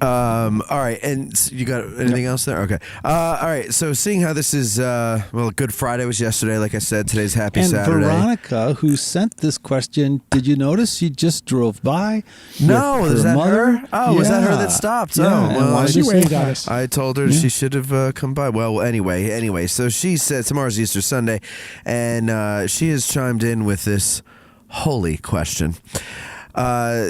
All right, and you got anything else there? Okay. All right, so seeing how this is, Good Friday was yesterday, like I said. Today's Happy And Saturday. Veronica, who sent this question, did you notice she just drove by? No, with is that mother? her? Oh, was that her that stopped? Yeah, Oh, and well, why I did you She say waved hi? at us. I told her she should have come by. Well, anyway, so she said tomorrow's Easter Sunday, and she has chimed in with this holy question.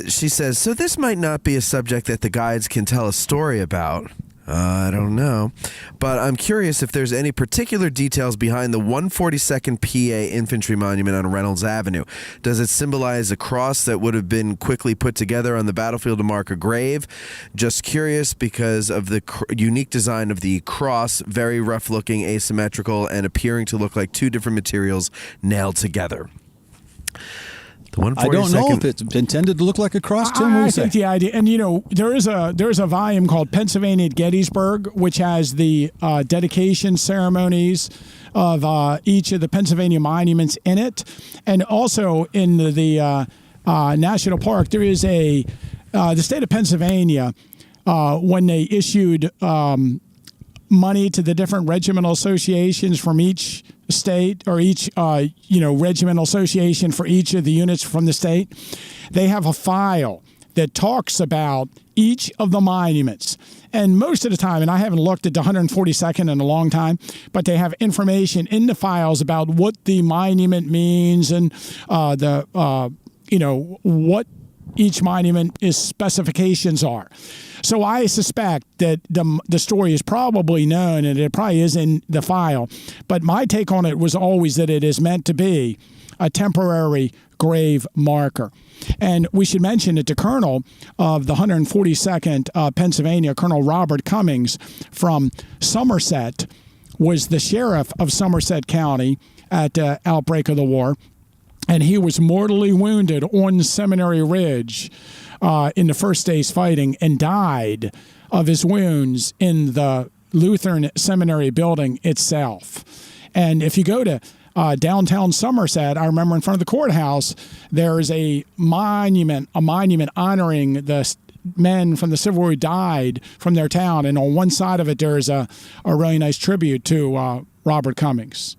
She says, so this might not be a subject that the guides can tell a story about. I don't know. But I'm curious if there's any particular details behind the 142nd PA Infantry Monument on Reynolds Avenue. Does it symbolize a cross that would have been quickly put together on the battlefield to mark a grave? Just curious because of the unique design of the cross, very rough looking, asymmetrical, and appearing to look like two different materials nailed together. I don't know if it's intended to look like a cross, Tim. I think the idea, and there is a volume called Pennsylvania at Gettysburg, which has the dedication ceremonies of each of the Pennsylvania monuments in it, and also in the national park there is the state of Pennsylvania when they issued money to the different regimental associations from each state, or each regimental association for each of the units from the state. They have a file that talks about each of the monuments. And most of the time, and I haven't looked at the 142nd in a long time, but they have information in the files about what the monument means and what each monument is specifications are. So I suspect that the story is probably known, and it probably is in the file. But my take on it was always that it is meant to be a temporary grave marker. And we should mention that the colonel of the 142nd Pennsylvania, Colonel Robert Cummings from Somerset, was the sheriff of Somerset County at the outbreak of the war. And he was mortally wounded on Seminary Ridge in the first day's fighting, and died of his wounds in the Lutheran Seminary building itself. And if you go to downtown Somerset, I remember in front of the courthouse, there is a monument honoring the men from the Civil War who died from their town. And on one side of it, there is a really nice tribute to Robert Cummings.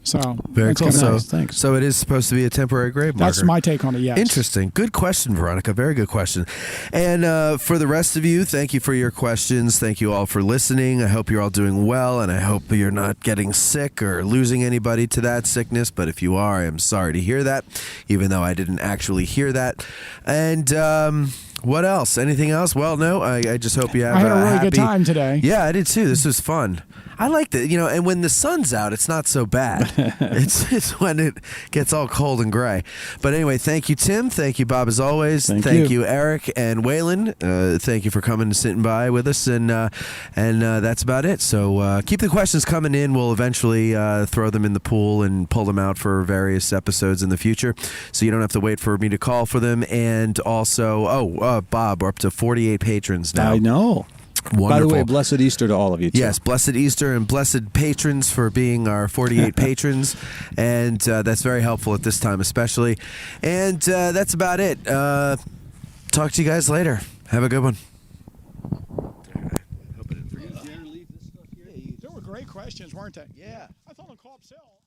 So very cool. Nice. Thanks. So it is supposed to be a temporary grave marker. That's my take on it. Yes. Interesting. Good question, Veronica. Very good question. And for the rest of you, thank you for your questions. Thank you all for listening. I hope you're all doing well, and I hope you're not getting sick or losing anybody to that sickness. But if you are, I am sorry to hear that, even though I didn't actually hear that. And what else? Anything else? Well, no. I just hope you have. I had a really good time today. Yeah, I did too. This was fun. I like that, and when the sun's out, it's not so bad. it's when it gets all cold and gray. But anyway, thank you, Tim. Thank you, Bob, as always. Thank you, Eric and Waylon. Thank you for coming and sitting by with us, and that's about it. So keep the questions coming in. We'll eventually throw them in the pool and pull them out for various episodes in the future, so you don't have to wait for me to call for them. And also, Bob, we're up to 48 patrons now. I know. Wonderful. By the way, blessed Easter to all of you, too. Yes, blessed Easter and blessed patrons for being our 48 patrons. And that's very helpful at this time especially. And that's about it. Talk to you guys later. Have a good one. There were great questions, weren't they? Yeah. I thought on Cobb Cell.